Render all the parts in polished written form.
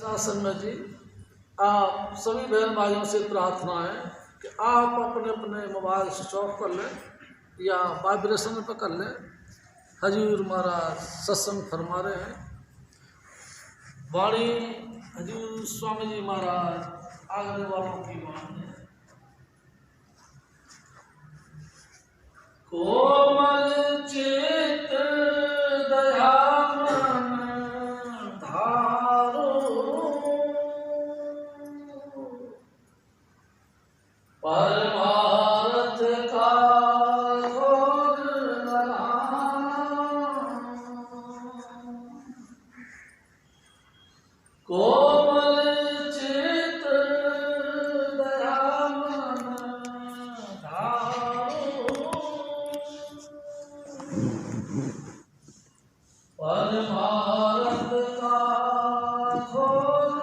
शासन में जी आप सभी बहन भाइयों से प्रार्थना है कि आप अपने अपने मोबाइल स्विच ऑफ कर लें या वाइब्रेशन पे कर लें। हजूर महाराज सत्संग फरमा रहे हैं। वाणी हजूर स्वामी जी महाराज आगने वालों की मान है। कोमल चित दया परमार्थ का खोज कोमल चित दयामन धारो परमार्थ का खोज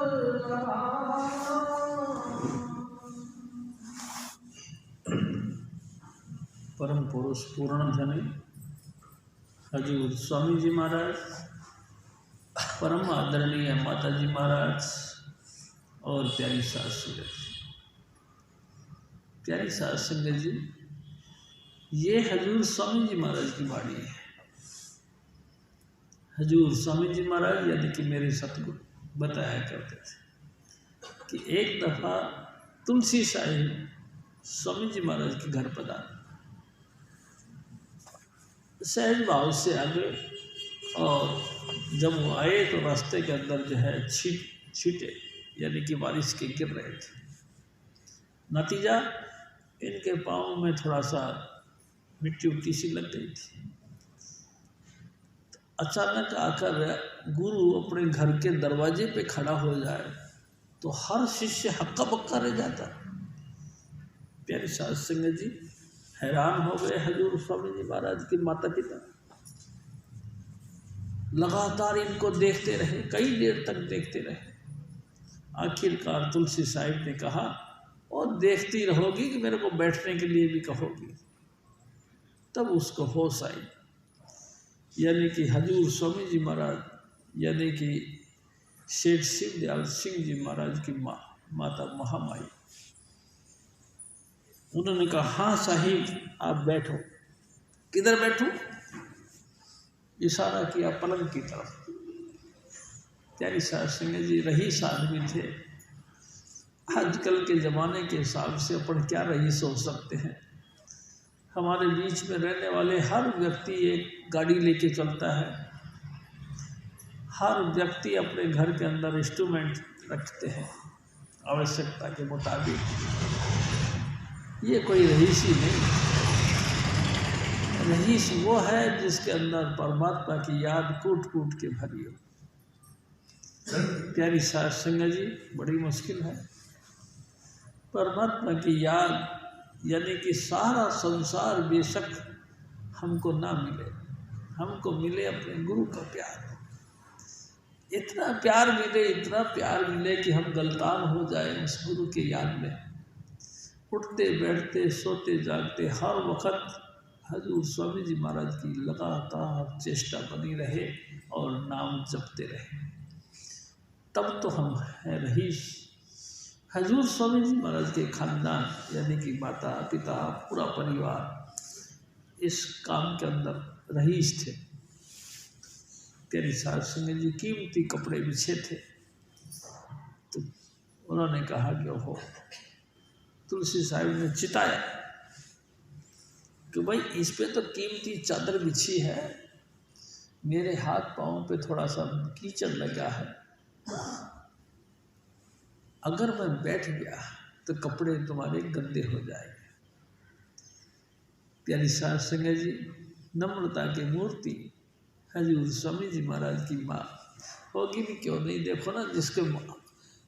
परम पुरुष पूर्ण धनी हजूर स्वामी जी महाराज, परम आदरणीय माता जी महाराज और प्यारी सास संगत। प्यारी सास संगत जी, ये हजूर स्वामी जी महाराज की वाणी है। हजूर स्वामी जी महाराज यानी कि मेरे सतगुरु बताया करते थे कि एक दफ़ा तुलसी साहिब स्वामी जी महाराज के घर पधारे। सहज भाव से आगे और जब वो आए तो रास्ते के अंदर जो है छींटे यानी कि बारिश के गिर रहे थे। नतीजा इनके पाँव में थोड़ा सा मिट्टी उट्टी सी लग गई थी। अचानक आकर गुरु अपने घर के दरवाजे पे खड़ा हो जाए तो हर शिष्य हक्का बक्का रह जाता। प्यारी सास संगत जी हैरान हो गए। हजूर स्वामी जी महाराज के माता पिता लगातार इनको देखते रहे, कई देर तक देखते रहे। आखिरकार तुलसी साहिब ने कहा, और देखती रहोगी कि मेरे को बैठने के लिए भी कहोगी। तब उसको होश आई, यानी कि हजूर स्वामी जी महाराज यानी कि शेठ शिवदयाल सिंह जी महाराज की माता महामाई, उन्होंने कहा, हाँ साहिब आप बैठो। किधर बैठूं? इशारा किया पलंग की तरफ। प्यारी सास संगत जी रईस आदमी थे। आजकल के ज़माने के हिसाब से अपन क्या रईस हो सकते हैं। हमारे बीच में रहने वाले हर व्यक्ति एक गाड़ी लेके चलता है। हर व्यक्ति अपने घर के अंदर इंस्ट्रूमेंट रखते हैं आवश्यकता के मुताबिक। ये कोई रईस ही नहीं। रईस वो है जिसके अंदर परमात्मा की याद कूट कूट के भरी हो। प्यारी सास संगत जी बड़ी मुश्किल है। परमात्मा की याद यानी कि सारा संसार बेशक हमको ना मिले, हमको मिले अपने गुरु का प्यार। इतना प्यार मिले, इतना प्यार मिले कि हम गलतान हो जाए उस गुरु की याद में। उठते बैठते सोते जागते हर वक्त हजूर स्वामी जी महाराज की लगातार चेष्टा बनी रहे और नाम जपते रहे। तब तो हम हैं रईस। हजूर स्वामी जी महाराज के खानदान यानी कि माता पिता पूरा परिवार इस काम के अंदर रईस थे। प्यारी सास संगत जी कीमती कपड़े बिछे थे तो उन्होंने कहा कि ओहो, तुलसी साहिब ने चिताया कि भाई इस पे तो कीमती चादर बिछी है, मेरे हाथ पाँव पे थोड़ा सा कीचड़ लगा है, अगर मैं बैठ गया तो कपड़े तुम्हारे गंदे हो जाएंगे। प्यारी सास संगत जी नम्रता की मूर्ति हजूर स्वामी जी महाराज की माँ होगी भी क्यों नहीं। देखो ना,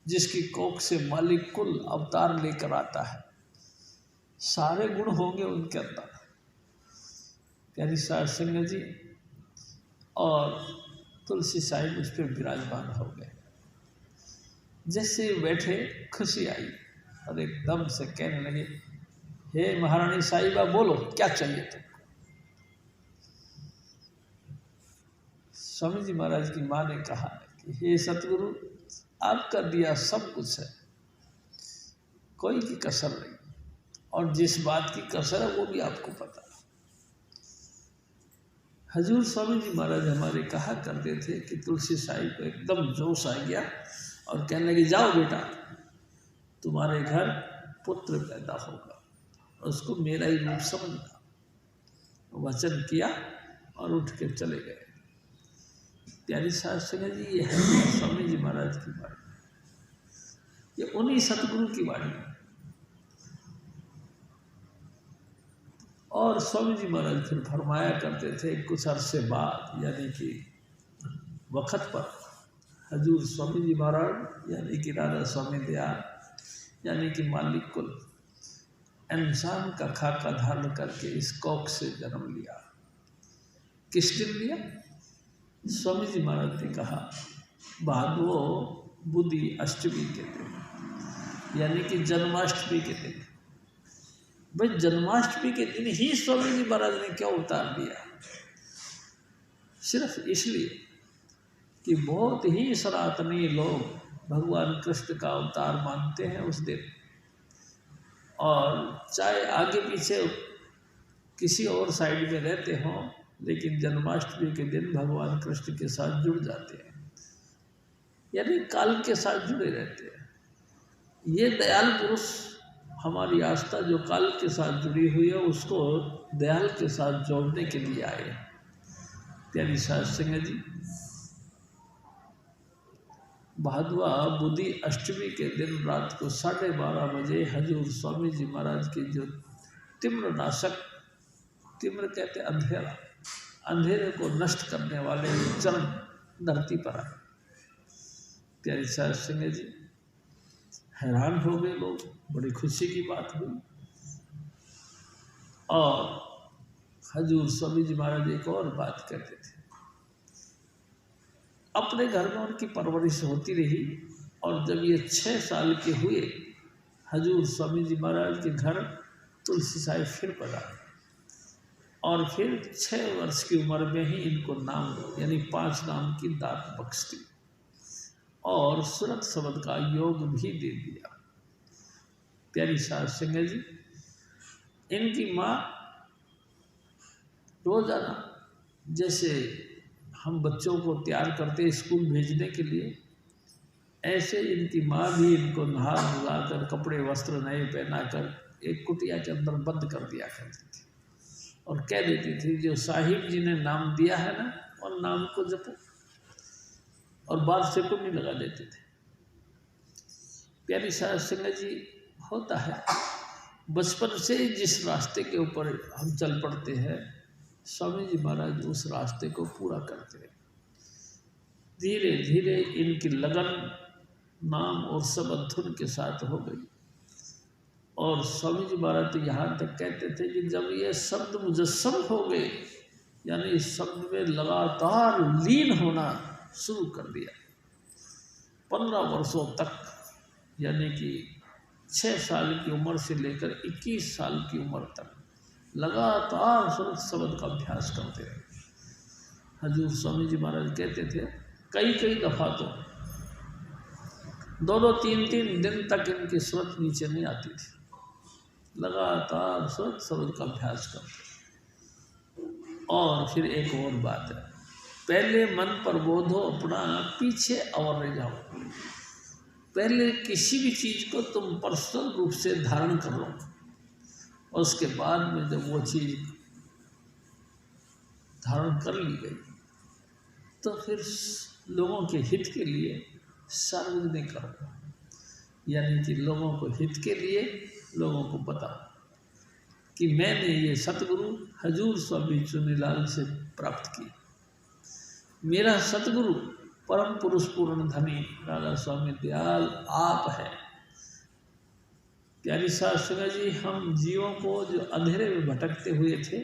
जिसकी कोख से मालिक कुल अवतार लेकर आता है, सारे गुण होंगे उनके अंदर। प्यारी सास संगत जी और तुलसी साहिब उस पर विराजमान हो गए। जैसे बैठे खुशी आई और एकदम से कहने लगे, हे महारानी साहिबा बोलो क्या चाहिए तुमको। स्वामी जी महाराज की माँ ने कहा कि हे सतगुरु, आपका दिया सब कुछ है, कोई की कसर नहीं, और जिस बात की कसर है वो भी आपको पता है। हजूर स्वामी जी महाराज हमारे कहा करते थे कि तुलसी साहिब को एकदम जोश आ गया और कहने लगे, जाओ बेटा, तुम्हारे घर पुत्र पैदा होगा, उसको मेरा ही रूप समझना। वचन किया और उठ के चले गए। प्यारी साहब संगत जी, ये है स्वामी जी महाराज की वाणी, ये उन्हीं सतगुरु की वाणी है। और स्वामी जी महाराज फिर फरमाया करते थे, कुछ अरसे बाद यानी कि वक़्त पर हजूर स्वामी जी महाराज यानी कि राधा स्वामी दयाल यानी कि मालिक कुल इंसान का खाका धारण करके इस कोख से जन्म लिया। किस दिन लिया? स्वामी जी महाराज ने कहा भादो बुद्धि अष्टमी के दिन, यानी कि जन्माष्टमी के दिन। भाई जन्माष्टमी के दिन ही स्वामी जी महाराज ने क्यों उतार दिया? सिर्फ इसलिए कि बहुत ही सनातनी लोग भगवान कृष्ण का अवतार मानते हैं उस दिन, और चाहे आगे पीछे किसी और साइड में रहते हों, लेकिन जन्माष्टमी के दिन भगवान कृष्ण के साथ जुड़ जाते हैं, यानी काल के साथ जुड़े रहते हैं। ये दयाल पुरुष हमारी आस्था जो काल के साथ जुड़ी हुई है उसको दयाल के साथ जोड़ने के लिए आए। प्यारी साध संगत जी, भादवा बुद्धि अष्टमी के दिन रात को 12:30 बजे हजूर स्वामी जी महाराज की जो तिम्र नाशक, तिम्र कहते अंधेरा, अंधेरे को नष्ट करने वाले चरण धरती पर आए। प्यारी साध संगत जी, हैरान हो गए लोग, बड़ी खुशी की बात हुई। और हजूर स्वामी जी महाराज एक और बात कहते थे, अपने घर में उनकी परवरिश होती रही, और जब ये 6 साल के हुए हजूर स्वामी जी महाराज के घर तुलसी साहिब फिर पधारे, और फिर 6 वर्ष की उम्र में ही इनको नाम यानी 5 नाम की दात बख्श दी और सुरत शब्द का योग भी दे दिया। प्यारी साध संगत जी, इनकी माँ रोजाना जैसे हम बच्चों को तैयार करते स्कूल भेजने के लिए, ऐसे इनकी माँ भी इनको नहा धुला कर कपड़े वस्त्र नए पहनाकर एक कुटिया के अंदर बंद कर दिया करती थी और कह देती थी, जो साहिब जी ने नाम दिया है ना, और नाम को जपो, और बाल से को नहीं लगा देते थे। प्यारी साध संगत जी, होता है बचपन से जिस रास्ते के ऊपर हम चल पड़ते हैं, स्वामी जी महाराज उस रास्ते को पूरा करते हैं। धीरे धीरे इनकी लगन नाम और शब्द धुन के साथ हो गई, और स्वामी जी महाराज तो यहाँ तक कहते थे कि जब ये शब्द मुजस्सम हो गए, यानी इस शब्द में लगातार लीन होना शुरू कर दिया, 15 वर्षों तक, यानी कि 6 साल की उम्र से लेकर 21 साल की उम्र तक लगातार सुरत शब्द का अभ्यास करते रहे। हजूर स्वामी जी महाराज कहते थे, कई दफ़ा तो 2-3 दिन तक इनकी सुरत नीचे नहीं आती थी, लगातार सुरत शब्द का अभ्यास करते। और फिर एक और बात है, पहले मन पर बोधो अपना, पीछे और रह जाओ। पहले किसी भी चीज़ को तुम पर्सनल रूप से धारण कर लो, और उसके बाद में जब वो चीज़ धारण कर ली गई तो फिर लोगों के हित के लिए सार्वजनिक करो, यानी कि लोगों को हित के लिए लोगों को बताओ कि मैंने ये सतगुरु हजूर स्वामी चुनीलाल से प्राप्त की। मेरा सतगुरु परम पुरुष पूर्ण धनी राधा स्वामी दयाल आप है। प्यारी साध संगत जी, हम जीवों को जो अंधेरे में भटकते हुए थे,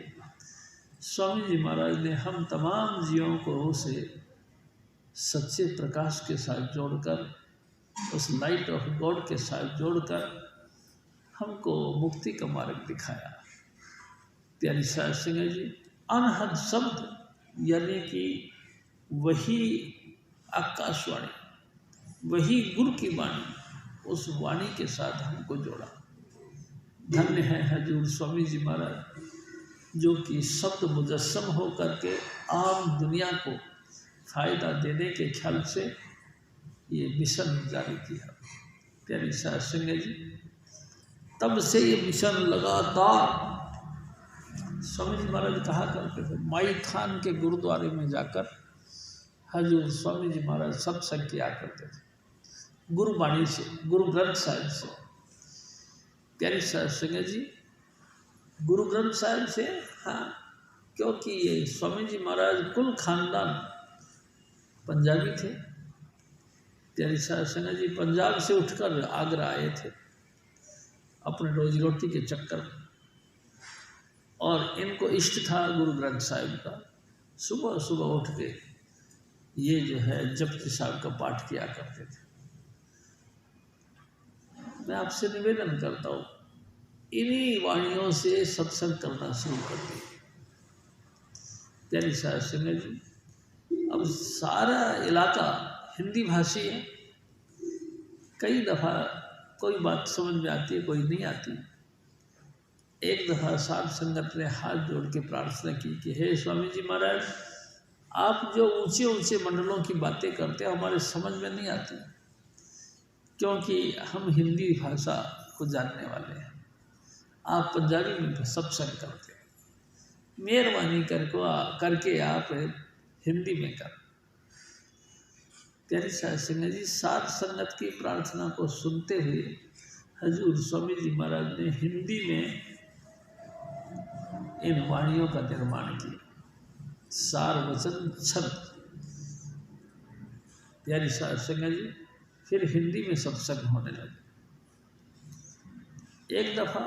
स्वामी जी महाराज ने हम तमाम जीवों को उसे सच्चे प्रकाश के साथ जोड़कर, उस लाइट ऑफ गॉड के साथ जोड़कर हमको मुक्ति का मार्ग दिखाया। प्यारी साध संगत जी, अनहद शब्द यानी कि वही आकाशवाणी, वही गुरु की वाणी, उस वाणी के साथ हमको जोड़ा। धन्य है हजूर स्वामी जी महाराज, जो कि शब्द मुजस्सम हो करके आम दुनिया को फायदा देने के ख्याल से ये मिशन जारी किया। प्यारी साहब सिंह जी, तब से ये मिशन लगातार स्वामी जी महाराज कहा करते थे। माई थान के गुरुद्वारे में जाकर हजूर स्वामी जी महाराज सत्संग किया करते थे, गुरुवाणी से, गुरु ग्रंथ साहिब से। प्यारी साहब सिंह जी, गुरु ग्रंथ साहिब से, हाँ, क्योंकि ये स्वामी जी महाराज कुल खानदान पंजाबी थे। प्यारी साहब सिंह जी पंजाब से उठकर आगरा आए थे अपने रोजी रोटी के चक्कर में, और इनको इष्ट था गुरु ग्रंथ साहिब का। सुबह सुबह उठ के ये जो है जपजी साहब का पाठ किया करते थे। मैं आपसे निवेदन करता हूँ, इन्हीं वाणियों से सत्संग करना शुरू कर दिए। प्यारी साहब सिंह जी, अब सारा इलाका हिंदी भाषी है। कई दफ़ा कोई बात समझ में आती है, कोई नहीं आती। एक दफ़ा साध संगत ने हाथ जोड़ के प्रार्थना की कि हे स्वामी जी महाराज, आप जो ऊंचे ऊंचे मंडलों की बातें करते हैं हमारे समझ में नहीं आती, क्योंकि हम हिंदी भाषा को जानने वाले हैं, आप पंजाबी में सत्संग करते हैं, मेहरबानी करके आप हिंदी में कर। प्यारी साहब सिंह जी, साध संगत की प्रार्थना को सुनते हुए हजूर स्वामी जी महाराज ने हिंदी में इन वाणियों का निर्माण किया, सार वचन छंद। प्यारी साहब सिंह जी, फिर हिंदी में सत्संग होने लगे। एक दफ़ा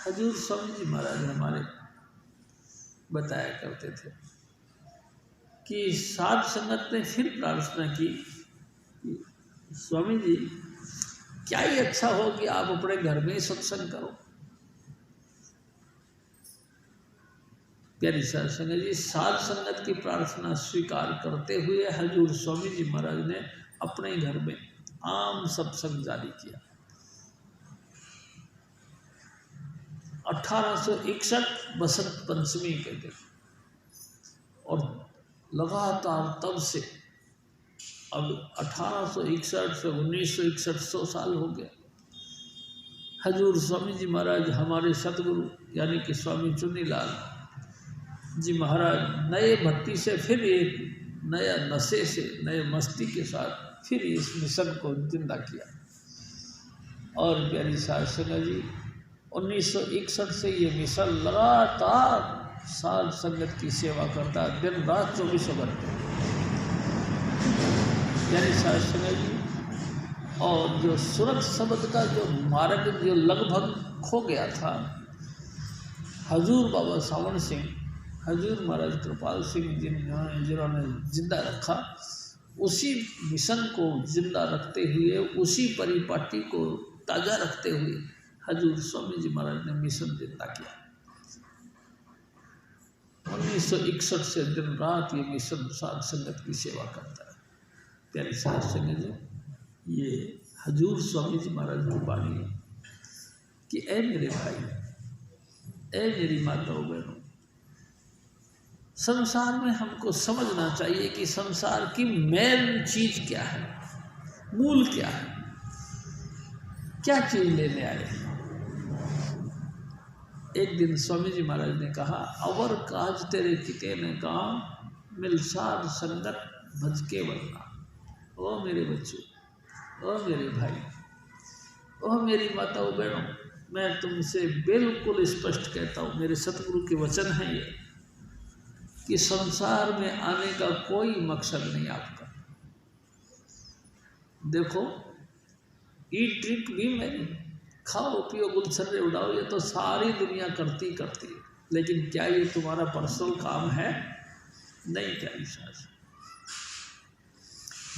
हजूर स्वामी जी महाराज हमारे बताया करते थे कि साध संगत ने फिर प्रार्थना की, स्वामी जी क्या ही अच्छा हो कि आप अपने घर में ही सत्संग करो। प्यारी साहब सिंह जी, साध संगत की प्रार्थना स्वीकार करते हुए हजूर स्वामी जी महाराज ने अपने घर में आम सत्संग जारी किया। 1861 बसंत पंचमी के दिन, और लगातार तब से अब 1861 से 1961 100 साल हो गए। हजूर स्वामी जी महाराज हमारे सतगुरु यानी कि स्वामी चुन्नीलाल जी महाराज नए भक्ति से फिर एक नया नशे से, नए मस्ती के साथ फिर इस मिशन को जिंदा किया। और प्यारी साहब सिंह जी, 1961 से ये मिशन लगातार साध संगत की सेवा करता है, दिन रात 24 घंटे। प्यारी साहब सिंह जी, और जो सूरत शब्द का जो मार्ग जो लगभग खो गया था, हजूर बाबा सावन सिंह, हजूर महाराज कृपाल सिंह जिन्होंने जिंदा रखा, उसी मिशन को जिंदा रखते हुए, उसी परिपाटी को ताज़ा रखते हुए हजूर स्वामी जी महाराज ने मिशन जिंदा किया। 1961 से दिन रात ये मिशन साध संगत की सेवा करता है। प्यारे साहब सिंह जी, ये हजूर स्वामी जी महाराज की वाणी है कि ऐ मेरे भाई, ऐ मेरी माताओं बहनों, संसार में हमको समझना चाहिए कि संसार की मेन चीज क्या है, मूल क्या है, क्या चीज लेने आए। एक दिन स्वामी जी महाराज ने कहा, अवर काज तेरे किते ने काम, मिल साध संगत भज के वरना। ओ मेरे बच्चों, ओ मेरे भाई, ओ मेरी माताओं बहनों, मैं तुमसे बिल्कुल स्पष्ट कहता हूँ, मेरे सतगुरु के वचन हैं ये, कि संसार में आने का कोई मकसद नहीं आपका। देखो, ईट ड्रिंक भी मैंने, खाओ पियो गुलछर्रे उड़ाओ, ये तो सारी दुनिया करती है, लेकिन क्या ये तुम्हारा पर्सनल काम है? नहीं। क्या विश्वास,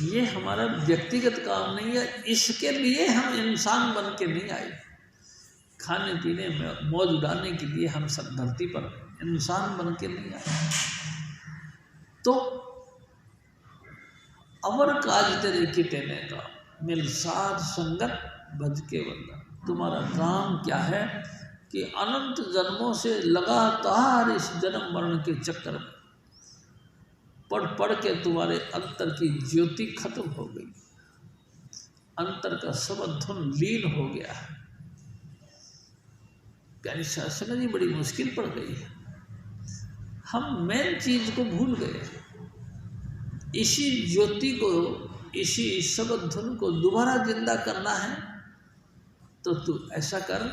ये हमारा व्यक्तिगत काम नहीं है। इसके लिए हम इंसान बन के नहीं आए, खाने पीने में मौज उड़ाने के लिए हम सब धरती पर इंसान बन के नहीं आए। तो अवर काज तेरे किते ने का, मिल साध संगत भज के वंदन। तुम्हारा काम क्या है कि अनंत जन्मों से लगातार इस जन्म मरण के चक्कर में पढ़ पढ़ के तुम्हारे अंतर की ज्योति खत्म हो गई, अंतर का सबधुन लीन हो गया है। प्यारी शासन जी बड़ी मुश्किल पड़ गई है, हम मेन चीज को भूल गए। इसी ज्योति को, इसी सबधुन को दोबारा जिंदा करना है तो तू ऐसा कर,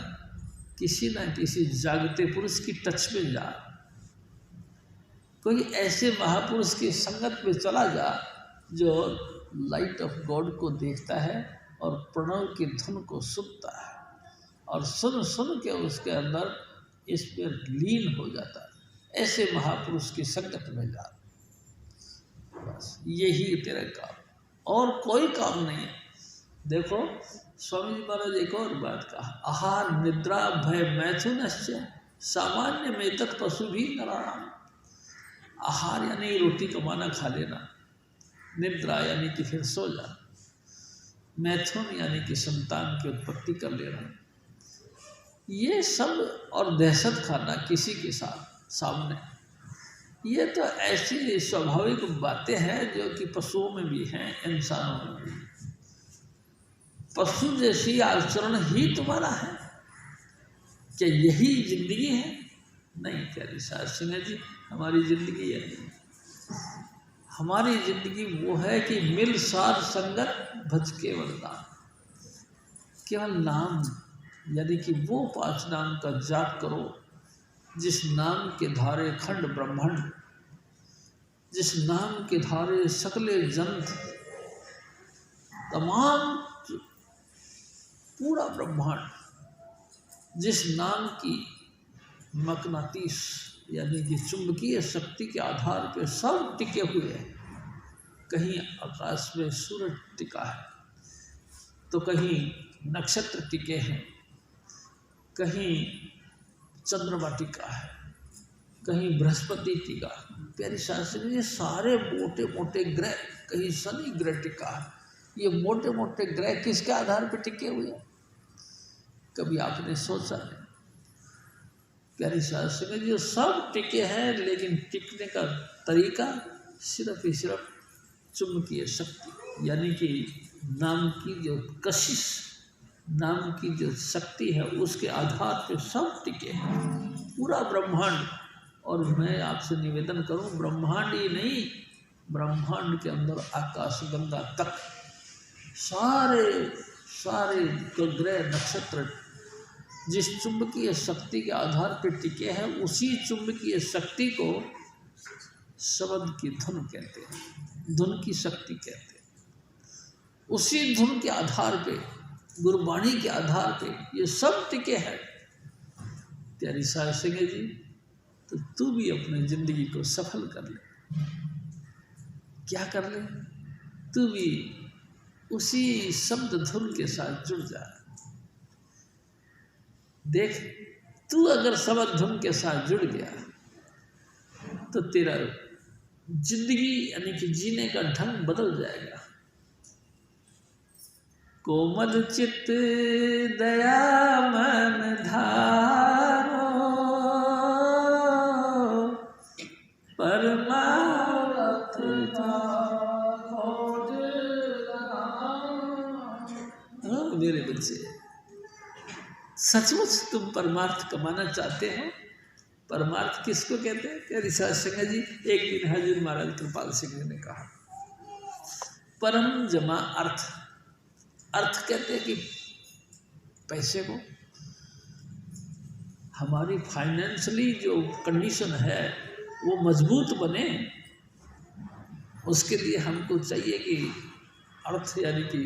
किसी न किसी जागते पुरुष की टच में जा, कोई ऐसे महापुरुष की संगत में चला जा जो लाइट ऑफ गॉड को देखता है और प्रणव की धुन को सुनता है और सुन सुन के उसके अंदर इस पर लीन हो जाता है। ऐसे महापुरुष की संगत में जा, बस यही तेरा काम, और कोई काम नहीं है। देखो स्वामी जी महाराज एक और बात कहा, आहार निद्रा भय मैथुनश्च सामान्य में तत् पशु भी नराणाम। आहार यानी रोटी कमाना खा लेना, निद्रा यानी कि फिर सो जाना, मैथुन यानी कि संतान की उत्पत्ति कर लेना, ये सब, और दहशत खाना किसी के साथ सामने, ये तो ऐसी स्वाभाविक बातें हैं जो कि पशुओं में भी हैं, इंसानों में भी। पशु जैसी आचरण ही तुम्हारा है क्या? यही जिंदगी है? नहीं प्यारी शास्त्री जी, हमारी जिंदगी है नहीं। हमारी जिंदगी वो है कि मिल साध संगत भज के वरदान, केवल नाम, यानी कि वो 5 नाम का जाप करो जिस नाम के धारे खंड ब्रह्मांड, जिस नाम के धारे सकले जंत, तमाम पूरा ब्रह्मांड, जिस नाम की मकनातीस यानी कि चुंबकीय शक्ति के आधार पर सब टिके हुए हैं। कहीं आकाश में सूरज टिका है तो कहीं नक्षत्र टिके हैं, कहीं चंद्रमा टिका है, कहीं बृहस्पति टिका। प्यारी शास्त्री ये सारे मोटे मोटे ग्रह, कहीं शनि ग्रह टिका है। ये मोटे मोटे ग्रह किसके आधार पर टिके हुए हैं? कभी आपने सोचा नहीं? प्यारी शास्त्री जो सब टिके हैं, लेकिन टिकने का तरीका सिर्फ ही सिर्फ चुंबकीय शक्ति यानी कि नाम की जो कशिश, नाम की जो शक्ति है, उसके आधार पर सब टिके हैं, पूरा ब्रह्मांड। और मैं आपसे निवेदन करूं, ब्रह्मांड ही नहीं, ब्रह्मांड के अंदर आकाश गंगा तक सारे सारे ग्रह नक्षत्र जिस चुंबकीय शक्ति के आधार पर टिके हैं, उसी चुंबकीय शक्ति को शब्द की धुन कहते हैं, धुन की शक्ति कहते हैं। उसी धुन के आधार पे, गुरबाणी के आधार पे ये सब टिके हैं। प्यारी साहब सिंह जी, तो तू भी अपनी जिंदगी को सफल कर ले। क्या कर ले? तू भी उसी शब्द धुन के साथ जुड़ जा। देख, तू अगर शब्द धुन के साथ जुड़ गया तो तेरा जिंदगी यानी कि जीने का ढंग बदल जाएगा। कोमल चित दया मन धारो परमार्थ मेरे बच्चे, सचमुच तुम परमार्थ कमाना चाहते हो? परमार्थ किसको कहते हैं? प्यारी साहब सिंह जी, एक दिन हजूर महाराज कृपाल सिंह जी ने कहा, परम जमा अर्थ, अर्थ कहते हैं कि पैसे को। हमारी फाइनेंशियली जो कंडीशन है वो मजबूत बने, उसके लिए हमको चाहिए कि अर्थ यानी कि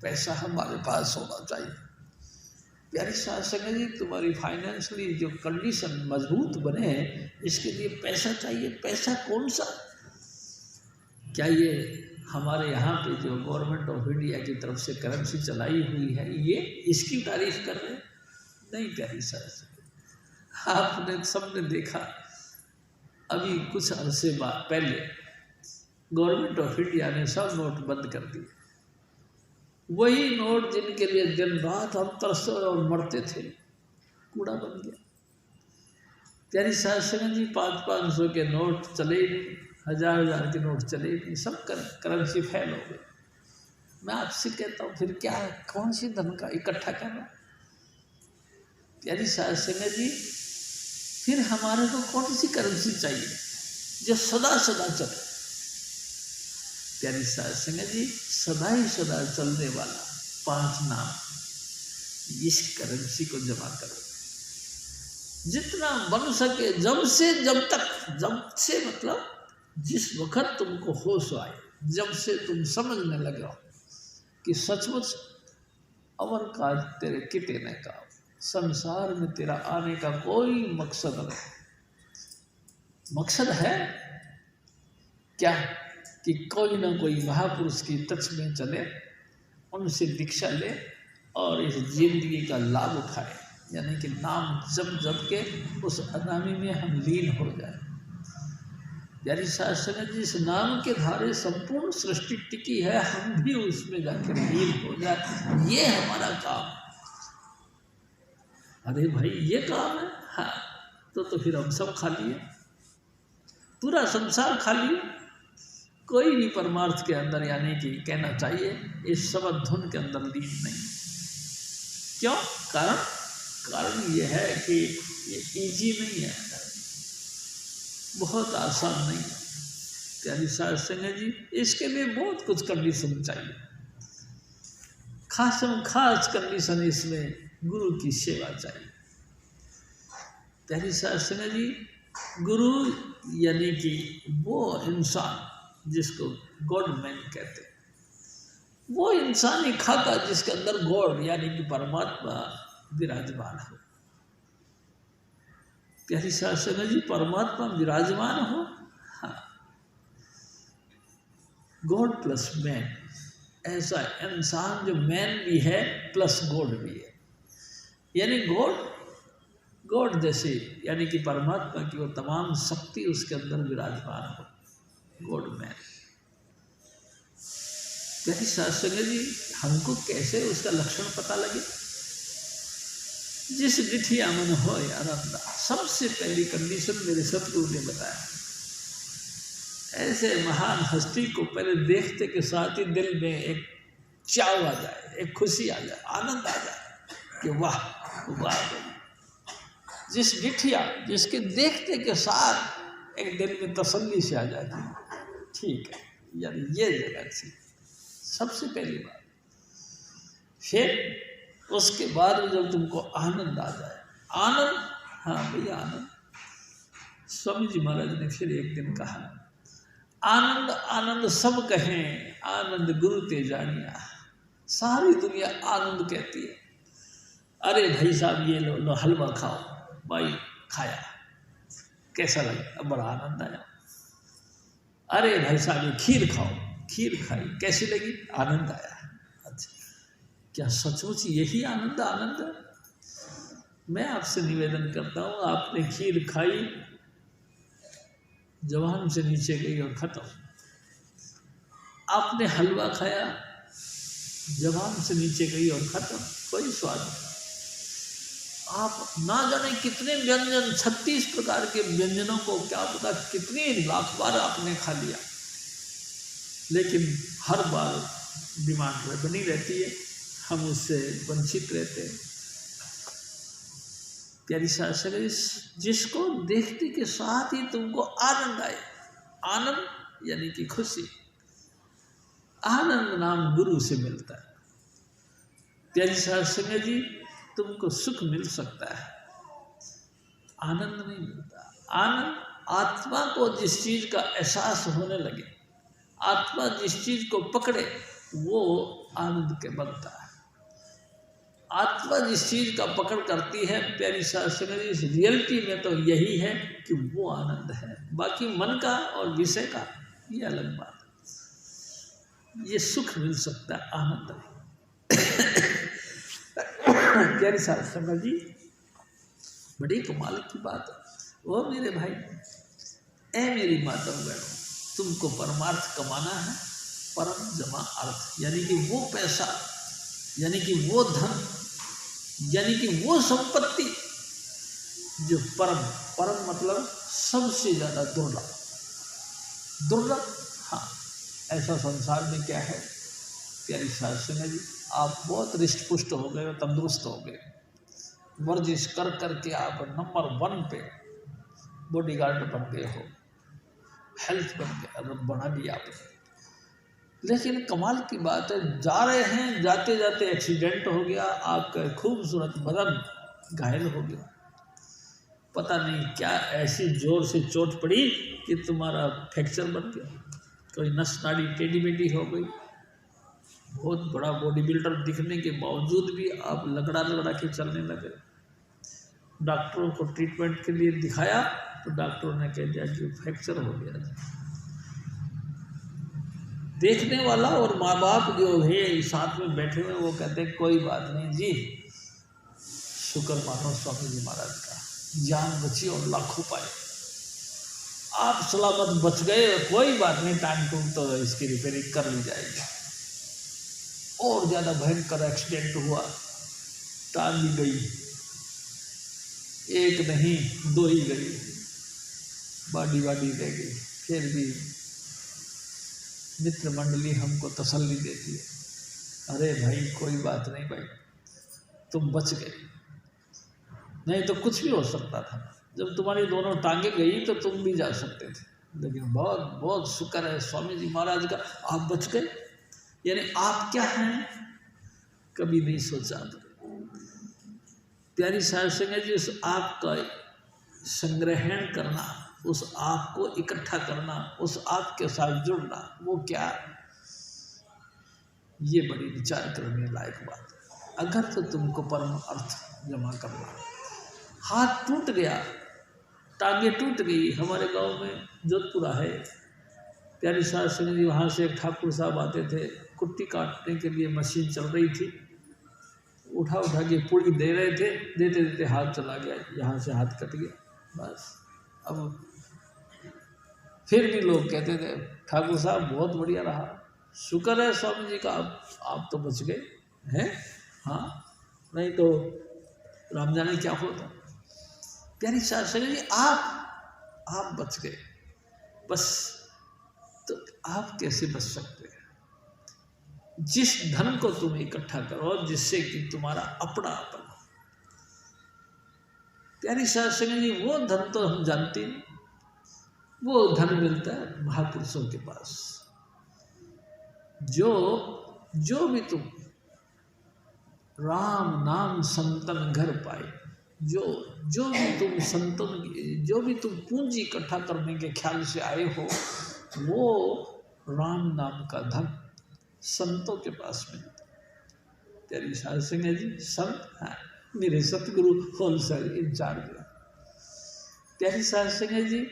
पैसा हमारे पास होना चाहिए। प्यारी साहब संगत जी, तुम्हारी फाइनेंशियली जो कंडीशन मजबूत बने, इसके लिए पैसा चाहिए। पैसा कौन सा? क्या ये हमारे यहाँ पे जो गवर्नमेंट ऑफ इंडिया की तरफ से करेंसी चलाई हुई है, ये इसकी तारीफ कर रहे? नहीं प्यारी साहब, आपने सबने देखा, अभी कुछ अरसे बाद पहले गवर्नमेंट ऑफ इंडिया ने सब नोट बंद कर दिए। वही नोट जिनके लिए दिन रात हम तरसते और मरते थे, कूड़ा बन गया। प्यारी साहब संगत जी, 500 के नोट चले ही नहीं, 1000 के नोट चले ही नहीं, सब करेंसी फेल हो गए। मैं आपसे कहता हूँ फिर क्या है, कौन सी धन का इकट्ठा करना। प्यारी साहब संगत जी, फिर हमारे को कौन सी करेंसी चाहिए जो सदा सदा चले। प्यारी साहब संगत जी, सदा ही सदा चलने वाला 5 नाम, इस करेंसी को जमा करो जितना बन सके, जब से जब तक। जब से मतलब जिस वक्त तुमको होश आए, जब से तुम समझने लगे हो कि सचमुच अवर काज तेरे किते न का, संसार में तेरा आने का कोई मकसद नहीं। मकसद है क्या कि कोई ना कोई महापुरुष की टच में चले, उनसे दीक्षा ले और इस जिंदगी का लाभ उठाए, यानी कि नाम जप जप के उस अनामी में हम लीन हो जाए। प्यारी साहब संगत जी, इस नाम के धारे संपूर्ण सृष्टि टिकी है, हम भी उसमें जाकर लीन हो जाए, ये हमारा काम। अरे भाई ये काम है, हाँ तो फिर हम सब खाली है, पूरा संसार खाली है, कोई भी परमार्थ के अंदर यानी कि कहना चाहिए इस शब्द धुन के अंदर लीन नहीं। क्यों? कारण ये है कि ये इजी नहीं है, बहुत आसान नहीं है। प्यारी साहब संगत जी, इसके लिए बहुत कुछ कंडीशन चाहिए। खास कंडीशन इसमें गुरु की सेवा चाहिए। प्यारी साहब संगत जी, गुरु यानी कि वो इंसान जिसको गॉड मैन कहते हैं, वो इंसानी खाका जिसके अंदर गॉड यानी कि परमात्मा विराजमान हो। प्यारी साहब संगत जी, परमात्मा विराजमान हो, हाँ, गॉड प्लस मैन, ऐसा इंसान जो मैन भी है प्लस गॉड भी है, यानी गॉड जैसे यानी कि परमात्मा की वो तमाम शक्ति उसके अंदर विराजमान हो, गॉड मैन। प्यारी साहब संगत जी, हमको कैसे उसका लक्षण पता लगे? जिस डिठिया मन हो आनंदा, सबसे पहली कंडीशन मेरे सतगुरु ने बताया। ऐसे महान हस्ती को पहले देखते के साथ ही दिल में एक चाव आ जाए, एक खुशी आ जाए, आनंद आ जाए कि वाह वाह। जिस डिठिया जिसके देखते के साथ एक दिल में तसल्ली से आ जाती, ठीक है यानी ये जगह थी सबसे पहली बात। फिर उसके बाद जब तुमको आनंद आ जाए, आनंद, हाँ भैया आनंद। स्वामी जी महाराज ने फिर एक दिन कहा, आनंद आनंद सब कहें, आनंद गुरु ते जानिया। सारी दुनिया आनंद कहती है। अरे भाई साहब ये लो हलवा खाओ, भाई खाया, कैसा लगा? बड़ा आनंद आया। अरे भाई साहब ये खीर खाओ, खीर खाई, कैसी लगी? आनंद आया। अच्छा, क्या सचमुच यही आनंद है? मैं आपसे निवेदन करता हूँ, आपने खीर खाई, जवान से नीचे गई और खत्म। आपने हलवा खाया, जवान से नीचे गई और खत्म, कोई स्वाद नहीं। आप ना जाने कितने व्यंजन, 36 प्रकार के व्यंजनों को क्या पता कितनी लाख बार आपने खा लिया, लेकिन हर बार डिमांड बनी रहती है, हम उससे वंचित रहते हैं। प्यारी शास्त्र, जिसको देखते के साथ ही तुमको आनंद आए, आनंद यानी कि खुशी, आनंद नाम गुरु से मिलता है। प्यारी शास्त्र जी, तुमको सुख मिल सकता है, आनंद नहीं मिलता। आनंद आत्मा को जिस चीज का एहसास होने लगे, आत्मा जिस चीज को पकड़े, वो आनंद के बनता है। आत्मा जिस चीज का पकड़ करती है, प्यारी शास्त्र इस रियलिटी में तो यही है कि वो आनंद है। बाकी मन का और विषय का ये अलग बात है। ये सुख मिल सकता है, आनंद नहीं। प्यारी शास्त्र जी, बड़ी कमाल की बात है। वो मेरे भाई, ए मेरी माता बहनों, तुमको परमार्थ कमाना है, परम जमा अर्थ, यानी कि वो पैसा यानी कि वो धन, यानी कि वो संपत्ति जो परम, परम मतलब सबसे ज़्यादा दुर्लभ, दुर्लभ। हाँ, ऐसा संसार में क्या है प्यारी साध संगत जी, आप बहुत रिष्ट पुष्ट हो गए, तंदुरुस्त हो गए, वर्जिश कर करके आप नंबर 1 पे बॉडीगार्ड बन गए हो, हेल्थ बन गया, बना दिया आपने। लेकिन कमाल की बात है, जा रहे हैं, जाते जाते एक्सीडेंट हो गया, आपका खूबसूरत बदन घायल हो गया, पता नहीं क्या ऐसी जोर से चोट पड़ी कि तुम्हारा फ्रैक्चर बन गया, कोई नस नाड़ी टेढ़ी मेढ़ी हो गई। बहुत बड़ा बॉडी बिल्डर दिखने के बावजूद भी आप लगड़ा लगड़ा के चलने लगे। डॉक्टरों को ट्रीटमेंट के लिए दिखाया तो डॉक्टरों ने कह दिया कि फ्रैक्चर हो गया। देखने वाला और माँ बाप जो है साथ में बैठे हुए वो कहते हैं कोई बात नहीं जी, शुक्र मानो स्वामी जी महाराज का, जान बची और लाखों पाए, आप सलामत बच गए, कोई बात नहीं, टाइम टूम तो इसकी रिपेयरिंग कर ली जाएगी। और ज़्यादा भयंकर एक्सीडेंट हुआ, टांग भी गई, एक नहीं 2 ही गई, बाडी बाडी रह गई। फिर भी मित्र मंडली हमको तसल्ली देती है, अरे भाई कोई बात नहीं भाई, तुम बच गए, नहीं तो कुछ भी हो सकता था। जब तुम्हारी दोनों टांगे गई तो तुम भी जा सकते थे, लेकिन बहुत बहुत शुक्र है स्वामी जी महाराज का, आप बच गए। यानी आप क्या हैं कभी नहीं सोचा। प्यारी साध संगत जी, उस आप का संग्रहण करना, उस आप को इकट्ठा करना, उस आप के साथ जुड़ना, वो क्या, ये बड़ी विचार करने लायक बात है। अगर तो तुमको परम अर्थ जमा करना, हाथ टूट गया, टांगे टूट गई। हमारे गांव में जोधपुरा है, प्यारी साध संगत जी, वहाँ से एक ठाकुर साहब आते थे, कुट्टी काटने के लिए मशीन चल रही थी, उठा उठा के पुड़ी दे रहे थे, देते देते हाथ चला गया, यहाँ से हाथ कट गया, बस। अब फिर भी लोग कहते थे ठाकुर साहब बहुत बढ़िया रहा, शुक्र है स्वामी जी का, आप तो बच गए हैं। हाँ, नहीं तो राम जाने क्या होता। प्यारी साध संगत जी, आप बच गए, बस। तो आप कैसे बच सकते हैं? जिस धन को तुम इकट्ठा करो जिससे कि तुम्हारा अपना अपन हो। प्यारी साध संगत जी, वो धन तो हम जानते नहीं, वो धन मिलता है महापुरुषों के पास। जो भी तुम राम नाम संतन घर पाए, जो भी तुम संतन, जो भी तुम पूंजी इकट्ठा करने के ख्याल से आए हो, वो राम नाम का धन संतों के पास मिलता। प्यारी साध संगत जी, संत, हाँ, मेरे सतगुरु होलसेल इंचार्ज। प्यारी साध संगत जी,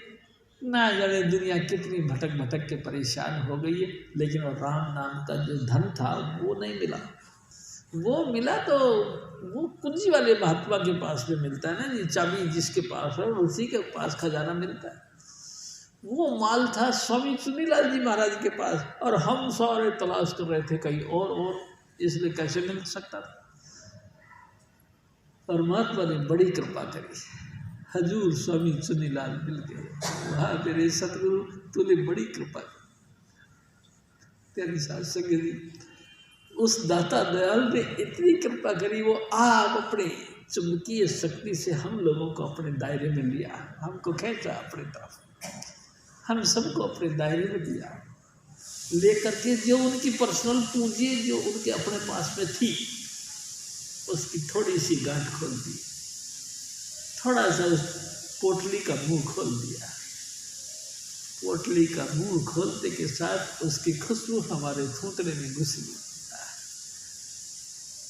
ना जाने दुनिया कितनी भटक भटक के परेशान हो गई है, लेकिन वो राम नाम का जो धन था वो नहीं मिला। वो मिला तो वो कुंजी वाले महात्मा के पास में मिलता है ना जी, चाबी जिसके पास है उसी के पास खजाना मिलता है। वो माल था स्वामी चुनीलाल जी महाराज के पास, और हम सारे तलाश कर रहे थे कहीं और, इसलिए कैसे मिल सकता था। परमात्मा ने बड़ी कृपा करी, हजूर स्वामी चुनीलाल मिल गए। वहाँ मेरे सतगुरु तूने बड़ी कृपा की। तेरी साध संगत जी, उस दाता दयाल ने इतनी कृपा करी, वो आप अपने चुंबकीय शक्ति से हम लोगों को अपने दायरे में लिया, हमको खींचा अपनी तरफ, हम सबको अपने दायरे में दिया, लेकर के जो उनकी पर्सनल पूंजी जो उनके अपने पास में थी, उसकी थोड़ी सी गांठ खोल दी, थोड़ा सा उस पोटली का मुंह खोल दिया। पोटली का मुंह खोलते के साथ उसकी खुशबू हमारे थूथने में घुस गई।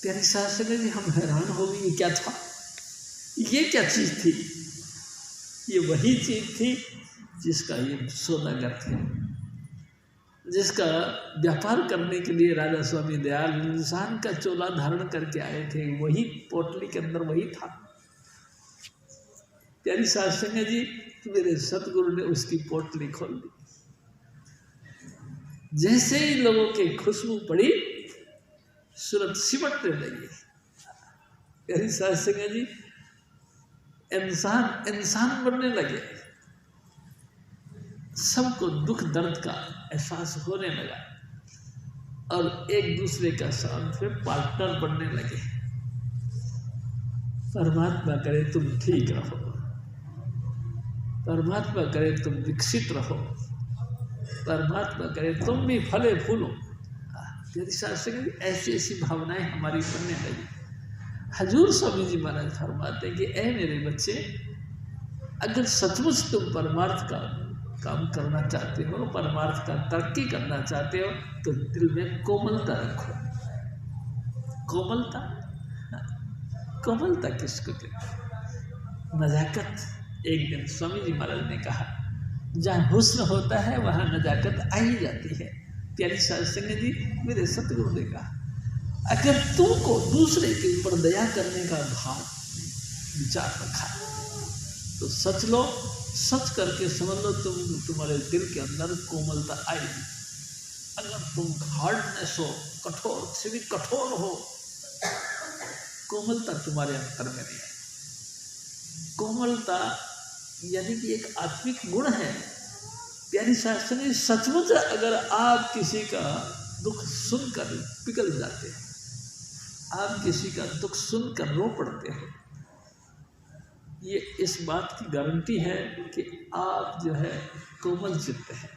प्यारी साध संगत जी, हम हैरान हो गए, ये क्या था, ये क्या चीज थी? ये वही चीज थी जिसका ये सौदागर थे, जिसका व्यापार करने के लिए राजा स्वामी दयाल इंसान का चोला धारण करके आए थे, वही पोटली के अंदर वही था। प्यारी साध संगत जी, मेरे सतगुरु ने उसकी पोटली खोल दी। जैसे ही लोगों की खुशबू पड़ी, सूरत सिमटने लगी। प्यारी साध संगत जी, इंसान इंसान बनने लगे, सबको दुख दर्द का एहसास होने लगा और एक दूसरे का साथ में पार्टनर बनने लगे। परमात्मा करे तुम ठीक रहो, परमात्मा करे तुम विकसित रहो, परमात्मा करे तुम भी फले फूलो। यदि शास्त्र ऐसी ऐसी भावनाएं हमारी बनने लगी। हजूर स्वामी जी महाराज फरमाते हैं कि ऐ मेरे बच्चे, अगर सचमुच तुम परमार्थ का काम करना चाहते हो, परमार्थ का तरक्की करना चाहते हो, तो दिल में कोमलता रखो। कोमलता, कोमलता किसको कहते? नजाकत। एक दिन स्वामी जी महाराज ने कहा, जहाँ हुस्न होता है वहाँ नजाकत आ ही जाती है। प्यारी साध संगत जी, मेरे सतगुरु ने कहा, अगर तुमको दूसरे के ऊपर दया करने का भाव विचार रखा तो सच लो, सच करके समझ लो तुम्हारे दिल के अंदर कोमलता आएगी। अगर तुम हार्डनेस हो, कठोर से भी कठोर हो, कोमलता तुम्हारे अंतर में नहीं है। कोमलता यानी कि एक आत्मिक गुण है। प्यारी शास्त्र ने सचमुच अगर आप किसी का दुख सुनकर पिघल जाते हैं, आप किसी का दुख सुनकर रो पड़ते हैं, ये इस बात की गारंटी है कि आप जो है कोमल चित्त है।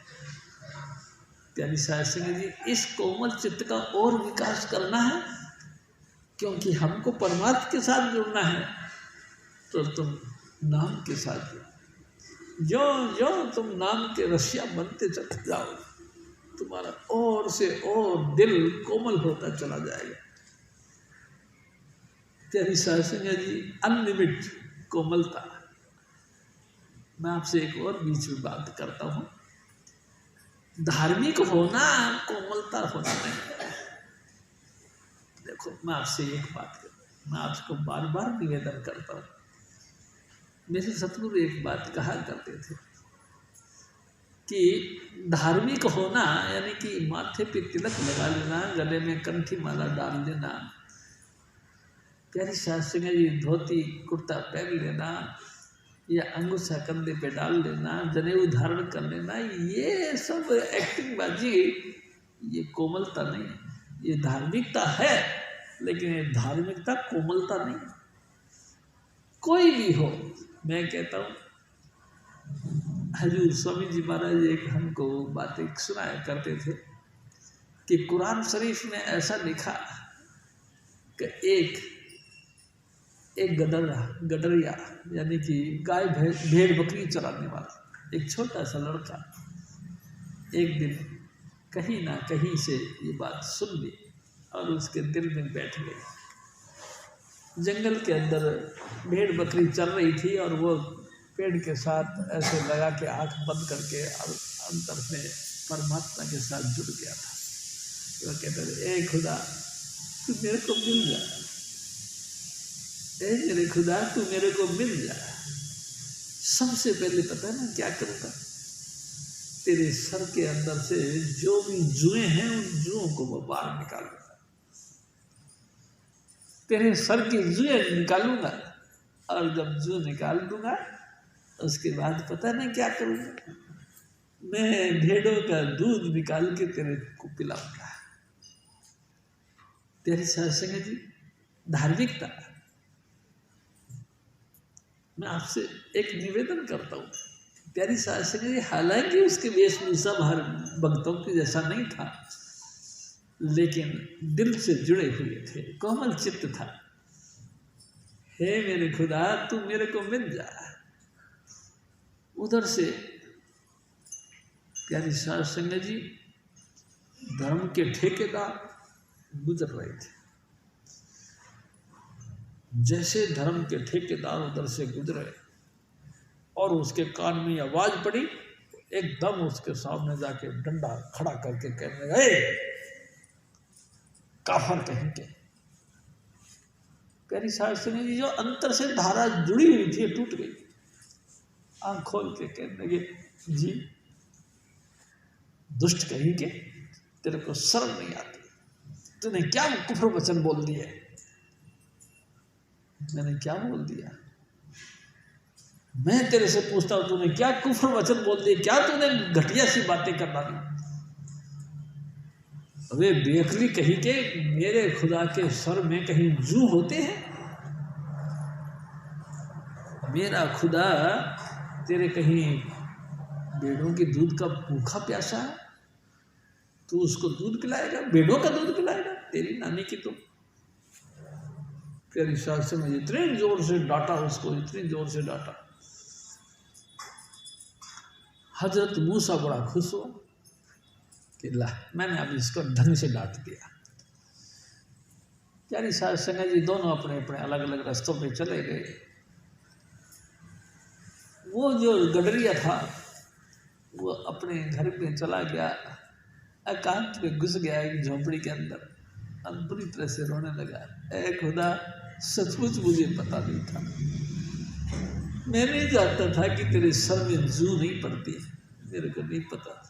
प्यारी शास्त्री जी, इस कोमल चित्त का और विकास करना है, क्योंकि हमको परमार्थ के साथ जुड़ना है। तो तुम नाम के साथ जो जो तुम नाम के रसिया बनते चले जाओ, तुम्हारा और से और दिल कोमल होता चला जाएगा। प्यारी शास्त्री जी, अनलिमिट कोमलता। मैं आपसे एक और बीच में बात करता हूँ। धार्मिक होना कोमलता होना नहीं है। देखो, मैं आपसे एक बात करूँ, मैं आपको बार बार निवेदन करता हूँ। मेरे सतगुरु एक बात कहा करते थे कि धार्मिक होना यानी कि माथे पे तिलक लगा लेना, गले में कंठी माला डाल लेना, प्यारी शास्त्री जी धोती कुर्ता पहन लेना या अंगूठा कंधे पे डाल लेना, जनेऊ धारण कर लेना, ये सब एक्टिंग बाजी, ये कोमलता नहीं है। ये धार्मिकता है, लेकिन ये धार्मिकता कोमलता नहीं। कोई भी हो, मैं कहता हूँ, हजूर स्वामी जी महाराज एक हमको बातें सुनाया करते थे कि कुरान शरीफ में ऐसा लिखा कि एक गडरिया यानी कि गाय भेड़ बकरी चराने वाला एक छोटा सा लड़का एक दिन कहीं ना कहीं से ये बात सुन ली और उसके दिल में बैठ गई। जंगल के अंदर भेड़ बकरी चल रही थी और वो पेड़ के साथ ऐसे लगा के आँख बंद करके अंतर में परमात्मा के साथ जुड़ गया था। वो कहते थे, ए खुदा तू मेरे को मिल जा, ए मेरे खुदा तू मेरे को मिल जा। सबसे पहले पता है ना क्या करूँगा, तेरे सर के अंदर से जो भी जुएं हैं उन जुओं को मैं बाहर निकालूंगा, तेरे सर की जुएं निकालूंगा, और जब जू निकाल दूंगा उसके बाद पता नहीं क्या करूँगा, मैं भेड़ों का दूध निकाल के तेरे को पिलाऊंगा। तेरे सत्संग जी धार्मिकता। मैं आपसे एक निवेदन करता हूँ, प्यारी सत्संग जी, हालांकि उसके वेशभूषा हर भक्तों के जैसा नहीं था, लेकिन दिल से जुड़े हुए थे, कोमल चित्त था। हे मेरे खुदा तू मेरे को मिल जा। उधर से प्यारी सत्संग जी धर्म के ठेकेदार गुजर रहे थे। जैसे धर्म के ठेकेदार उधर से गुजरे और उसके कान में आवाज पड़ी, एकदम उसके सामने जाके डंडा खड़ा करके कहने लगे, काफर कहेंगे। प्यारी सत्संग जी जो अंतर से धारा जुड़ी हुई थी टूट गई। आंख खोल के कहने लगे, जी दुष्ट कहेंगे, तेरे को शर्म नहीं आती, तूने क्या कुफ्र वचन बोल दिए? मैंने क्या बोल दिया? मैं तेरे से पूछता हूं, तूने क्या कुफ्र वचन बोल दिए? क्या तूने घटिया सी बातें कर डाली? अबे बेअक्ली कहीं के, मेरे खुदा के सर में कहीं जू होते हैं? मेरा खुदा तेरे कहीं भेड़ों के दूध का भूखा प्यासा है? तू उसको दूध पिलाएगा, भेड़ों का दूध पिलाएगा? तेरी नानी की तो प्यारी सास में इतने जोर से डांटा उसको, इतनी जोर से डांटा। हजरत मूसा बड़ा खुश हुआ कि ला, मैंने अब इसको ढंग से डांट दिया। प्यारी सास संगत जी दोनों अपने अपने अलग अलग रास्तों पे चले गए। वो जो गडरिया था वो अपने घर में चला गया, एकांत में घुस गया एक झोपड़ी के अंदर, और बुरी तरह से रोने लगा। ऐ खुदा, सचमुच मुझे पता नहीं था, मैं नहीं जानता था कि तेरे सर में जू नहीं पड़ती, मेरे को नहीं पता था,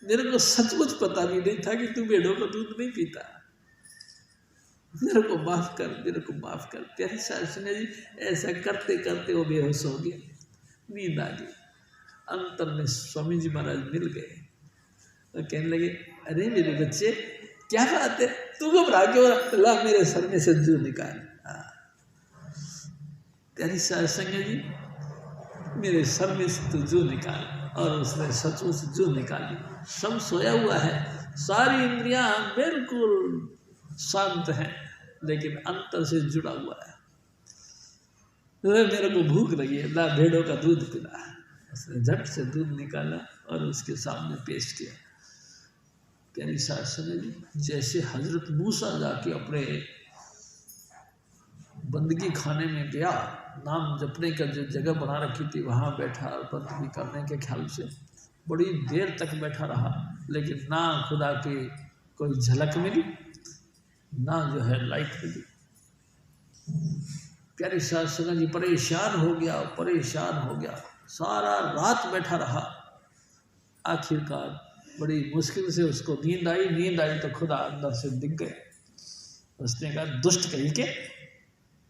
मेरे को सचमुच पता भी नहीं था कि तू भेड़ों का दूध नहीं पीता। मेरे को माफ कर, मेरे को माफ कर। प्यारी सास ने जी ऐसा करते करते वो बेहोश हो गया, नींद आ गई। अंतर में स्वामी जी महाराज मिल गए और कहने लगे, अरे मेरे बच्चे क्या बात है, तू घबरा क्यों रहा? ला मेरे सर में से जू निकाल। प्यारी सास संगत जी मेरे सर में से तो जू निकाल, और उसने सचमुच जू निकाली। सब सोया हुआ है, सारी इंद्रियां बिल्कुल शांत हैं, लेकिन अंतर से जुड़ा हुआ है। मेरे को भूख लगी है, ला भेड़ों का दूध पिला। उसने झट से दूध निकाला और उसके सामने पेश किया। प्यारी सास ने जैसे हजरत मूसा जाके अपने बंदगी खाने में गया, नाम जपने का जो जगह बना रखी थी वहाँ बैठा, और बंदगी करने के ख्याल से बड़ी देर तक बैठा रहा, लेकिन ना खुदा की कोई झलक मिली, ना जो है लाइट मिली। प्यारी सास जी परेशान हो गया, परेशान हो गया, सारा रात बैठा रहा। आखिरकार बड़ी मुश्किल से उसको नींद आई। नींद आई तो खुदा अंदर से दिख गए। उसने कहा, दुष्ट कहीं के,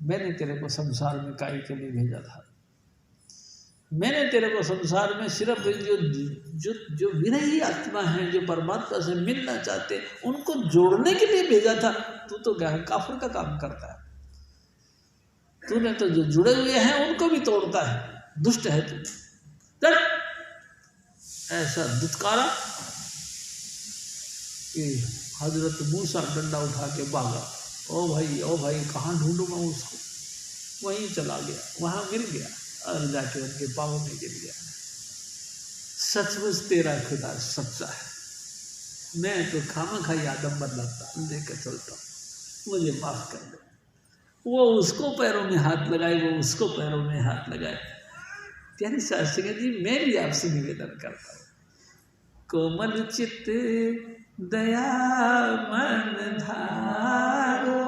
मैंने तेरे को संसार में काहे के लिए भेजा था? मैंने तेरे को संसार में सिर्फ जो विरही आत्मा है, जो परमात्मा से मिलना चाहते, उनको जोड़ने के लिए भेजा था। तू तो काफिर का काम करता है, तूने तो जो जुड़े हुए हैं उनको भी तोड़ता है, दुष्ट है तू। ऐसा दुत्कारा कि हजरत मूसा डंडा उठा के भागा। ओ भाई कहाँ ढूंढूं मैं उसको? वहीं चला गया, वहां मिल गया और जाके उनके पाँव में गिर गया। सचमुच तेरा खुदा सच्चा है, मैं तो खामखा आदम बदलाता लेकर चलता हूँ, मुझे माफ कर दे। वो उसको पैरों में हाथ लगाए, वो उसको पैरों में हाथ लगाए। प्यारी सास जी मैं भी आपसे निवेदन करता हूँ, कोमल चित्त दया मन धारो,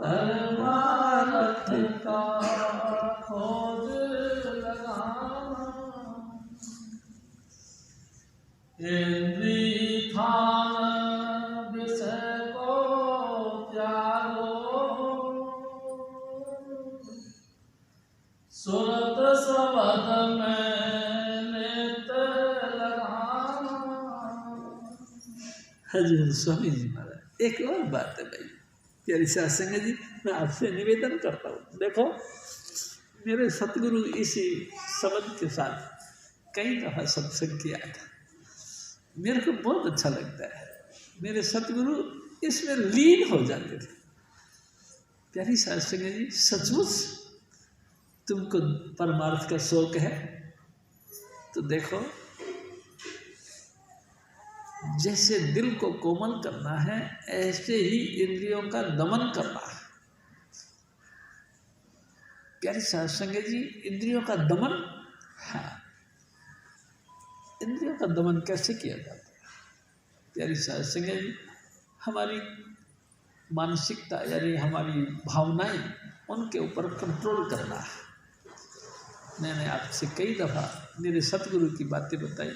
परमार्थ का खोज लगाना, इंद्री थान विषय को त्यागो, सुरत सबद में हजूर स्वामी जी महाराज। एक और बात है भाई, प्यारी सास संगत जी मैं आपसे निवेदन करता हूँ, देखो मेरे सतगुरु इसी शब्द के साथ कई दफ़ा सत्संग किया था, मेरे को बहुत अच्छा लगता है। मेरे सतगुरु इसमें लीन हो जाते थे। प्यारी सास संगत जी सचमुच तुमको परमार्थ का शौक है तो देखो, जैसे दिल को कोमल करना है ऐसे ही इंद्रियों का दमन करना है। प्यारी सास संगत जी इंद्रियों का दमन, हाँ, इंद्रियों का दमन कैसे किया जाता है? प्यारी सास संगत जी हमारी मानसिकता यानी हमारी भावनाएं, उनके ऊपर कंट्रोल करना है। मैंने आपसे कई दफ़ा मेरे सतगुरु की बातें बताई।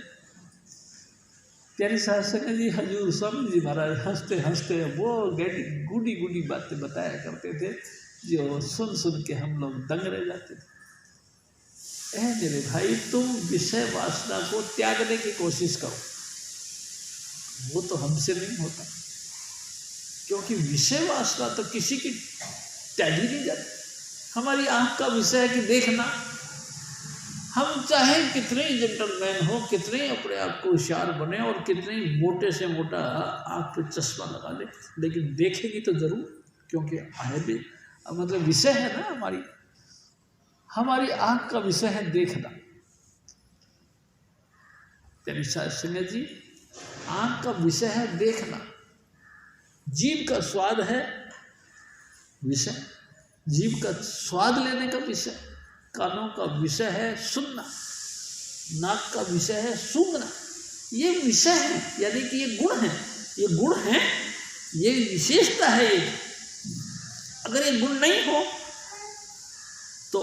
प्यारी साहब संगत जी, हजूर स्वामी जी महाराज हंसते हंसते वो गुडी गुडी बातें बताया करते थे जो सुन सुन के हम लोग दंग रह जाते थे। मेरे भाई, तुम विषय वासना को त्यागने की कोशिश करो, वो तो हमसे नहीं होता, क्योंकि विषय वासना तो किसी की त्यागी नहीं जाती। हमारी आंख का विषय है कि देखना, हम चाहे कितने जेंटलमैन हो, कितने अपने आप को होशियार बने और कितने मोटे से मोटा आंख पे चश्मा लगा ले, लेकिन देखेंगी तो जरूर, क्योंकि है भी मतलब विषय है ना, हमारी आंख का विषय है देखना। तेरी संगत जी, आंख का विषय है देखना, जीभ का स्वाद है विषय, जीभ का स्वाद लेने का विषय, कानों का विषय है सुनना, नाक का विषय है सूंघना। ये विषय है, यानी कि ये गुण है, ये गुण है, ये विशेषता है। ये अगर ये गुण नहीं हो तो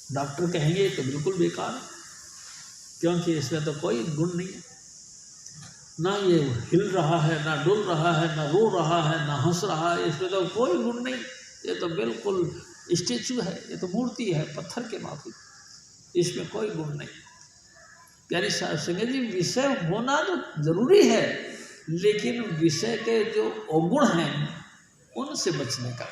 डॉक्टर कहेंगे तो बिल्कुल बेकार है, क्योंकि इसमें तो कोई गुण नहीं है, ना ये हिल रहा है, ना डुल रहा है, ना रो रहा है, ना हंस रहा है, इसमें तो कोई गुण नहीं। ये तो बिल्कुल स्टेचू है, ये तो मूर्ति है पत्थर के माफी, इसमें कोई गुण नहीं। प्यारी साहब संगत जी, विषय होना तो जरूरी है, लेकिन विषय के जो अवगुण हैं उनसे बचने का।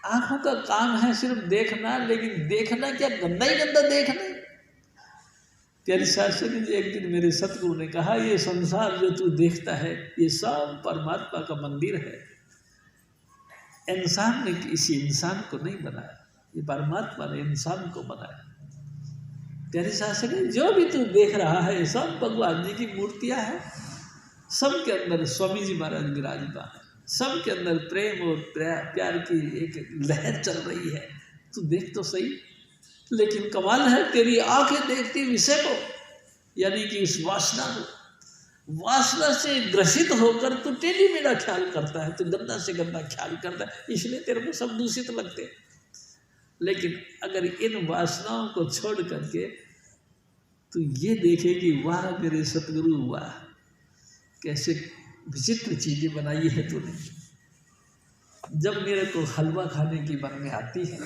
आंखों का काम है सिर्फ देखना, लेकिन देखना क्या, गंदा ही गंदा देखना। प्यारी साहब संगत जी, एक दिन मेरे सतगुरु ने कहा, ये संसार जो तू देखता है ये सब परमात्मा का मंदिर है, इंसान ने किसी इंसान को नहीं बनाया, ये परमात्मा ने इंसान को बनाया। प्यारी साहब संगत, जो भी तू देख रहा है सब भगवान जी की मूर्तियां हैं, सब के अंदर स्वामी जी महाराज विराजमान है, सब के अंदर प्रेम और प्यार की एक लहर चल रही है। तू देख तो सही, लेकिन कमाल है तेरी आंखें देखती विषय को, यानी कि इस वासना को, वासना से ग्रसित होकर तू टेढ़ी मेढ़ा ख्याल करता है, तू गंदा से गंदा ख्याल करता है, इसलिए तेरे को सब दूषित लगते हैं। लेकिन अगर इन वासनाओं को छोड़ करके तू ये देखे कि वाह मेरे सतगुरु, वाह कैसे विचित्र चीजें बनाई है तूने। जब मेरे को हलवा खाने की मन में आती है,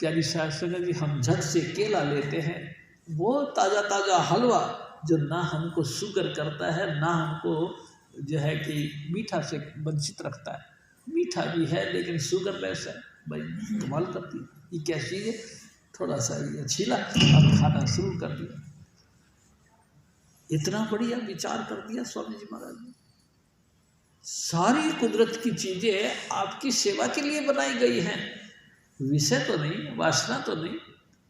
प्यारी साहब संगत जी, हम झट से केला लेते हैं, वो ताज़ा ताज़ा हलवा जो ना हमको शुगर करता है, ना हमको जो है कि मीठा से वंचित रखता है, मीठा भी है लेकिन शुगर लेस है, भाई कमाल करती है। ये क्या चीज़ है, थोड़ा सा ये छीला और खाना शुरू कर दिया। इतना बढ़िया विचार कर दिया स्वामी जी महाराज ने। सारी कुदरत की चीज़ें आपकी सेवा के लिए बनाई गई हैं, विषय तो नहीं, वासना तो नहीं,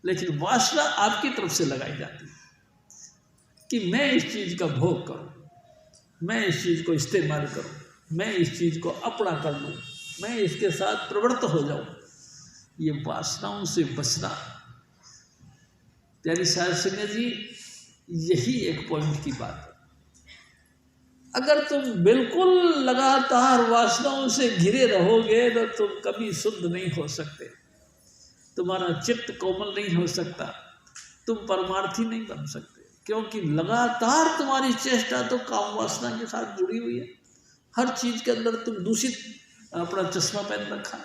लेकिन वासना आपकी तरफ से लगाई जाती है कि मैं इस चीज़ का भोग करूं, मैं इस चीज़ को इस्तेमाल करूं, मैं इस चीज़ को अपना कर लूं, मैं इसके साथ प्रवृत्त हो जाऊं। ये वासनाओं से बचना, प्यारी साहब संगत जी, यही एक पॉइंट की बात है। अगर तुम बिल्कुल लगातार वासनाओं से घिरे रहोगे तो तुम कभी शुद्ध नहीं हो सकते, तुम्हारा चित्त कोमल नहीं हो सकता, तुम परमार्थी नहीं बन सकते, क्योंकि लगातार तुम्हारी चेष्टा तो काम वासना के साथ जुड़ी हुई है। हर चीज़ के अंदर तुम दूषित अपना चश्मा पहन रखा है,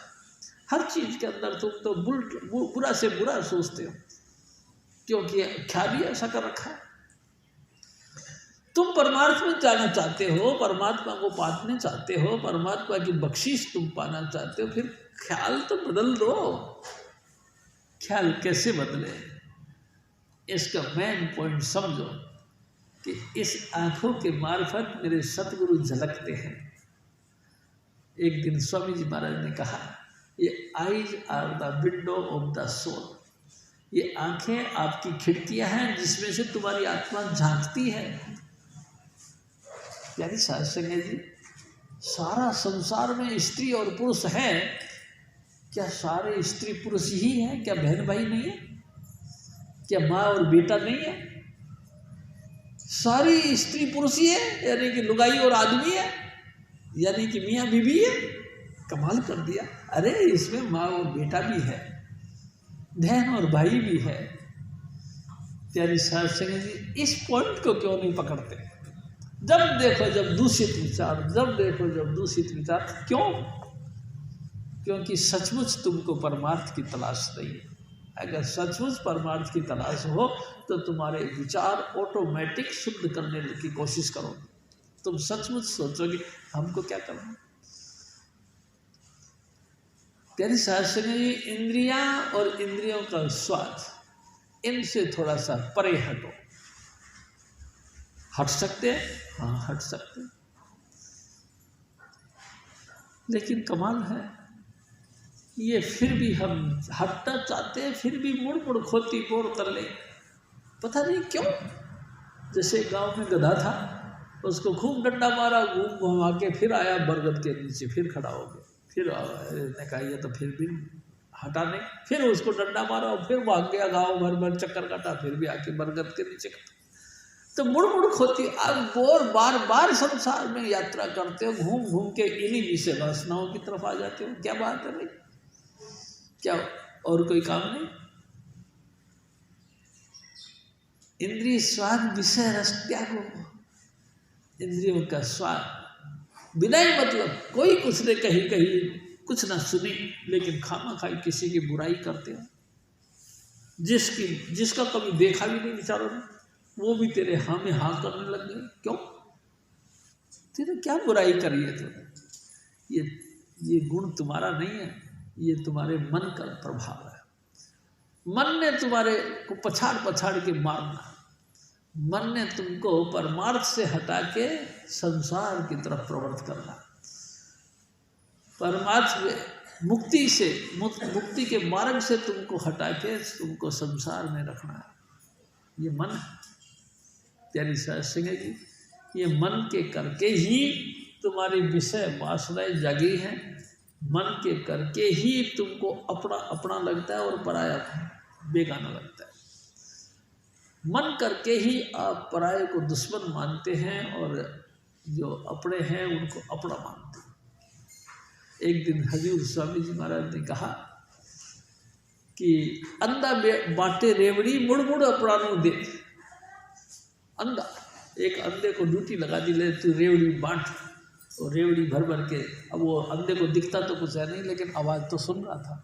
हर चीज़ के अंदर तुम तो बुरा से बुरा सोचते हो, क्योंकि ख्याल ही ऐसा कर रखा है। तुम परमार्थ में जाना चाहते हो, परमात्मा को पाने चाहते हो, परमात्मा की बख्शिश तुम पाना चाहते हो, फिर ख्याल तो बदल दो। ख्याल कैसे बदले, इसका मेन पॉइंट समझो कि इस आंखों के मार्फत मेरे सतगुरु झलकते हैं। एक दिन स्वामी जी महाराज ने कहा, ये eyes are the window of the soul, ये आंखें आपकी खिड़कियां हैं जिसमें से तुम्हारी आत्मा झांकती है। प्यारी साध संगत जी, सारा संसार में स्त्री और पुरुष है, क्या सारे स्त्री पुरुष ही हैं? क्या बहन भाई नहीं है? क्या माँ और बेटा नहीं है? सारी स्त्री पुरुष ही है, यानी कि लुगाई और आदमी है, यानी कि मियाँ बीवी है। कमाल कर दिया। अरे इसमें माँ और बेटा भी है, बहन और भाई भी है, प्यारी साध संगत जी इस पॉइंट को क्यों नहीं पकड़ते? जब देखो जब दूषित विचार, जब देखो जब दूषित विचार। क्यों? क्योंकि सचमुच तुमको परमार्थ की तलाश नहीं है। अगर सचमुच परमार्थ की तलाश हो तो तुम्हारे विचार ऑटोमेटिक शुद्ध करने की कोशिश करो। तुम सचमुच सोचोगे हमको क्या करना। प्यारी साध संगत जी, इंद्रियां और इंद्रियों का स्वाद, इनसे थोड़ा सा परे हटो। हट सकते हैं? हाँ हट सकते हैं। लेकिन कमाल है ये फिर भी हम हटना चाहते हैं, फिर भी मुड़ मुड़ खोती पोड़ कर ले। पता नहीं क्यों। जैसे गांव में गधा था, उसको खूब डंडा मारा, घूम घुमा के फिर आया बरगद के नीचे, फिर खड़ा हो गया। फिर ने कहा ये तो फिर भी हटा नहीं, फिर उसको डंडा मारा और फिर भाग गया, गाँव भर भर चक्कर काटा, फिर भी आके बरगद के नीचे। तो मुड़ मुड़ खोती। अब बार बार संसार में यात्रा करते हो, घूम घूम के इन्हीं विषय वासनाओं की तरफ आ जाते हो। क्या बात है भाई? क्या और कोई काम नहीं? इंद्रिय स्वाद विषय रस त्यागो। इंद्रियों का स्वाद बिना ही मतलब, कोई कुछ ने कही कुछ ना सुनी, लेकिन खामा खाई किसी की बुराई करते हो। जिसका कभी देखा भी नहीं विचारों ने, वो भी तेरे हाँ में हाँ करने लग गए। क्यों? तेरे क्या बुराई करी है तुमने? ये गुण तुम्हारा नहीं है, ये तुम्हारे मन का प्रभाव है। मन ने तुम्हारे को पछाड़ पछाड़ के मारना। मन ने तुमको परमार्थ से हटा के संसार की तरफ प्रवृत्त करना। परमार्थ में मुक्ति के मार्ग से तुमको हटा के तुमको संसार में रखना है। ये मन है। प्यारी साध संगत जी, ये मन के करके ही तुम्हारी विषय वासनाएं जागी हैं। मन के करके ही तुमको अपना अपना लगता है और पराया बेगाना लगता है। मन करके ही आप पराये को दुश्मन मानते हैं और जो अपने हैं उनको अपना मानते हैं। एक दिन हजूर स्वामी जी महाराज ने कहा कि अंधा बाटे रेवड़ी मुड़ मुड़ अपरानों दे। अंधा, एक अंधे को ड्यूटी लगा दी, ले तू रेवड़ी बांट, और रेवड़ी भर भर के। अब वो अंधे को दिखता तो कुछ है नहीं, लेकिन आवाज़ तो सुन रहा था।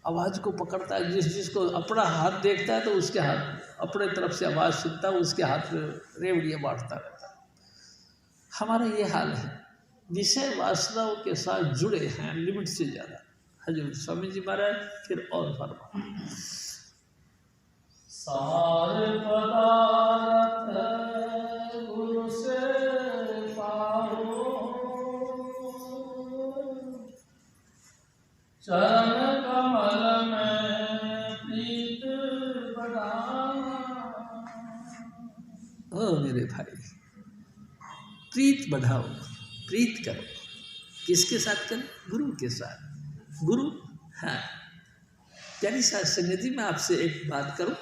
आवाज़ को पकड़ता है, जिसको अपना हाथ देखता है तो उसके हाथ अपने तरफ से आवाज़ सुनता है, उसके हाथ में रेवड़ियाँ बांटता रहता है। हमारा ये हाल है, विषय वासनाओं के साथ जुड़े हैं लिमिट से ज़्यादा। हजूर स्वामी जी महाराज फिर और फरमा, सारे पदार्थ गुरु से पाओ, चरण कमल में प्रीत बढ़ाना। ओ मेरे भाई, प्रीत बढ़ाओ, प्रीत करो। किसके साथ करो? गुरु के साथ। गुरु, हाँ। प्यारी साध संगत जी, मैं आपसे एक बात करूं,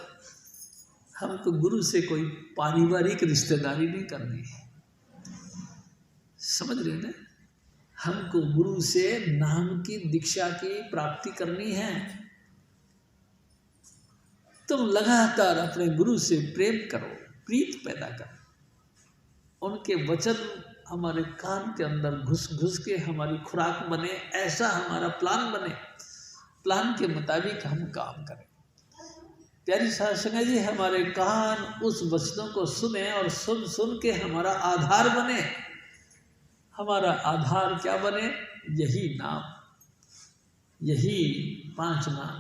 हमको गुरु से कोई पारिवारिक रिश्तेदारी नहीं करनी है, समझ रहे ना? हमको गुरु से नाम की दीक्षा की प्राप्ति करनी है। तुम लगातार अपने गुरु से प्रेम करो, प्रीत पैदा करो। उनके वचन हमारे कान के अंदर घुस घुस के हमारी खुराक बने, ऐसा हमारा प्लान बने, प्लान के मुताबिक हम काम करें। प्यारी साध संगत जी, हमारे कान उस वचनों को सुने और सुन सुन के हमारा आधार बने। हमारा आधार क्या बने? यही नाम, यही 5 नाम,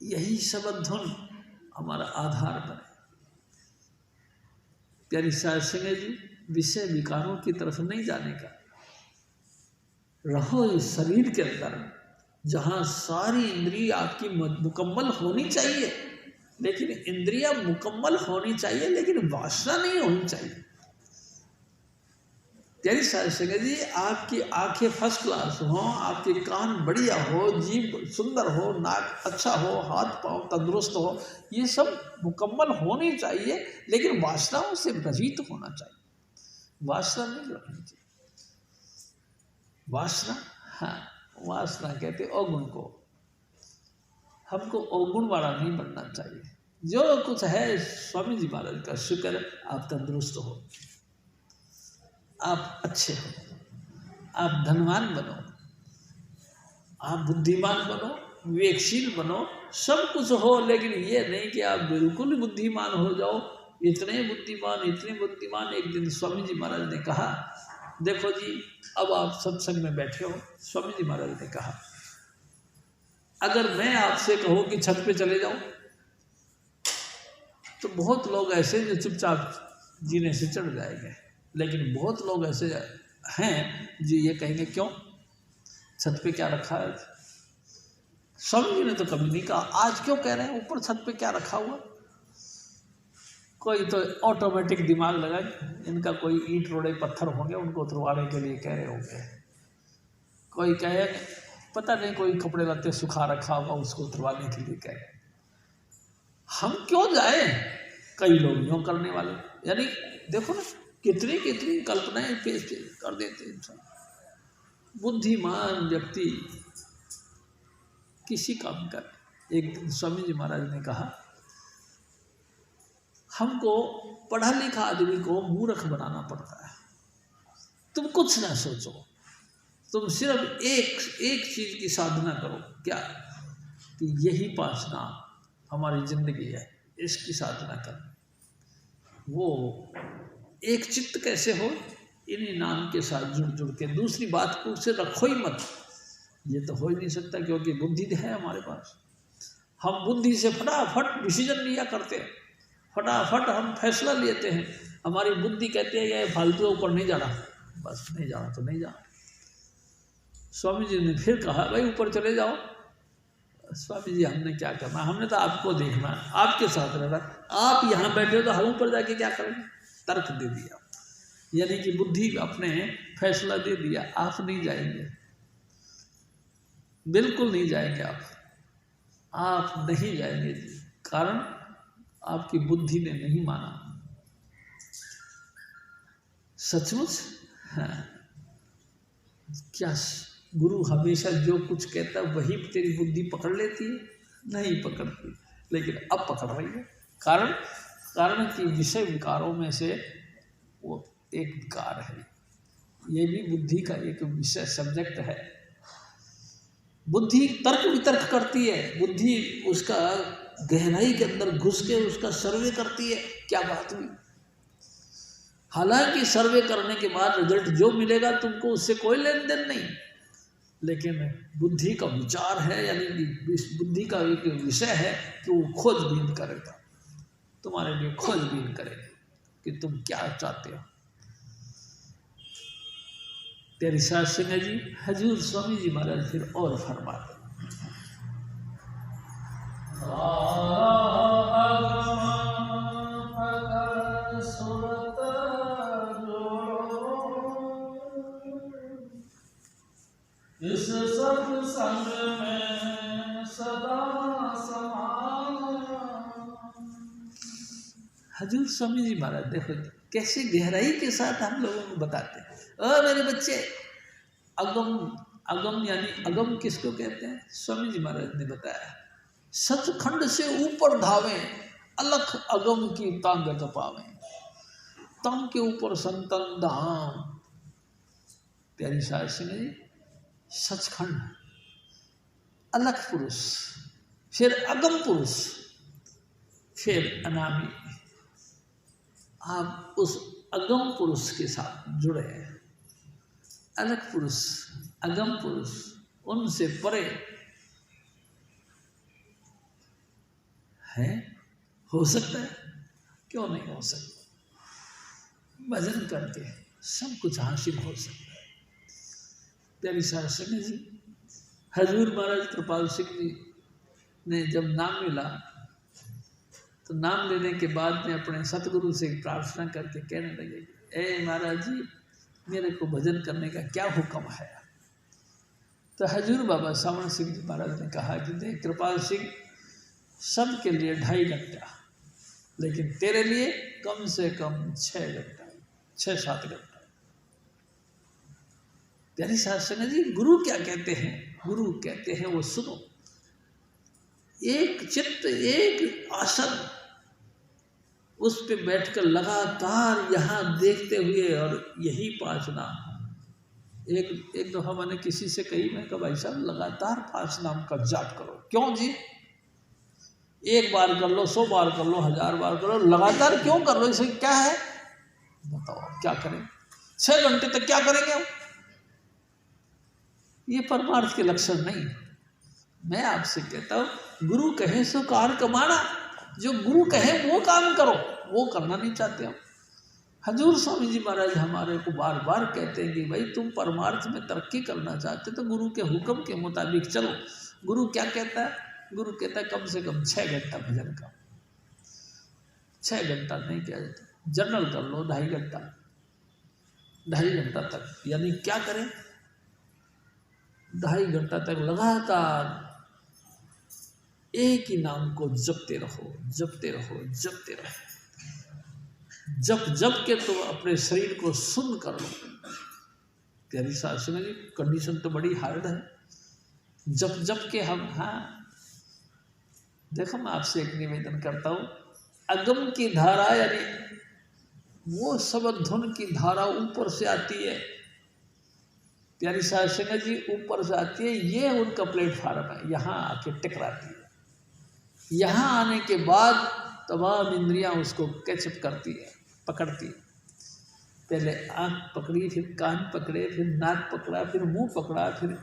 यही शब्द धुन हमारा आधार बने। प्यारी साध संगत जी, विषय विकारों की तरफ नहीं जाने का। रहो इस शरीर के अंदर जहाँ सारी इंद्रिय आपकी मुकम्मल होनी चाहिए, लेकिन इंद्रियां मुकम्मल होनी चाहिए, लेकिन वासना नहीं होनी चाहिए। प्यारी साध संगत जी, आपकी आंखें फर्स्ट क्लास हो, आपके कान बढ़िया हो, जीभ सुंदर हो, नाक अच्छा हो, हाथ पांव तंदुरुस्त हो, ये सब मुकम्मल होनी चाहिए, लेकिन वासनाओं से रहित होना चाहिए। वासना नहीं रखनी चाहिए। वासना, हाँ, वासना कहते अवगुण को। हमको अवगुण वाला नहीं बनना चाहिए। जो कुछ है स्वामी जी महाराज का शुक्र, आप तंदुरुस्त हो, आप अच्छे हो, आप धनवान बनो, आप बुद्धिमान बनो, विवेकशील बनो, सब कुछ हो, लेकिन ये नहीं कि आप बिल्कुल बुद्धिमान हो जाओ। इतने बुद्धिमान। एक दिन स्वामी जी महाराज ने कहा, देखो जी, अब आप सत्संग में बैठे हो, स्वामी जी महाराज ने कहा, अगर मैं आपसे कहूँ कि छत पे चले जाओ, तो बहुत लोग ऐसे जो चुपचाप जीने से चढ़ जाएंगे, लेकिन बहुत लोग ऐसे हैं जो ये कहेंगे, क्यों, छत पे क्या रखा है? स्वामी जी ने तो कभी नहीं कहा, आज क्यों कह रहे हैं ऊपर छत पे क्या रखा हुआ? कोई तो ऑटोमेटिक दिमाग लगा, इनका कोई ईंट रोड़े पत्थर होंगे, उनको उतरवाने के लिए कह रहे होंगे। कोई कहे पता नहीं, कोई कपड़े लत्ते सुखा रखा होगा, उसको उतरवाने के लिए कहे। हम क्यों जाए? कई लोग यूँ करने वाले, यानी देखो ना, कितनी कल्पनाएं पेश कर देते हैं इंसान। बुद्धिमान व्यक्ति किसी काम का। एक दिन स्वामी जी महाराज ने कहा, हमको पढ़ा लिखा आदमी को मूर्ख बनाना पड़ता है। तुम कुछ ना सोचो, तुम सिर्फ एक चीज की साधना करो, क्या, कि यही पासना हमारी जिंदगी है, इसकी साधना कर। वो एक चित्त कैसे हो? इन्हीं नाम के साथ जुड़ के। दूसरी बात को उसे रखो ही मत, ये तो हो ही नहीं सकता, क्योंकि बुद्धि है हमारे पास। हम बुद्धि से फटाफट डिसीजन लिया करते हैं, फटाफट हम फैसला लेते हैं। हमारी बुद्धि कहती है ये फालतू ऊपर नहीं जाना, बस नहीं जाना तो नहीं जाना। स्वामी जी ने फिर कहा, भाई ऊपर चले जाओ। स्वामी जी, हमने क्या करना, हमने तो आपको देखना है, आपके साथ रहना, आप यहाँ बैठे हो तो हम ऊपर जाके क्या करेंगे? तर्क दे दिया, यानी कि बुद्धि अपने फैसला दे दिया, आप नहीं जाएंगे, बिल्कुल नहीं जाएंगे, आप नहीं जाएंगे। कारण आपकी बुद्धि ने नहीं माना। सचमुच हाँ, क्या गुरु हमेशा जो कुछ कहता है वही तेरी बुद्धि पकड़ लेती है? नहीं पकड़ती, लेकिन अब पकड़ रही है। कारण कि विषय विकारों में से वो एक विकार है, ये भी बुद्धि का एक विषय सब्जेक्ट है। बुद्धि तर्क वितर्क करती है, बुद्धि उसका गहराई के अंदर घुस के उसका सर्वे करती है, क्या बात हुई। हालांकि सर्वे करने के बाद रिजल्ट जो मिलेगा तुमको उससे कोई लेन देन नहीं, लेकिन बुद्धि का विचार है, यानी बुद्धि का एक विषय है कि वो खोजबीन करेगा, तुम्हारे लिए खोजबीन करेगा कि तुम क्या चाहते हो। तेरी साथ सिंह जी, हजूर स्वामी जी महाराज फिर और फरमाते, इस सत्संग में सदा समाना। हजूर स्वामी जी महाराज देखो कैसे गहराई के साथ हम लोगों को बताते हैं। मेरे बच्चे, अगम यानी अगम किसको कहते हैं? स्वामी जी महाराज ने बताया, सचखंड से ऊपर धावे, अलख अगम की ताकत पावे, तम के ऊपर संतन धाम। प्यारी सास सिंह जी, सचखंड, अलख पुरुष, फिर अगम पुरुष, फिर अनामी। आप उस अगम पुरुष के साथ जुड़े हैं। अलग पुरुष, अगम पुरुष, उनसे परे है, हो सकता है, क्यों नहीं हो सकता। भजन करके सब कुछ हासिल हो सकता है। प्यारी सास सिंह जी, हजूर महाराज कृपाल सिंह जी ने जब नाम मिला तो नाम लेने के बाद में अपने सतगुरु से प्रार्थना करके कहने लगे, ए महाराज जी, मेरे को भजन करने का क्या हुक्म है। तो हजूर बाबा सावण सिंह जी महाराज ने कहा कि देख कृपाल सिंह, सब के लिए 2.5 घंटा, लेकिन तेरे लिए कम से कम 6 घंटा, 6-7 घंटा। प्यारी सास जी, गुरु क्या कहते हैं? गुरु कहते हैं वो सुनो। एक चित्त, एक आसन, उस पे बैठकर लगातार यहाँ देखते हुए, और यही 5 नाम। एक दफ़ा मैंने किसी से कही, मैं कहा भाई साहब लगातार 5 नाम का जाप करो। क्यों जी? 1 बार कर लो, 100 बार कर लो, 1000 बार करो, लगातार क्यों कर लो? इसे क्या है बताओ, क्या करें? 6 घंटे तक क्या करेंगे हम? ये परमार्थ के लक्षण नहीं। मैं आपसे कहता हूँ, गुरु कहे सो कार कमाना, जो गुरु कहे वो काम करो, वो करना नहीं चाहते हम। हजूर स्वामी जी महाराज हमारे को बार बार कहते हैं कि भाई तुम परमार्थ में तरक्की करना चाहते तो गुरु के हुक्म के मुताबिक चलो। गुरु क्या कहता है? गुरु कहता है कम से कम 6 घंटा भजन का। 6 घंटा नहीं किया जाता, जनरल कर लो 2.5 घंटा, 2.5 घंटा तक। यानी क्या करें? 2.5 घंटा तक लगातार एक ही नाम को जपते रहो, जपते रहो, जपते रहो। जप के तो अपने शरीर को सुन्न कर लो। प्यारी सासू जी, कंडीशन तो बड़ी हार्ड है। जप के हम, हाँ देखो, मैं आपसे एक निवेदन करता हूँ, अगम की धारा यानी वो शब्द धुन की धारा ऊपर से आती है। प्यारी सासू जी ऊपर से आती है, ये उनका प्लेटफार्म है, यहाँ आके टकराती है। यहाँ आने के बाद तमाम इंद्रियाँ उसको कैचअप करती है, पकड़ती है। पहले आँख पकड़ी, फिर कान पकड़े, फिर नाक पकड़ा, फिर मुंह पकड़ा, फिर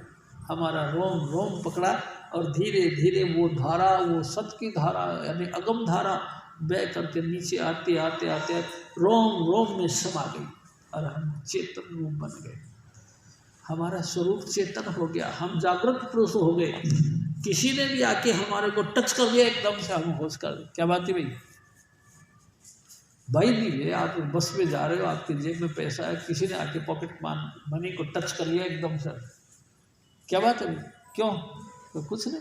हमारा रोम रोम पकड़ा, और धीरे धीरे वो धारा, वो सत की धारा यानी अगम धारा बह करके नीचे आते आते आते रोम रोम में समा गई, और हम चेतन रूप बन गए। हमारा स्वरूप चेतन हो गया, हम जागृत पुरुष हो गए। किसी ने भी आके हमारे को टच कर दिया, एकदम से हम होश कर। क्या बात है भाई? भाई नहीं, आप बस में जा रहे हो, आपके जेब में पैसा है, किसी ने आके पॉकेट मनी को टच कर लिया एकदम से, क्या बात है? क्यों? तो कुछ नहीं,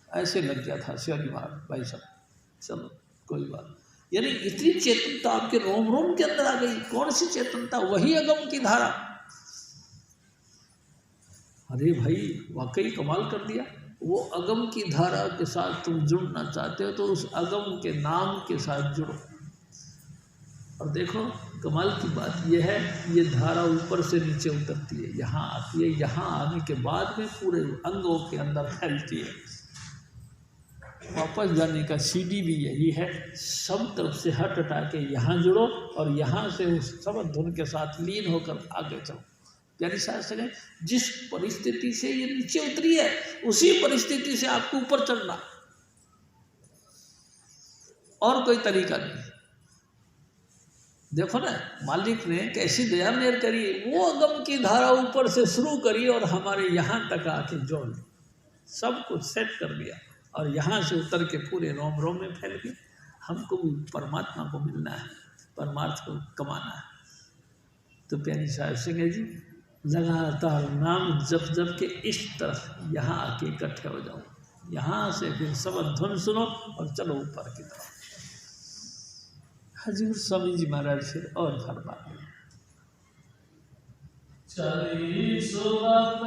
ऐसे लग गया था शिवाजी महाराज भाई साहब, चलो कोई बात। यानी इतनी चेतनता आपके रोम रोम के अंदर आ गई। कौन सी चेतनता? वही अगम की धारा। अरे भाई वाकई कमाल कर दिया। वो अगम की धारा के साथ तुम जुड़ना चाहते हो तो उस अगम के नाम के साथ जुड़ो। और देखो कमाल की बात यह है, ये धारा ऊपर से नीचे उतरती है, यहाँ आती है, यहाँ आने के बाद में पूरे अंगों के अंदर फैलती है। वापस जाने का सीढ़ी भी यही है, सब तरफ से हट हटा के यहाँ जुड़ो और यहाँ से उस शब्द धुन के साथ लीन होकर आगे चलो। प्यारी शास्त्र है, जिस परिस्थिति से ये नीचे उतरी है उसी परिस्थिति से आपको ऊपर चढ़ना, और कोई तरीका नहीं। देखो ना मालिक ने कैसी दया मेहर करी, वो अगम की धारा ऊपर से शुरू करी और हमारे यहाँ तक आके जोड़ ली, सब कुछ सेट कर दिया और यहाँ से उतर के पूरे रोम रोम में फैल गई। हमको भी परमात्मा को मिलना है, परमार्थ को कमाना है। तो प्यारी साहब सिंह जी लगातार नाम जप जप के इस तरफ यहाँ आके इकट्ठे हो जाओ, यहाँ से फिर शब्द धुन सुनो और चलो ऊपर की तरफ। हजूर स्वामी जी महाराज फिर और फरमा चली सुरत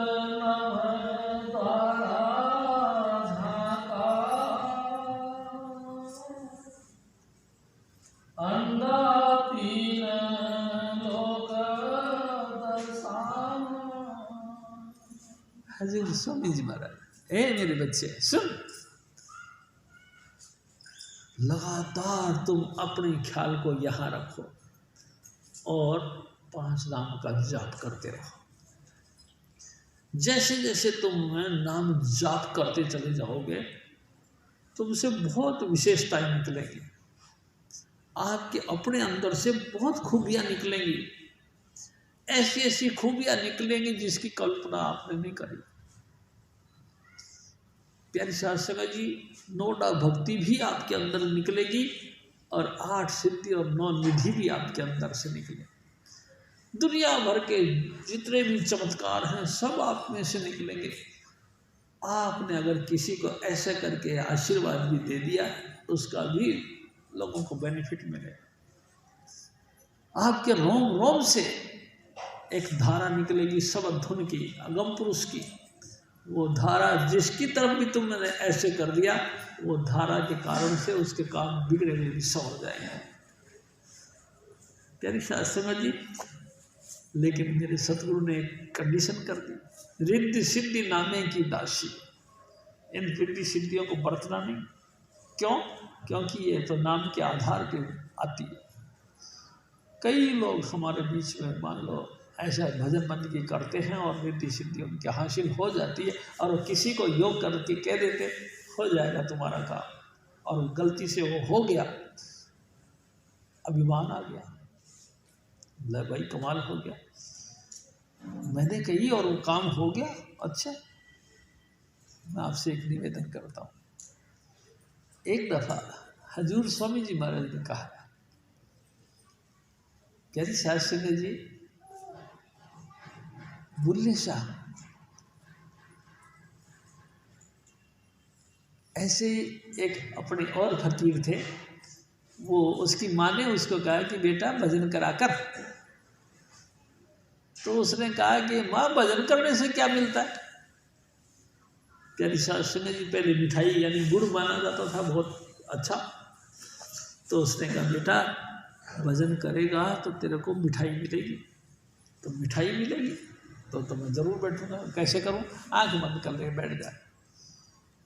हजूर स्वामी जी महाराज, ए मेरे बच्चे सुन, लगातार तुम अपने ख्याल को यहाँ रखो और 5 नाम का जाप करते रहो। जैसे जैसे तुम नाम जाप करते चले जाओगे तुमसे बहुत विशेषताएं निकलेंगी, आपके अपने अंदर से बहुत खूबियां निकलेंगी, ऐसी ऐसी खूबियां निकलेंगी जिसकी कल्पना आपने नहीं करी। प्यारी शास्त्रा जी 9 भक्ति भी आपके अंदर निकलेगी और 8 सिद्धि और 9 निधि भी आपके अंदर से निकले। दुनिया भर के जितने भी चमत्कार हैं सब आप में से निकलेंगे। आपने अगर किसी को ऐसे करके आशीर्वाद भी दे दिया उसका भी लोगों को बेनिफिट मिले। आपके रोम रोम से एक धारा निकलेगी शब्द धुन की, अगम पुरुष की, वो धारा जिसकी तरफ भी तुमने ऐसे कर दिया, वो धारा के कारण से उसके काम बिगड़ेंगे, विषम हो जाएंगे। प्यारी साध संगत जी, लेकिन मेरे सतगुरु ने एक कंडीशन कर दी, रिद्धि सिद्धि नामे की दासी। इन रिद्धि सिद्धियों को बरतना नहीं। क्यों? क्योंकि ये तो नाम के आधार पे आती है। कई लोग हमारे बीच में मान लो ऐसा भजन बंदगी करते हैं और रिद्धि सिद्धि उनके हासिल हो जाती है, और किसी को योग करके कह देते हो जाएगा तुम्हारा काम, और गलती से वो हो गया, अभिमान आ गया, ले भाई कमाल हो गया, मैंने कही और वो काम हो गया। अच्छा, मैं आपसे एक निवेदन करता हूँ। एक दफ़ा हजूर स्वामी जी महाराज ने कहा, कहती साध संगत जी, बुल्ले शाह ऐसे एक अपने और फकीर थे, वो उसकी माँ ने उसको कहा कि बेटा भजन करा कर। तो उसने कहा कि माँ भजन करने से क्या मिलता है? प्यारी साध संगत जी, पहले मिठाई यानी गुड़ माना जाता था बहुत अच्छा। तो उसने कहा बेटा भजन करेगा तो तेरे को मिठाई मिलेगी। तो मिठाई मिलेगी तो मैं ज़रूर बैठूंगा। कैसे करूं? आंख बंद कर ले, बैठ जा।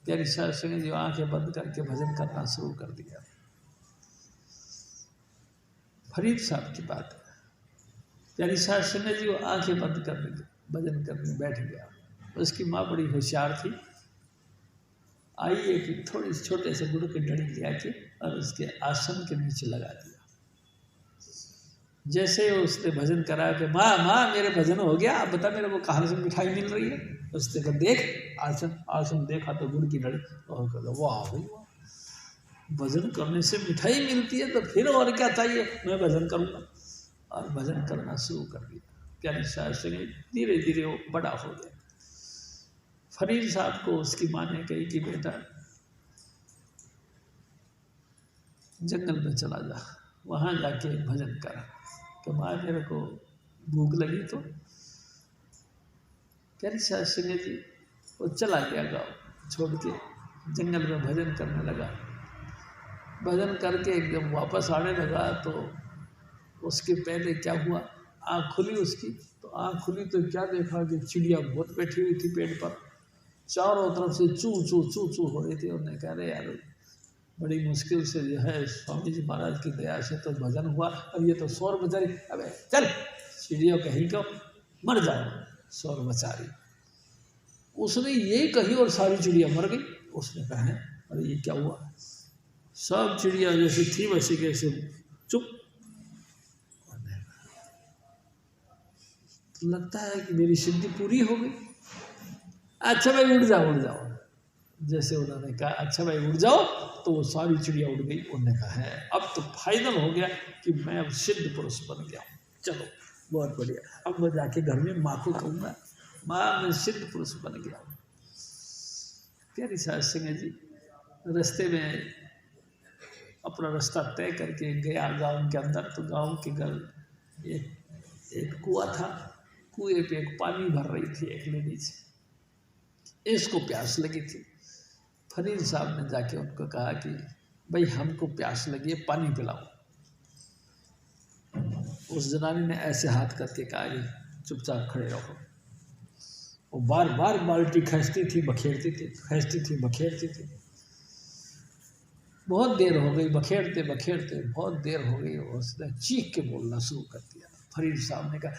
प्यारी साध संगत जी आंखें बंद करके भजन करना शुरू कर दिया। फरीद साहब की बात है। प्यारी साध संगत जी वो आंखें बंद कर भजन करने बैठ गया। उसकी माँ बड़ी होशियार थी, आई एक थोड़ी छोटे से गुड़ की डंडी ले आके और उसके आसन के नीचे लगा दिया। जैसे उसने भजन करा कि माँ मेरे भजन हो गया, अब बता मेरे को कहाँ से मिठाई मिल रही है? उसने कहा देख आसन देखा तो गुड़ की डंडी। और कहता वाह भाई वाह, भजन करने से मिठाई मिलती है तो फिर और क्या चाहिए, मैं भजन करूँगा। और भजन करना शुरू कर दिया। प्यारी साध संगत धीरे धीरे वो बड़ा हो गया। फरीद साहब को उसकी माँ ने कही कि बेटा जंगल में चला जा, वहाँ जाके भजन कर। तो माँ मेरे को भूख लगी तो प्यारी साध संगत जी वो चला गया गाँव छोड़ के, जंगल में भजन करने लगा। भजन करके एकदम वापस आने लगा तो उसके पहले क्या हुआ, आँख खुली उसकी। तो आँख खुली तो क्या देखा कि चिड़िया बहुत बैठी हुई थी पेड़ पर, चारों तरफ से चू चू चू चू हो रही थी। उन्होंने कहा अरे यार बड़ी मुश्किल से जो है स्वामी जी महाराज की दया से तो भजन हुआ, अब ये तो शोर मचा रही, अबे चल चिड़ियों कहीं को मर जाओ, शोर मचा रही। उसने यही कही और सारी चिड़िया मर गई। उसने कहा अरे ये क्या हुआ? सब चिड़िया जैसे थी वैसे कैसे चुप। लगता है कि मेरी सिद्धि पूरी हो गई। अच्छा भाई उड़ जाओ। जैसे उन्होंने कहा अच्छा भाई उड़ जाओ, तो वो सारी चिड़िया उड़ गई। उन्होंने कहा है अब तो फाइनल हो गया कि मैं अब सिद्ध पुरुष बन गया हूँ, चलो बहुत बढ़िया। अब मैं जाके घर में माँ को कहूँगा, माँ मैं सिद्ध पुरुष बन गया हूँ। प्यारी साध संगत जी रास्ते में अपना रास्ता तय करके गया गाँव के अंदर। तो गाँव के घर एक कुआं था, कुएं पे एक पानी भर रही थी एक लेडीज, इसको प्यास लगी थी। फरीद साहब ने जाके उनको कहा कि भाई हमको प्यास लगी है, पानी पिलाओ। उस जनानी ने ऐसे हाथ करके कहा कि चुपचाप खड़े रहो। वो बार बार बाल्टी खींचती थी बखेरती थी, खींचती थी बखेरती थी। बहुत देर हो गई, बखेरते बखेरते बहुत देर हो गई। उसने चीख के बोलना शुरू कर दिया। फरीद साहब ने कहा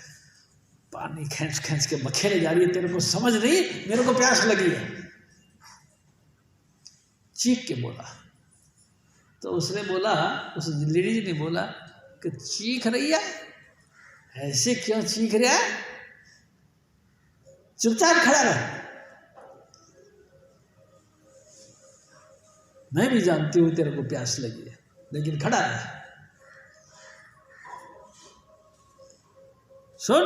पानी खींच खींच के बखेरे जा रही है, तेरे को समझ नहीं, मेरे को प्यास लगी है। चीख के बोला। तो उसने बोला, उस लेडीज ने बोला कि चीख रही है, ऐसे क्यों चीख रहा है, चुपचाप खड़ा रह। मैं भी जानती हूं तेरे को प्यास लगी है, लेकिन खड़ा रह। सुन,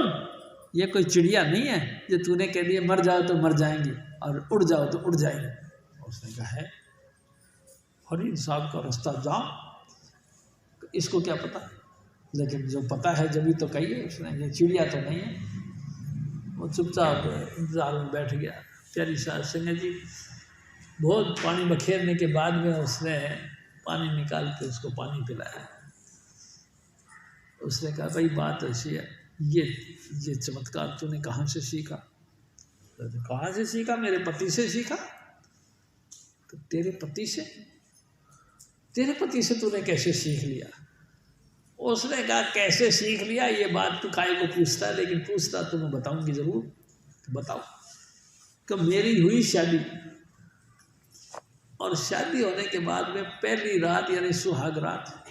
ये कोई चिड़िया नहीं है जो तूने कह दिया मर जाओ तो मर जाएंगी और उड़ जाओ तो उड़ जाएंगे। उसने कहा है फरीद साहब का रास्ता जाम, इसको क्या पता, लेकिन जो पता है जब भी तो कहिए। उसने ये चिड़िया तो नहीं है। वो चुपचाप इंतजार में बैठ गया। प्यारी साध संगत जी, बहुत पानी बखेरने के बाद में उसने पानी निकाल के उसको पानी पिलाया। उसने कहा भाई बात ऐसी है, ये चमत्कार तूने कहाँ से सीखा? तो कहाँ से सीखा? मेरे पति से सीखा। तो तेरे पति से तूने कैसे सीख लिया? उसने कहा कैसे सीख लिया ये बात तू काहे को पूछता है, लेकिन पूछता तो मैं बताऊंगी जरूर। तो बताओ। कि मेरी हुई शादी, और शादी होने के बाद में पहली रात यानी सुहाग रात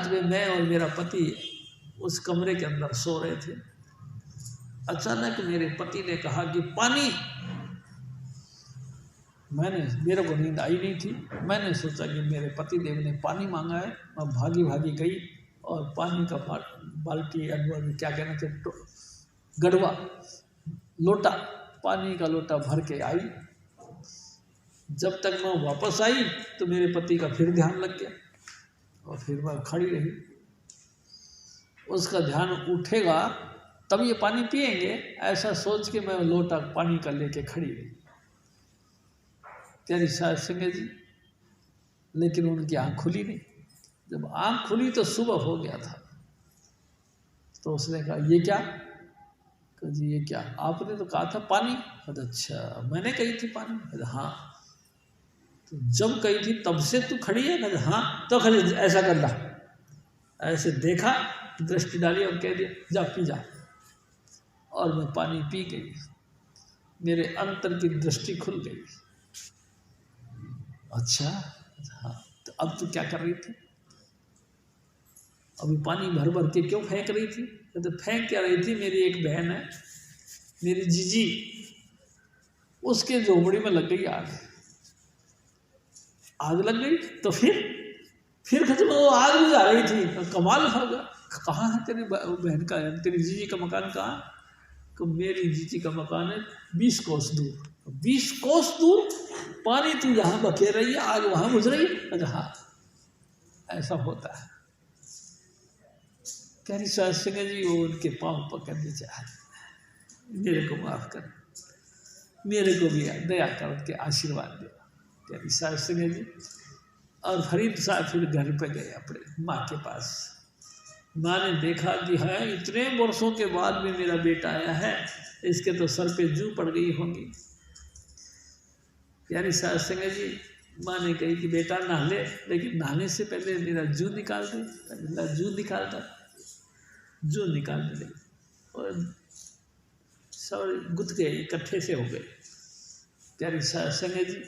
में मैं और मेरा पति उस कमरे के अंदर सो रहे थे। अचानक मेरे पति ने कहा कि पानी। मेरे को नींद आई नहीं थी। मैंने सोचा कि मेरे पति देव ने पानी मांगा है। मैं भागी गई और पानी का बाल्टी क्या कहना चाहिए, गड़वा, लोटा, पानी का लोटा भर के आई। जब तक मैं वापस आई तो मेरे पति का फिर ध्यान लग गया और फिर वह खड़ी रही। उसका ध्यान उठेगा तब ये पानी पिएंगे, ऐसा सोच के मैं लोटा पानी का लेके खड़ी रही। प्यारी साध संगत जी, लेकिन उनकी आँख खुली नहीं। जब आँख खुली तो सुबह हो गया था। तो उसने कहा ये क्या? कहा जी ये क्या? आपने तो कहा था पानी। कहा अच्छा मैंने कही थी पानी? कहा हाँ। तो जब कही थी तब से तू खड़ी है? कहा हाँ। तो खड़ी ऐसा कर ला। ऐसे देखा, दृष्टि डाली और कह दिया जा पी जा। और मैं पानी पी गई। मेरे अंतर की दृष्टि खुल गई। अच्छा हाँ। तो अब तू क्या कर रही थी? अभी पानी भर के क्यों फेंक रही थी? तो फेंक क्या रही थी, मेरी एक बहन है, मेरी जीजी, उसके झोपड़ी में लग गई आग लग गई। तो फिर खत्म, वो आग बुझा रही थी। तो कमाल होगा, कहाँ है तेरी बहन का, तेरी जीजी का मकान कहाँ? तो मेरी जीजी का मकान है 20 कोस दूर। 20 कोस दूर पानी तू यहाँ बखेर रही है, आग वहाँ बुझ रही है? अच्छा हाँ, ऐसा होता है। प्यारी साध संगत जी, वो उनके पाँव पकड़ने चाहते, मेरे को माफ़ कर, मेरे को भी दया कर, उनके आशीर्वाद दे। प्यारी साध संगत जी, और फरीद साहब फिर घर पे गए अपने माँ के पास। माँ ने देखा कि है इतने वर्षों के बाद में मेरा बेटा आया है, इसके तो सर पे जू पड़ गई होंगी। प्यारी साध संगत जी, माँ ने कही कि बेटा नहा ले, लेकिन नहाने से पहले मेरा जू निकाल दे। जू निकालता, जू निकालने लगे और सब गुथ गए, इकट्ठे से हो गए। प्यारी साध संगत जी,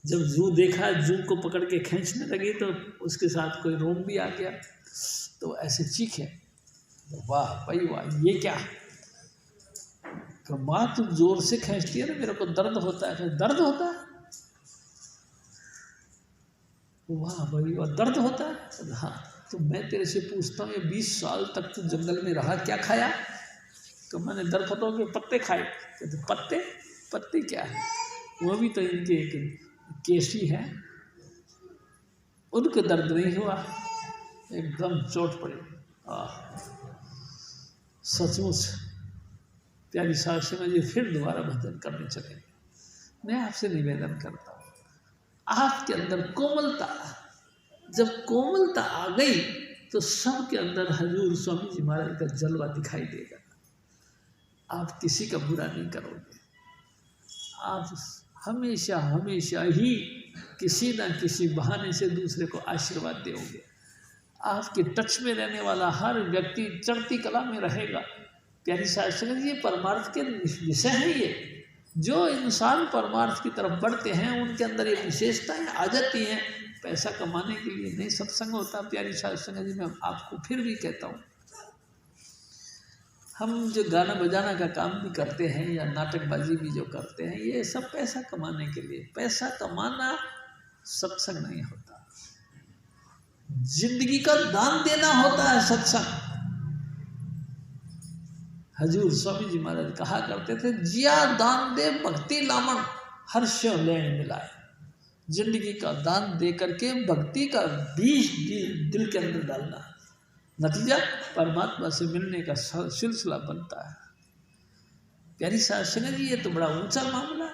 जब जू देखा, जू को पकड़ के खींचने लगी तो उसके साथ कोई रोम भी आ गया। तो ऐसे चीखे, वाह भाई वाह, ये क्या? तो माँ तू जोर से खींचती है ना, मेरे को दर्द होता है। दर्द होता है? वाह भाई वाह, दर्द होता है? हाँ। तो मैं तेरे से पूछता हूँ, ये 20 साल तक तू जंगल में रहा, क्या खाया? तो मैंने दरख्तों के पत्ते खाए। तो पत्ते क्या है? वो भी तो इनके एक केसी है, उनको दर्द नहीं हुआ, एकदम चोट पड़ी। सचमुच प्यारी साध संगत जी, फिर दोबारा भजन करने चले। मैं आपसे निवेदन करता हूँ, आपके अंदर कोमलता, जब कोमलता आ गई तो सबके अंदर हजूर स्वामी जी महाराज का जलवा दिखाई देगा। आप किसी का बुरा नहीं करोगे, आप हमेशा ही किसी न किसी बहाने से दूसरे को आशीर्वाद दोगे। आपके टच में रहने वाला हर व्यक्ति चढ़ती कला में रहेगा। प्यारी साध संगत, ये परमार्थ के विषय है। ये जो इंसान परमार्थ की तरफ बढ़ते हैं उनके अंदर ये विशेषताएं आ जाती हैं। पैसा कमाने के लिए नहीं सत्संग होता। प्यारी साध संगत जी, मैं आपको फिर भी कहता हूँ, हम जो गाना बजाना का काम भी करते हैं या नाटकबाजी भी जो करते हैं, ये सब पैसा कमाने के लिए। पैसा कमाना सत्संग नहीं होता, जिंदगी का दान देना होता है सत्संग। हजूर स्वामी जी महाराज कहा करते थे, जिया दान दे भक्ति लामन, हर्षो लेन मिलाए। जिंदगी का दान दे करके भक्ति का बीज दिल के अंदर डालना, नतीजा परमात्मा से मिलने का सिलसिला बनता है। प्यारी साहब सिंह जी, ये तो बड़ा ऊंचा मामला है।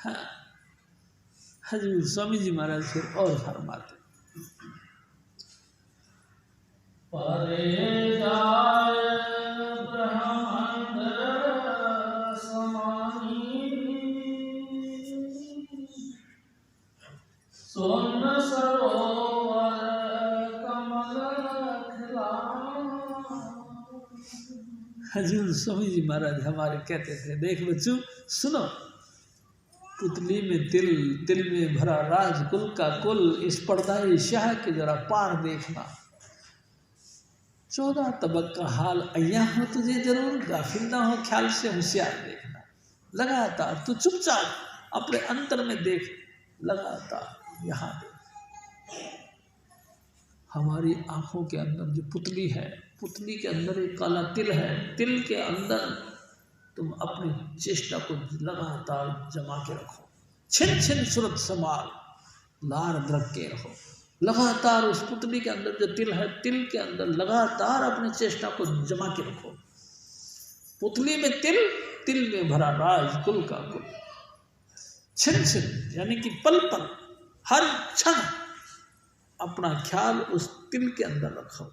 हाँ, हजूर स्वामी जी महाराज फिर और फरमाते, परे जाए ब्रह्मांड समानी, सोन सरोवर कमल खिलाए। हजूर स्वामी जी महाराज हमारे कहते थे, देख बच्चों सुनो, पुतली में तिल, तिल में भरा राज, कुल का कुल, इस पर्दाए शाह के जरा पार देखना। 14 तबक का हाल अय्या हो तुझे जरूर, गाफिल ना हो ख्याल से होशियार देखना। लगातार तू चुपचाप अपने अंतर में देख, लगातार यहाँ देख। हमारी आंखों के अंदर जो पुतली है, पुतली के अंदर एक काला तिल है, तिल के अंदर तुम अपनी चेष्टा को लगातार जमा के रखो। छिन छिन सूरत संभाल, लार द्रक के रहो। लगातार उस पुतली के अंदर जो तिल है, तिल के अंदर लगातार अपनी चेष्टा को जमा के रखो। पुतली में तिल, तिल में भरा राज, कुल का कुल। छिन छिन यानी कि पल पल, हर क्षण अपना ख्याल उस तिल के अंदर रखो।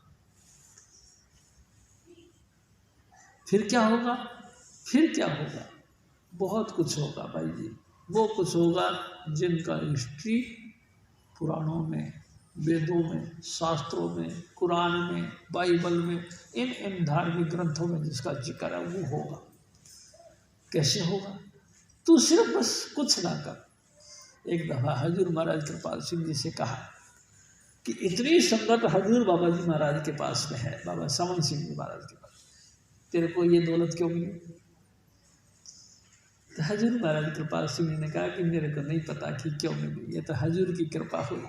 फिर क्या होगा? फिर क्या होगा? बहुत कुछ होगा भाई जी। वो कुछ होगा जिनका हिस्ट्री पुराणों में, वेदों में, शास्त्रों में, कुरान में, बाइबल में, इन धार्मिक ग्रंथों में जिसका जिक्र है वो होगा। कैसे होगा? तू सिर्फ बस कुछ ना कर। एक दफ़ा हजूर महाराज कृपाल सिंह जी से कहा कि इतनी संगत हजूर बाबा जी महाराज के पास में है, बाबा समन सिंह जी महाराज के पास, तेरे को ये दौलत क्यों मिली? तो हजूर महाराज कृपाल सिंह जी ने कहा कि मेरे को नहीं पता कि क्यों मिली, ये तो हजूर की कृपा हुई।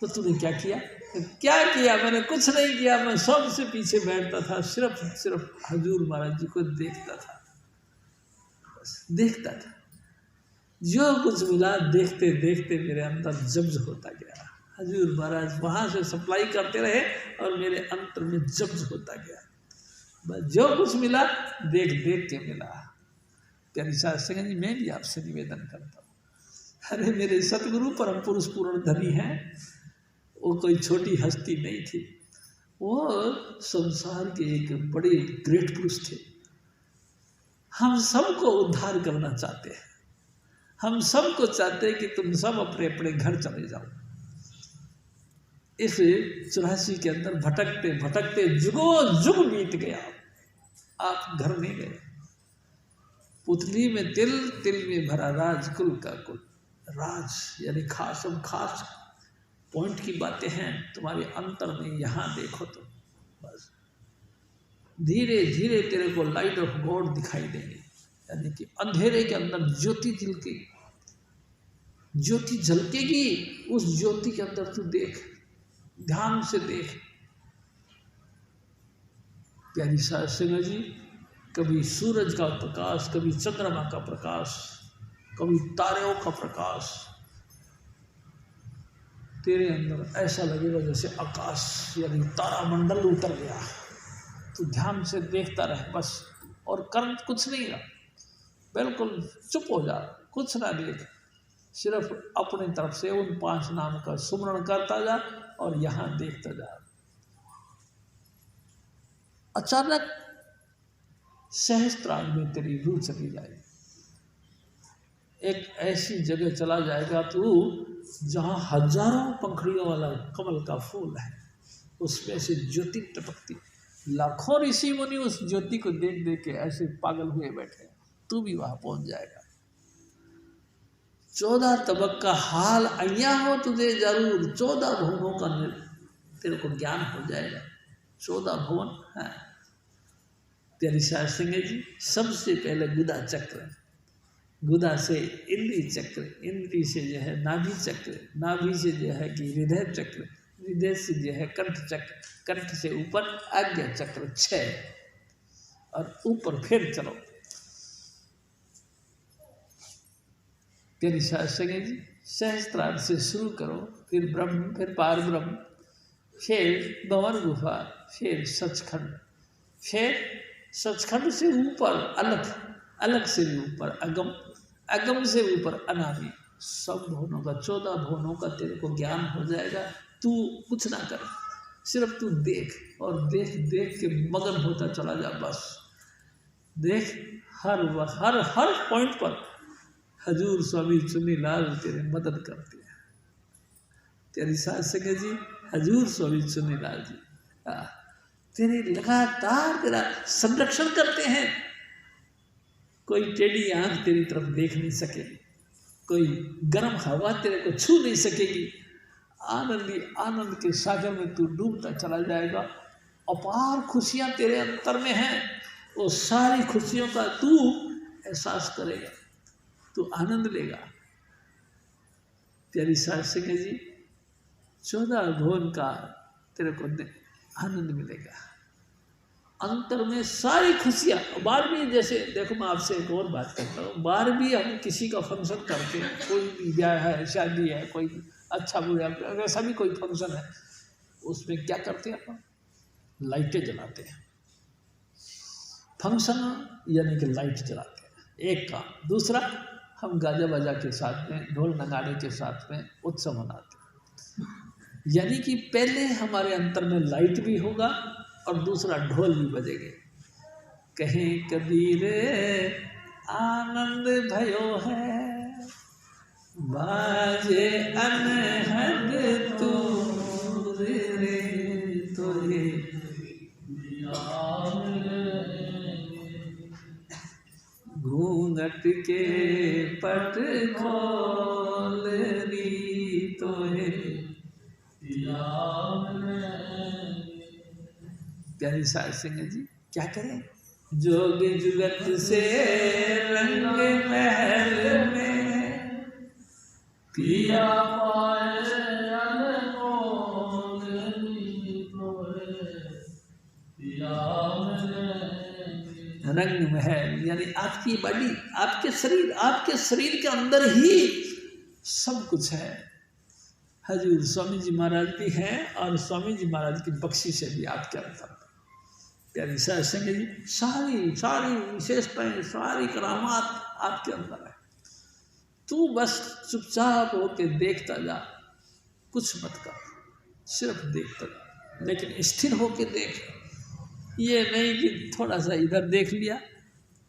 तो तूने क्या किया? तो क्या किया? मैंने कुछ नहीं किया, मैं सबसे पीछे बैठता था, सिर्फ हजूर महाराज जी को देखता था, बस देखता था। जो कुछ मिला देखते देखते मेरे अंदर जब्ज होता गया। हजूर महाराज वहाँ से सप्लाई करते रहे और मेरे अंतर में जब्ज होता गया। बस जो कुछ मिला देख देख के मिला। प्यारी साहब सिंह जी, मैं भी आपसे निवेदन करता हूँ, अरे मेरे सतगुरु परम पुरुष पूर्ण धनी हैं, वो कोई छोटी हस्ती नहीं थी, वो संसार के एक बड़े ग्रेट पुरुष थे। हम सबको उद्धार करना चाहते हैं, हम सबको चाहते हैं कि तुम सब अपने अपने घर चले जाओ। इस 84 के अंदर भटकते भटकते जुगों जुग बीत गया, आप घर नहीं गए। पुतली में तिल, तिल में भरा राज, कुल का कुल। राज यानी खास, हम खास पॉइंट की बातें हैं तुम्हारे अंतर में, यहाँ देखो तो बस धीरे धीरे तेरे को लाइट ऑफ गॉड दिखाई देंगे। यानी कि अंधेरे के अंदर ज्योति झलकेगी, ज्योति झलकेगी, उस ज्योति के अंदर तू देख, ध्यान से देख। प्यारी साहब सिंह जी, कभी सूरज का प्रकाश, कभी चंद्रमा का प्रकाश, कभी तारों का प्रकाश, तेरे अंदर ऐसा लगेगा जैसे आकाश यानी तारामंडल उतर गया। तू ध्यान से देखता रहे बस, और कर कुछ नहीं रहा, बिल्कुल चुप हो जा, कुछ ना देख, सिर्फ अपनी तरफ से उन 5 नाम का सुमरण करता जा और यहाँ देखता जा। अचानक सहस्त्रार में तेरी रूह चली जाएगी, एक ऐसी जगह चला जाएगा तू जहाँ हजारों पंखड़ियों वाला कमल का फूल है, उसमें से ज्योति टपकती, लाखों ऋषि मुनि उस ज्योति को देख देख के ऐसे पागल हुए बैठे, तू भी वहां पहुंच जाएगा। 14 तबक का हाल अय्या हो तुझे जरूर, 14 भुवनों का तेरे को ज्ञान हो जाएगा। 14 भुवन है। प्यारी साहब सिंह जी, सबसे पहले गुदा चक्र, गुदा से इंद्री चक्र, इंद्री से जो है नाभि चक्र, नाभि से जो है कि हृदय चक्र, हृदय से जो है कंठ चक्र, कंठ से ऊपर आज्ञा चक्र 6, और ऊपर फिर चलो। प्यारी साहब सिंह जी, सहस्त्रार से शुरू करो, फिर ब्रह्म, फिर पार ब्रह्म, फिर भंवर गुफा, फिर सचखंड, फिर सचखंड से ऊपर अलख, अलग से भी ऊपर अगम, अगम से ऊपर अनादि, सब भुवनों का 14 भुवनों का तेरे को ज्ञान हो जाएगा। तू कुछ ना कर, सिर्फ तू देख और देख देख के मगन होता चला जा। बस देख, हर हर हर पॉइंट पर हजूर स्वामी चुन्नीलाल तेरे मदद करते हैं। तेरी साथ संगे जी हजूर स्वामी चुन्नीलाल जी तेरे लगातार तेरा संरक्षण करते हैं। कोई टेढ़ी आंख तेरी तरफ देख नहीं सकेगी, कोई गर्म हवा तेरे को छू नहीं सकेगी। आनंद ही आनंद के सागर में तू डूबता चला जाएगा। अपार खुशियाँ तेरे अंतर में हैं, वो सारी खुशियों का तू एहसास करेगा, तू आनंद लेगा। प्यारी साथ सिंह जी 14 भुवन का तेरे को आनंद मिलेगा। अंतर में सारी खुशियाँ। बाहर भी जैसे देखो, मैं आपसे एक और बात करता हूँ, बाहर भी हम किसी का फंक्शन करते हैं, कोई भी ब्याह है, शादी है, कोई अच्छा बुरा वैसा भी कोई फंक्शन है, उसमें क्या करते हैं अपन? लाइटें जलाते हैं। फंक्शन यानी कि लाइट जलाते हैं, एक काम। दूसरा, हम गाजा बाजा के साथ में, ढोल नगाड़े के साथ में उत्सव मनाते हैं। यानी कि पहले हमारे अंतर में लाइट भी होगा और दूसरा ढोल भी बजेंगे। कहीं कबीर आनंद भयो है, बाजे अनहद तूर रे तोहे घूंघट के पट खोल री तोहे। प्यारी साथ सिंह जी क्या करें? जोग जुगत से रंग महल में पिया पाए अनमोल रंग महल, यानी आपकी बॉडी, आपके शरीर के अंदर ही सब कुछ है। हजूर स्वामी जी महाराज भी हैं और स्वामी जी महाराज की बख्शिश है भी आपके अंदर। प्यारी साथ सिंह जी सारी विशेषताएं, सारी करामात आपके अंदर है। तू बस चुपचाप होके देखता जा, कुछ मत कर, सिर्फ देखता जा, लेकिन स्थिर होके देख। ये नहीं कि थोड़ा सा इधर देख लिया,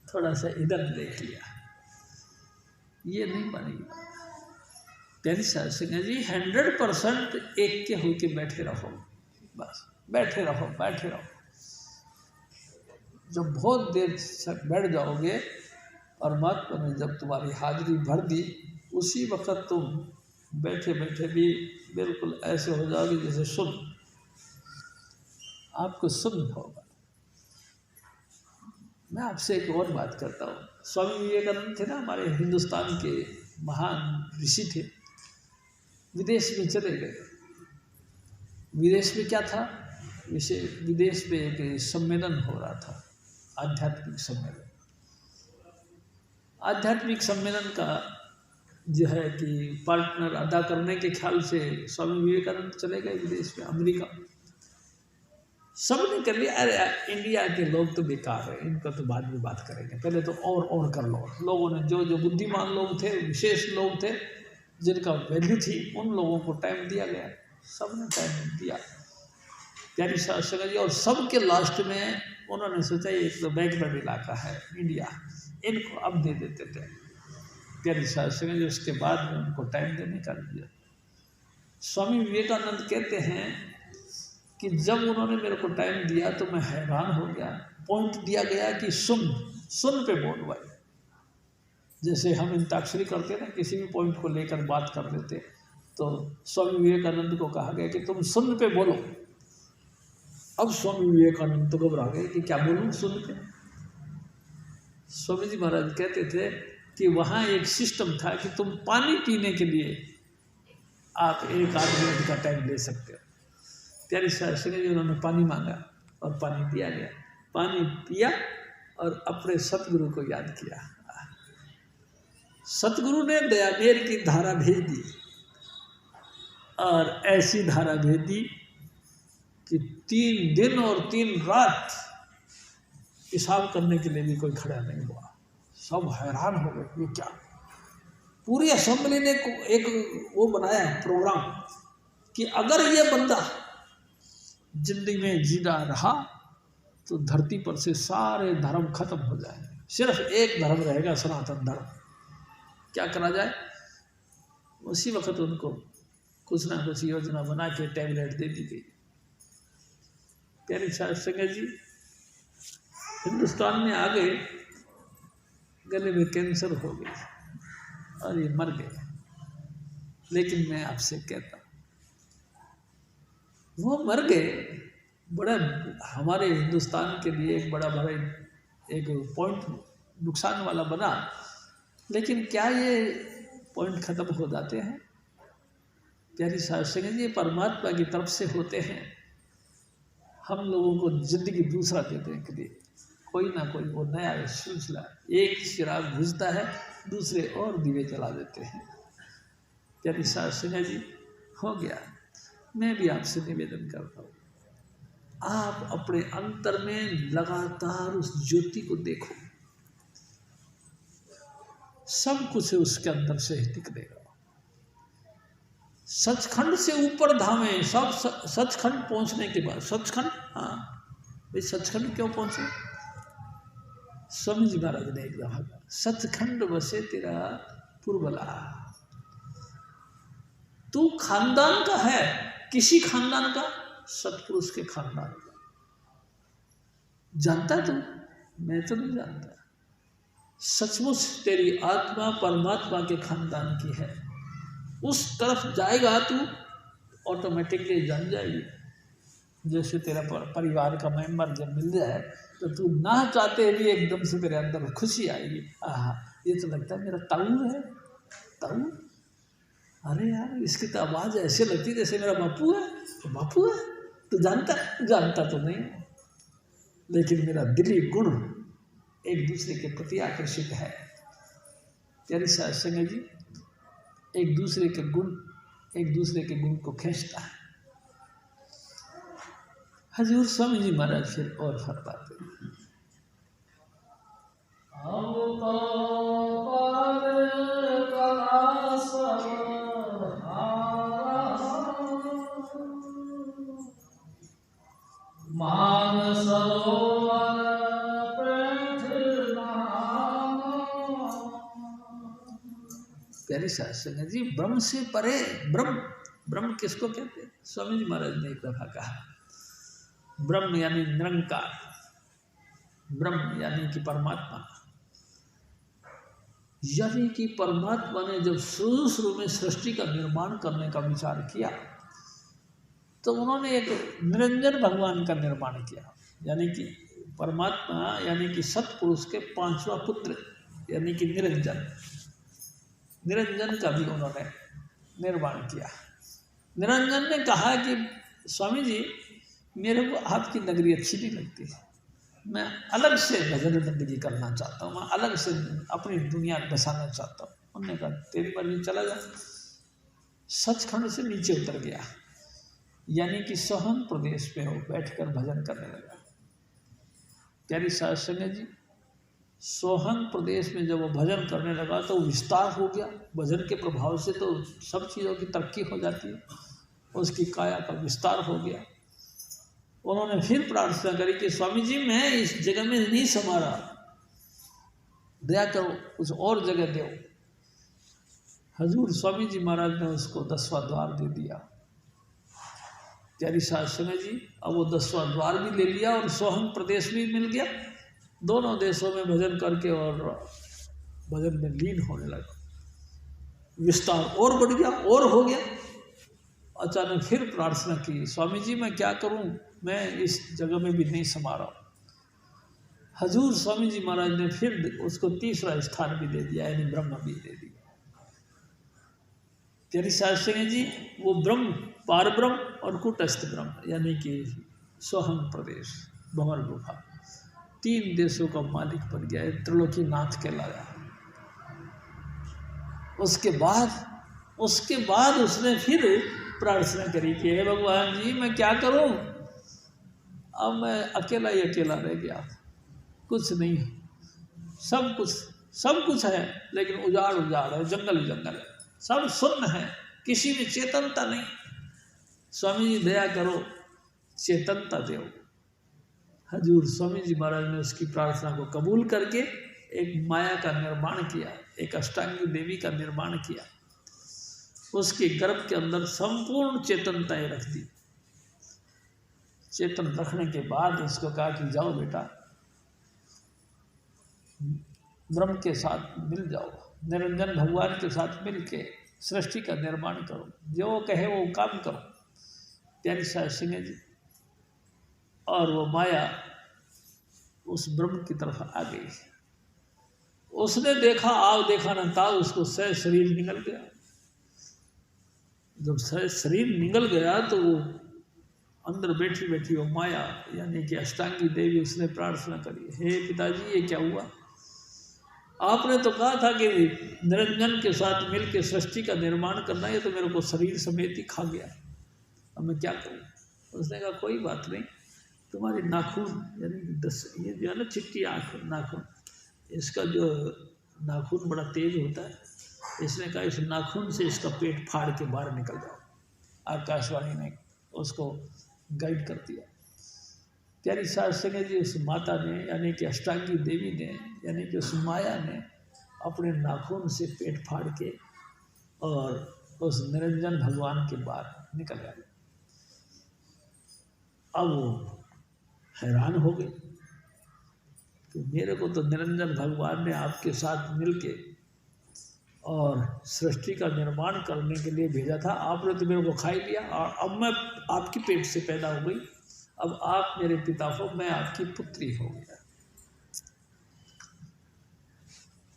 थोड़ा सा इधर देख लिया, ये नहीं बनेगा। प्यारी साथ सिंह जी 100% एक के होके बैठे रहो, बस बैठे रहो बैठे रहो। जब बहुत देर तक बैठ जाओगे, परमात्मा ने जब तुम्हारी हाजिरी भर दी, उसी वक्त तुम बैठे बैठे भी बिल्कुल ऐसे हो जाओगे जैसे सुन, आपको सुन होगा। मैं आपसे एक और बात करता हूँ। स्वामी विवेकानंद थे ना, हमारे हिंदुस्तान के महान ऋषि थे, विदेश में चले गए। विदेश में क्या था? विदेश में एक सम्मेलन हो रहा था, आध्यात्मिक सम्मेलन। आध्यात्मिक सम्मेलन का जो है कि पार्टनर अदा करने के ख्याल से स्वामी विवेकानंद चले गए विदेश में, अमेरिका। सबने कर लिया, अरे इंडिया के लोग तो बेकार है, इनका तो बाद में बात करेंगे, पहले तो और कर लो। लोगों ने जो बुद्धिमान लोग थे, विशेष लोग थे, जिनका वैल्यू थी, उन लोगों को टाइम दिया गया, सबने टाइम दिया। प्यारी साथ सिंह जी, और सबके लास्ट में उन्होंने सोचा ये एक तो बैकवर्ड इलाका है इंडिया, इनको अब दे देते थे। प्यारी साथ सिंह जी उसके बाद में उनको टाइम देने का दिया। स्वामी विवेकानंद कहते हैं कि जब उन्होंने मेरे को टाइम दिया तो मैं हैरान हो गया। पॉइंट दिया गया कि सुन पे बोल भाई, जैसे हम इंताक्षरी करते ना, किसी भी पॉइंट को लेकर बात कर लेते, तो स्वामी विवेकानंद को कहा गया कि तुम सुन पे बोलो। अब स्वामी विवेकानंद तो घबरा गए कि क्या बोलूँ सुन पे। स्वामी जी महाराज कहते थे कि वहाँ एक सिस्टम था कि तुम पानी पीने के लिए आप 1 आध मिनट का टाइम ले सकते हो। प्यारी साथ सिंह जी उन्होंने पानी मांगा और पानी दिया गया, पानी पिया और अपने सतगुरु को याद किया। सतगुरु ने दयामेर की धारा भेज दी, और ऐसी धारा भेज दी कि 3 दिन और 3 रात पेशाब करने के लिए भी कोई खड़ा नहीं हुआ। सब हैरान हो गए, ये क्या। पूरी असेंबली ने एक वो बनाया प्रोग्राम कि अगर ये बंदा जिंदगी में जीना रहा तो धरती पर से सारे धर्म खत्म हो जाए, सिर्फ एक धर्म रहेगा, सनातन धर्म। क्या करा जाए? उसी वक्त उनको कुछ ना कुछ योजना बना के टैबलेट दे दी गई। प्यारी साध संगत जी, हिंदुस्तान में आ गए, गले में कैंसर हो गई और ये मर गए। लेकिन मैं आपसे कहता, वो मर गए, बड़ा हमारे हिंदुस्तान के लिए एक बड़ा एक पॉइंट नुकसान वाला बना। लेकिन क्या ये पॉइंट खत्म हो जाते हैं? प्यारी साध संगत जी, परमात्मा की तरफ से होते हैं। हम लोगों को जिंदगी दूसरा देने के लिए कोई ना कोई वो नया सिलसिला, एक चिराग बुझता है, दूसरे और दिए जला देते हैं। प्यारी साध संगत जी, हो गया। मैं भी आपसे निवेदन करता हूँ, आप अपने अंतर में लगातार उस ज्योति को देखो, सब कुछ उसके अंदर से ही निकलेगा। सचखंड से ऊपर धामे, सब सचखंड पहुंचने के बाद, सचखंड, हाँ भाई सचखंड क्यों पहुंचे? स्वामी जी महाराज ने एक दफा कहा, सचखंड बसे तेरा पुरबला। तू खानदान का है, किसी खानदान का? सतपुरुष के खानदान का। जानता तू? मैं तो नहीं जानता। सचमुच तेरी आत्मा परमात्मा के खानदान की है, उस तरफ जाएगा तू, ऑटोमेटिकली जान जाएगी। जैसे तेरा परिवार का मेंबर जब मिल जाए तो तू ना चाहते भी एकदम से तेरे अंदर खुशी आएगी। आहा, ये तो लगता है मेरा ताऊ है, ताऊ। अरे यार, इसकी तो आवाज़ ऐसे लगती जैसे मेरा बापू है। तो बापू है तो जानता तो नहीं, लेकिन मेरा दिली गुण एक दूसरे के प्रति आकर्षित है। प्यारी साध संगत जी, एक दूसरे के गुण को खींचता है। हजूर स्वामी जी महाराज फिर और फरमाते हैं, प्यारी साध संगत जी, ब्रह्म से परे, ब्रह्म किसको कहते हैं? स्वामी जी महाराज ने एक दफा कहा, ब्रह्म यानी निरंकार, ब्रह्म यानी कि परमात्मा। यानी कि परमात्मा ने जब शुरू में सृष्टि का निर्माण करने का विचार किया तो उन्होंने एक निरंजन भगवान का निर्माण किया। यानी कि परमात्मा यानी कि सतपुरुष के 5वां पुत्र यानी कि निरंजन का भी उन्होंने निर्माण किया। निरंजन ने कहा कि स्वामी जी, मेरे को आपकी नगरी अच्छी नहीं लगती, मैं अलग से भजन बंदगी करना चाहता हूँ, मैं अलग से अपनी दुनिया बसाना चाहता हूँ। उन्होंने कहा तेरी मर्जी, चला जा। सचखंड से नीचे उतर गया, यानी कि सोहन प्रदेश में वो बैठकर भजन करने लगा। प्यारी साध संगत जी, सोहन प्रदेश में जब वो भजन करने लगा तो विस्तार हो गया। भजन के प्रभाव से तो सब चीज़ों की तरक्की हो जाती है, उसकी काया का विस्तार हो गया। उन्होंने फिर प्रार्थना करी कि स्वामी जी, मैं इस जगह में नहीं समा रहा, दया करो, कुछ और जगह दो। हजूर स्वामी जी महाराज ने उसको 10वां द्वार दे दिया। प्यारी साध संगत जी, अब वो 10वां द्वार भी ले लिया और सोहन प्रदेश भी मिल गया। दोनों देशों में भजन करके और भजन में लीन होने लगा। विस्तार और बढ़ गया और हो गया। अचानक फिर प्रार्थना की, स्वामी जी मैं क्या करूं, मैं इस जगह में भी नहीं समा रहा। हजूर स्वामी जी महाराज ने फिर उसको 3रा स्थान भी दे दिया, यानी ब्रह्म भी दे दिया। प्यारी साध संगत जी, वो ब्रह्म, पार ब्रह्म और कुटस्थ ब्रह्म यानी कि सोहन प्रदेश, भंवर गुफा, 3 देशों का मालिक बन गया, त्रिलोकीनाथ कहलाया। उसके बाद उसने फिर प्रार्थना करी कि हे भगवान जी, मैं क्या करूं, अब मैं अकेला ही अकेला रह गया, कुछ नहीं, सब कुछ सब कुछ है लेकिन उजाड़ उजाड़ है, जंगल जंगल है, सब शून्य है, किसी में चेतनता नहीं। स्वामी जी दया करो, चेतनता दो। हजूर स्वामी जी महाराज ने उसकी प्रार्थना को कबूल करके एक माया का निर्माण किया, एक अष्टांगी देवी का निर्माण किया, उसके गर्भ के अंदर संपूर्ण चेतनताएं रख दी। चेतन रखने के बाद उसको कहा कि जाओ बेटा, ब्रह्म के साथ मिल जाओ, निरंजन भगवान के साथ मिल के सृष्टि का निर्माण करो, जो कहे वो काम करो। प्यारी साहब सिंह जी और वो माया उस ब्रह्म की तरफ आ गई। उसने देखा आव देखा न था, उसको सह शरीर निकल गया। जब सह शरीर निकल गया तो वो अंदर बैठी बैठी वो माया यानी कि अष्टांगी देवी उसने प्रार्थना करी, हे पिताजी ये क्या हुआ? आपने तो कहा था कि निरंजन के साथ मिल के सृष्टि का निर्माण करना, ये तो मेरे को शरीर समेत ही खा गया, अब मैं क्या करूँ? उसने कहा कोई बात नहीं, तुम्हारे नाखून यानी कि 10 ये जो है ना चिट्टी आँख नाखून, इसका जो नाखून बड़ा तेज होता है, इसने कहा इस नाखून से इसका पेट फाड़ के बाहर निकल जाओ। आकाशवाणी ने उसको गाइड कर दिया। प्यारी सास संगे जी उस माता ने यानी कि अष्टांगी देवी ने यानी कि उस माया ने अपने नाखून से पेट फाड़ के और उस निरंजन भगवान के बाहर निकल गए। अब वो हैरान हो गई कि मेरे को तो निरंजन भगवान ने आपके साथ मिलके और सृष्टि का निर्माण करने के लिए भेजा था, आपने तो मेरे को खा ही लिया और अब मैं आपकी पेट से पैदा हो गई, अब आप मेरे पिता हो, मैं आपकी पुत्री हो गया।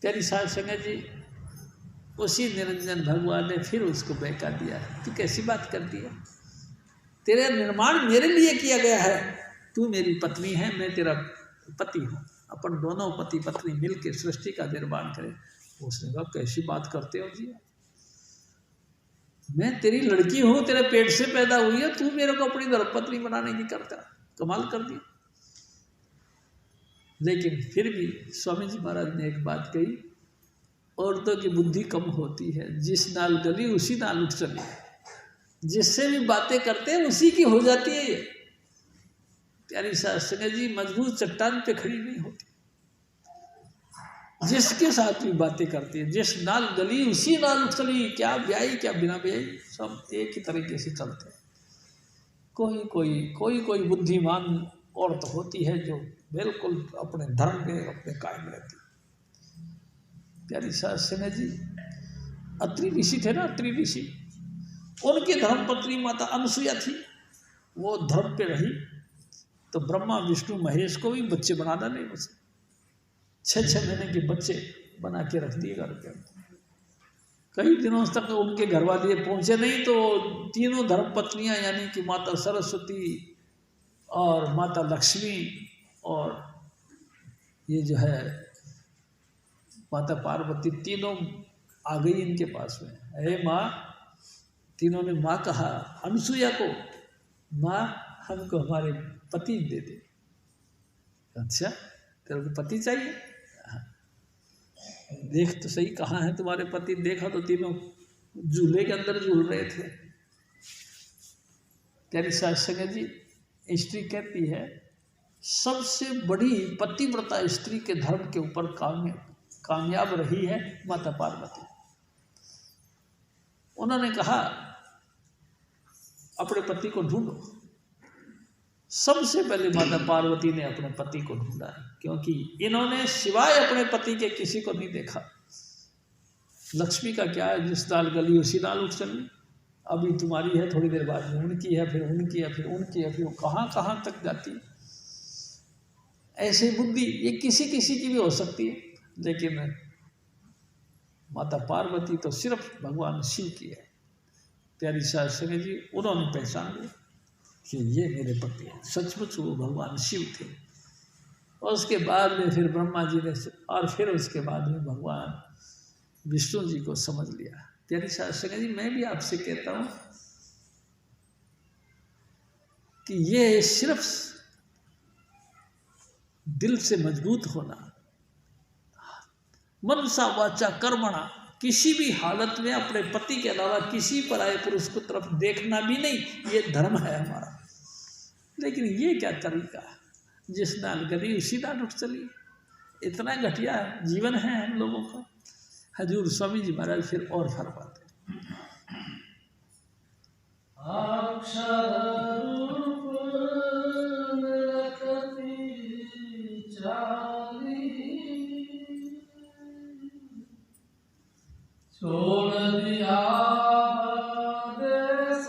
प्यारी साहब संगत जी उसी निरंजन भगवान ने फिर उसको बहका दिया, तू कैसी बात करती है? तेरा निर्माण मेरे लिए किया गया है, तू मेरी पत्नी है, मैं तेरा पति हूँ, अपन दोनों पति पत्नी मिलकर सृष्टि का निर्माण करें। उसने कहा कैसी बात करते हो जी, मैं तेरी लड़की हूँ, तेरे पेट से पैदा हुई है, तू मेरे को अपनी धर्मपत्नी बनाने की करता, कमाल कर दी। लेकिन फिर भी स्वामी जी महाराज ने एक बात कही, औरतों की बुद्धि कम होती है, जिस नाल गली उसी नाल उठ चली, जिससे भी बातें करते हैं उसी की हो जाती है ये। प्यारी सास जी मजबूत चट्टान पे खड़ी नहीं होती, जिसके साथ भी बातें करती है, जिस नाल गली उसी नाल उठ चली, क्या ब्याही क्या बिना ब्याही, सब एक ही तरीके से चलते हैं। कोई बुद्धिमान औरत होती है जो बिल्कुल अपने धर्म में अपने कायम रहती है। प्यारी सास जी अत्रि ऋषि थे ना, अत्रि ऋषि, उनकी धर्मपत्नी माता अनसुया थी, वो धर्म पे रही तो ब्रह्मा विष्णु महेश को भी बच्चे बना डाले, उसे 6 महीने के बच्चे बना के रख दिए घर के अंदर। कई दिनों तक उनके घर वाले पहुँचे नहीं तो तीनों धर्मपत्नियाँ यानी कि माता सरस्वती और माता लक्ष्मी और ये जो है माता पार्वती, तीनों आ गई इनके पास में। अरे माँ, तीनों ने माँ कहा अनसुया को, माँ हमको हमारे पति दे दे। अच्छा तेरे को पति चाहिए? देख तो सही कहाँ है तुम्हारे पति। देखा तो तीनों झूले के अंदर झूल रहे थे। प्यारी सास संगत जी स्त्री कहती है सबसे बड़ी पतिव्रता स्त्री के धर्म के ऊपर कामयाब रही है माता पार्वती। उन्होंने कहा अपने पति को ढूंढो। सबसे पहले माता पार्वती ने अपने पति को ढूंढा, क्योंकि इन्होंने सिवाय अपने पति के किसी को नहीं देखा। लक्ष्मी का क्या है, जिस नाल गली उसी नाल उठ चली। अभी तुम्हारी है, थोड़ी देर बाद में उनकी है, फिर उनकी है, फिर उनकी है, फिर कहाँ कहाँ तक जाती। ऐसी बुद्धि ये किसी किसी की भी हो सकती है, लेकिन माता पार्वती तो सिर्फ भगवान शिव की है। प्यारी सास जी उन्होंने पहचान लिया कि ये मेरे पति हैं, सचमुच वो भगवान शिव थे। और उसके बाद में फिर ब्रह्मा जी ने और फिर उसके बाद में भगवान विष्णु जी को समझ लिया। प्यारी सास जी मैं भी आपसे कहता हूँ कि ये सिर्फ दिल से मजबूत होना, मनसा वाचा कर्मणा, किसी भी हालत में अपने पति के अलावा किसी पराये पुरुष को तरफ देखना भी नहीं, ये धर्म है हमारा। लेकिन ये क्या तरीका, जिस नाल गली उसी नाल उठ चली। इतना घटिया जीवन है हम लोगों का। हजूर स्वामी जी महाराज फिर और फरमाते, छोड़ दिया देश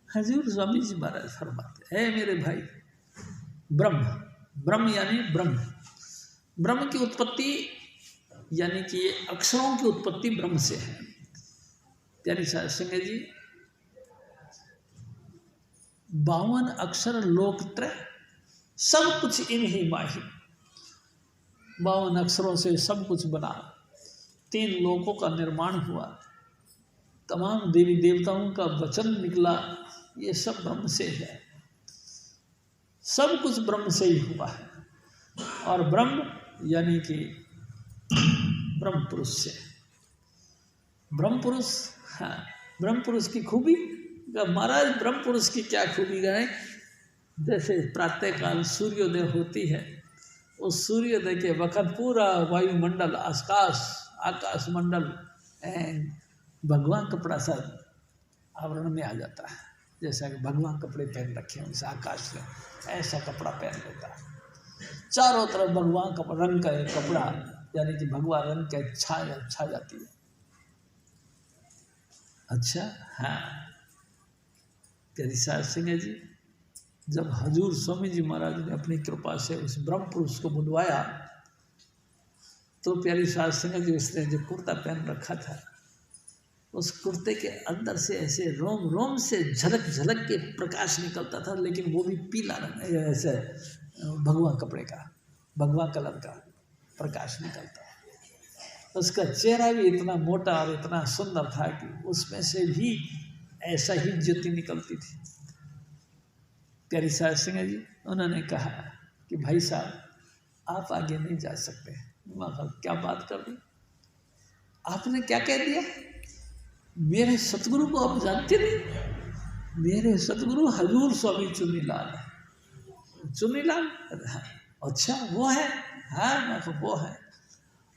हजूर स्वामी जी महाराज फरमाते हैं, मेरे भाई, ब्रह्म, ब्रह्म यानी ब्रह्म, ब्रह्म की उत्पत्ति यानी कि ये अक्षरों की उत्पत्ति ब्रह्म से है। प्यारी साध संगत जी, 52 अक्षर लोकत्रय, सब कुछ इन ही माही। 52 अक्षरों से सब कुछ बना, 3 लोकों का निर्माण हुआ, तमाम देवी देवताओं का वचन निकला, ये सब ब्रह्म से है। सब कुछ ब्रह्म से ही हुआ है। और ब्रह्म यानी कि ब्रह्म पुरुष से, ब्रह्म पुरुष, हाँ, ब्रह्म पुरुष की खूबी, महाराज ब्रह्म पुरुष की क्या खूबी गए। जैसे प्रातःकाल सूर्योदय होती है, उस सूर्योदय के वक़्त पूरा वायुमंडल, आकाश मंडल भगवान कपड़ा सा आवरण में आ जाता है। जैसा कि भगवान कपड़े पहन रखे हैं, उस आकाश में ऐसा कपड़ा पहन लेता है। चारों तरफ भगवान का रंग का एक कपड़ा यानी कि भगवान रंग का छा जाती है। अच्छा, हाँ, प्यारी साध संगत जी, जब हजूर स्वामी जी महाराज ने अपनी कृपा से उस ब्रह्म पुरुष को बुलवाया, तो प्यारी साध संगत जी, उसने जो कुर्ता पहन रखा था, उस कुर्ते के अंदर से ऐसे रोम रोम से झलक झलक के प्रकाश निकलता था, लेकिन वो भी पीला रंग, ऐसे भगवान कपड़े का, भगवान कलर का प्रकाश निकलता। उसका चेहरा भी इतना मोटा और इतना सुंदर था कि उसमें से भी ऐसा ही ज्योति निकलती थी। प्यारी साध संगत जी, उन्होंने कहा कि भाई साहब, आप आगे नहीं जा सकते। मैं क्या बात कर दी, आपने क्या कह दिया? मेरे सतगुरु को आप जानते नहीं? मेरे सतगुरु हजूर स्वामी चुनीलाल है। चुनीलाल? अच्छा, वो है? हाँ, मैं वो है।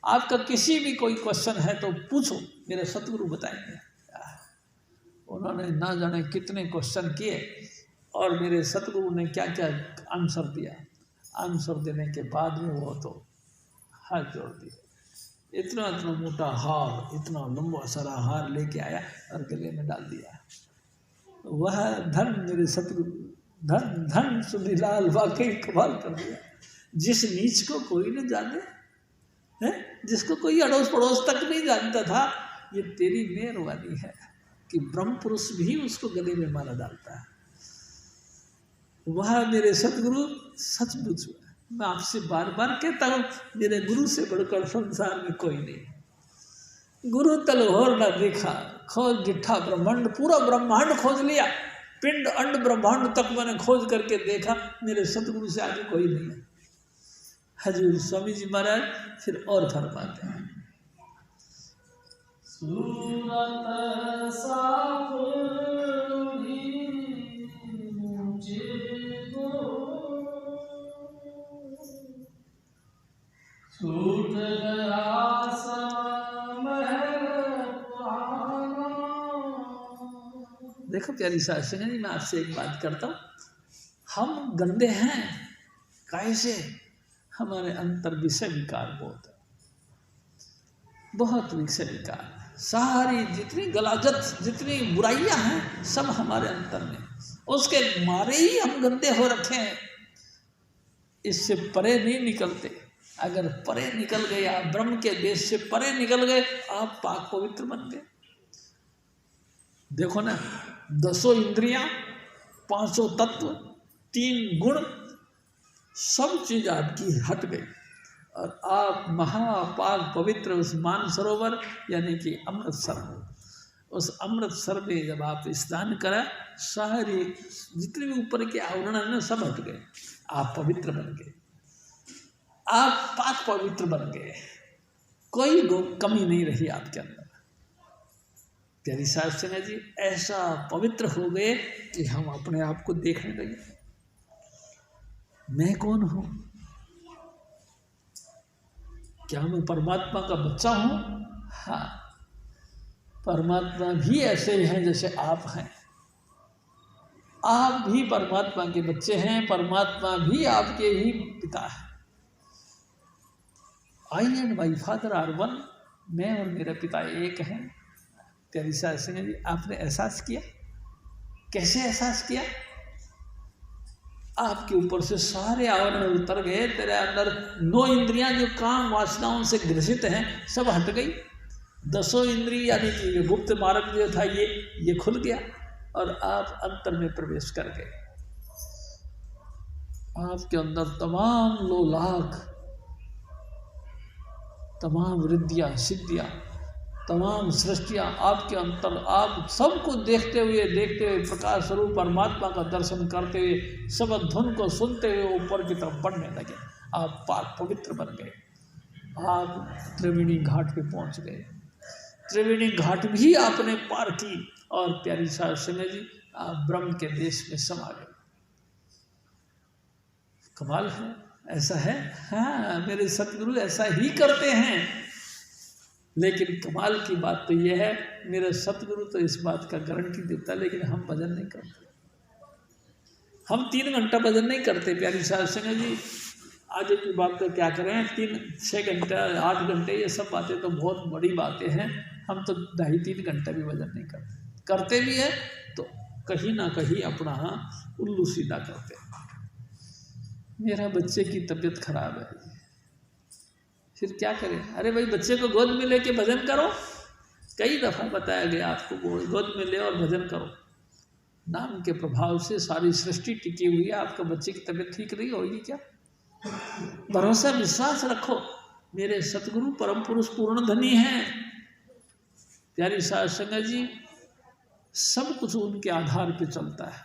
आपका किसी भी कोई क्वेश्चन है तो पूछो, मेरे सतगुरु बताएंगे। उन्होंने ना जाने कितने क्वेश्चन किए और मेरे सतगुरु ने क्या क्या आंसर दिया। आंसर देने के बाद में वो तो हाथ जोड़ दिया। इतना इतना मोटा हार, इतना लंबा सारा हार लेके आया और गले में डाल दिया। वह धन मेरे सतगुरु, धन धन चुनीलाल, वाकई कमाल कर दिया। जिस नीच को कोई न जाने, है, जिसको कोई अड़ोस पड़ोस तक नहीं जानता था, ये तेरी मेहरबानी है कि ब्रह्म पुरुष भी उसको गले में माला डालता है। वह मेरे सतगुरु सचमुच, मैं आपसे बार बार कहता हूँ, मेरे गुरु से बढ़कर संसार में कोई नहीं। गुरु तल और न देखा, खोज डिठा ब्रह्मांड, पूरा ब्रह्मांड खोज लिया, पिंड अंड ब्रह्मांड तक मैंने खोज करके देखा, मेरे सतगुरु से आगे कोई नहीं है। हजूर स्वामी जी महाराज फिर और फरमाते हैं, सूरत साफ छूट गया देखो प्यारी साध संगत जी, मैं आपसे एक बात करता हूँ, हम गंदे हैं कैसे? हमारे अंतर विषय विकार बहुत है, बहुत विषय विकार। सारी जितनी गलाजत, जितनी बुराइयां हैं, सब हमारे अंतर में, उसके मारे ही हम गंदे हो रखे हैं। इससे परे नहीं निकलते। अगर परे निकल गए, आप ब्रह्म के देश से परे निकल गए, आप पाक पवित्र बन गए। देखो ना, 10 इंद्रियां, 5 तत्व, 3 गुण, सब चीज आपकी हट गई और आप महापाक पवित्र उस मानसरोवर यानी कि अमृतसर, उस अमृतसर में जब आप स्नान करा, सारे जितने भी ऊपर के आवरण है ना, सब हट गए, आप पवित्र बन गए। आप पाक पवित्र बन गए, कोई कमी नहीं रही आपके अंदर। प्यारी साहब सिंह जी ऐसा पवित्र हो गए कि हम अपने आप को देखने लगे, मैं कौन हूँ? क्या मैं परमात्मा का बच्चा हूँ? हाँ, परमात्मा भी ऐसे ही हैं जैसे आप हैं। आप भी परमात्मा के बच्चे हैं, परमात्मा भी आपके ही पिता है। I and my father are one, मैं और मेरा पिता एक हैं। प्यारी साहब सिंह जी आपने एहसास किया? कैसे एहसास किया? आपके ऊपर से सारे आवरण उतर गए, तेरे अंदर 9 इंद्रियां जो काम वासनाओं से ग्रसित हैं सब हट गई। 10 इंद्रिय यानी कि ये गुप्त मार्ग जो था ये खुल गया और आप अंतर में प्रवेश कर गए। आपके अंदर तमाम लोलाग, तमाम रिद्धियाँ सिद्धियाँ, तमाम सृष्टियाँ आपके अंतर, आप सबको देखते हुए प्रकाश स्वरूप परमात्मा का दर्शन करते हुए सब धुन को सुनते हुए ऊपर की तरफ बढ़ने लगे। आप पाक पवित्र बन गए। आप त्रिवेणी घाट पे पहुंच गए। त्रिवेणी घाट भी आपने पार की और प्यारी साहब सिंह जी आप ब्रह्म के देश में समा गए। कमाल है, ऐसा है। हाँ, मेरे सतगुरु ऐसा ही करते हैं। लेकिन कमाल की बात तो यह है, मेरा सतगुरु तो इस बात का गारंटी देता, लेकिन हम भजन नहीं करते। हम 3 घंटा भजन नहीं करते। प्यारी साहब सिंह जी आगे की बात तो क्या करें, 3-6 घंटा 8 घंटे ये सब बातें तो बहुत बड़ी बातें हैं। हम तो 2.5-3 घंटा भी भजन नहीं करते। करते भी है तो कहीं ना कहीं अपना उल्लू सीधा करते हैं। मेरा बच्चे की तबीयत खराब है, फिर क्या करें? अरे भाई, बच्चे को गोद में लेके भजन करो। कई दफ़ा बताया गया आपको, गोद में ले और भजन करो। नाम के प्रभाव से सारी सृष्टि टिकी हुई है। आपका बच्चे की तबीयत ठीक नहीं होगी क्या? भरोसा विश्वास रखो, मेरे सतगुरु परम पुरुष पूर्ण धनी हैं। प्यारी साहब संगत जी सब कुछ उनके आधार पे चलता है,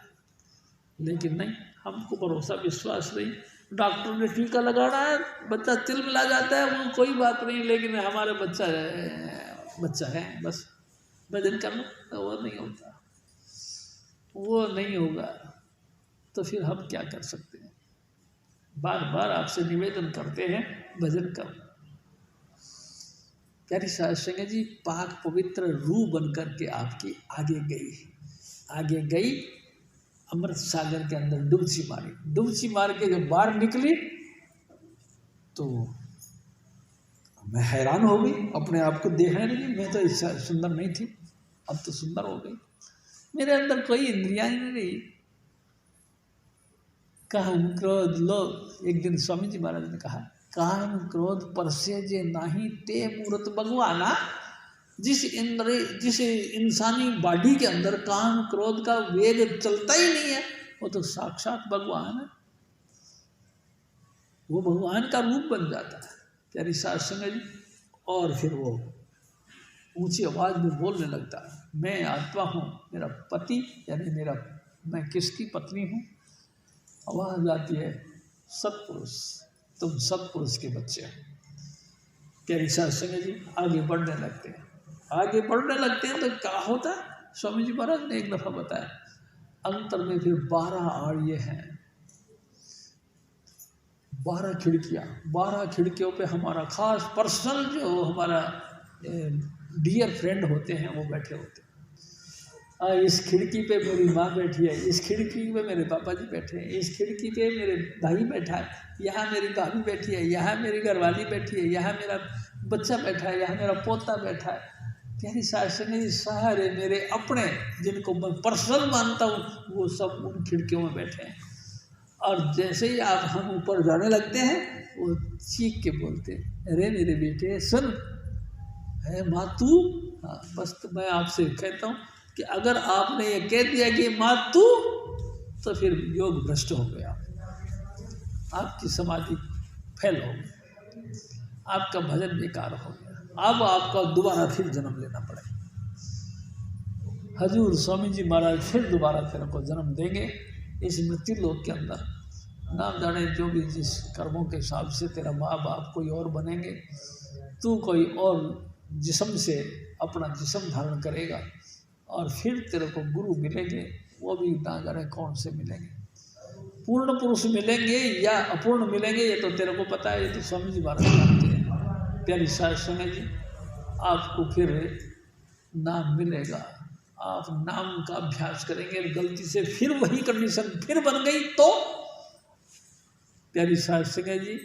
लेकिन नहीं, हमको भरोसा विश्वास नहीं। डॉक्टर ने टीका लगाना है, बच्चा तिलमिला जाता है, वो कोई बात नहीं, लेकिन हमारा बच्चा है बस भजन करना, तो वो नहीं होता, वो नहीं होगा। तो फिर हम क्या कर सकते हैं? बार बार आपसे निवेदन करते हैं, भजन करो। प्यारी साहब संगत जी पाक पवित्र रूह बन करके आपकी आगे गई अमृत सागर के अंदर डुबकी मार के जब बाहर निकली तो मैं हैरान हो गई, अपने आप को देखने लगी। मैं तो इससे सुंदर नहीं थी, अब तो सुंदर हो गई। मेरे अंदर कोई इंद्रियां ही नहीं रही। काम क्रोध लोभ, एक दिन स्वामी जी महाराज ने कहा, काम क्रोध परसे जे नाही ते मूर्त भगवाना। जिस इंसानी बॉडी के अंदर काम क्रोध का वेग चलता ही नहीं है, वो तो साक्षात भगवान है, वो भगवान का रूप बन जाता है। प्यारी साध संगत जी, और फिर वो ऊंची आवाज में बोलने लगता है, मैं आत्मा हूँ, मेरा पति यानी मैं किसकी पत्नी हूँ। आवाज आती है, सत्पुरुष, तुम सत्पुरुष के बच्चे हो। प्यारी साध संगत जी आगे बढ़ने लगते हैं तो क्या होता है? स्वामी जी महाराज ने एक दफ़ा बताया, अंतर में फिर 12 आड़िये हैं, 12 खिड़कियों पे हमारा खास पर्सनल जो हमारा डियर फ्रेंड होते हैं वो बैठे होते हैं। इस खिड़की पे मेरी माँ बैठी है, इस खिड़की पे मेरे पापा जी बैठे हैं, इस खिड़की पे मेरे भाई बैठा है, यहाँ मेरी भाभी बैठी है, यहाँ मेरी घरवाली बैठी है, यहाँ मेरा बच्चा बैठा है, यहाँ मेरा पोता बैठा है। प्यारी साहब संगत सारे मेरे अपने जिनको मैं पर्सनल मानता हूँ वो सब उन खिड़कियों में बैठे हैं। और जैसे ही हम ऊपर जाने लगते हैं वो चीख के बोलते हैं, अरे मेरे बेटे सुन, है माँ तू। हाँ, बस तो मैं आपसे कहता हूँ कि अगर आपने ये कह दिया कि माँ तू, तो फिर योग भ्रष्ट हो गया, आपकी समाधि फेल हो गई, आपका भजन बेकार हो गया। अब आपका दोबारा फिर जन्म लेना पड़ेगा। हजूर स्वामी जी महाराज फिर दोबारा तेरे को जन्म देंगे इस मृत्यु लोक के अंदर। नाम जाने जो भी जिस कर्मों के हिसाब से तेरा माँ बाप कोई और बनेंगे, तू कोई और जिस्म से अपना जिस्म धारण करेगा और फिर तेरे को गुरु मिलेंगे, वो भी ना जाने कौन से मिलेंगे, पूर्ण पुरुष मिलेंगे या अपूर्ण मिलेंगे, ये तो तेरे को पता है, ये तो स्वामी जी महाराज जानते हैं। प्यारी साध संगत जी, आपको फिर नाम मिलेगा, आप नाम का अभ्यास करेंगे, गलती से फिर वही कंडीशन फिर बन गई तो प्यारी साध संगत जी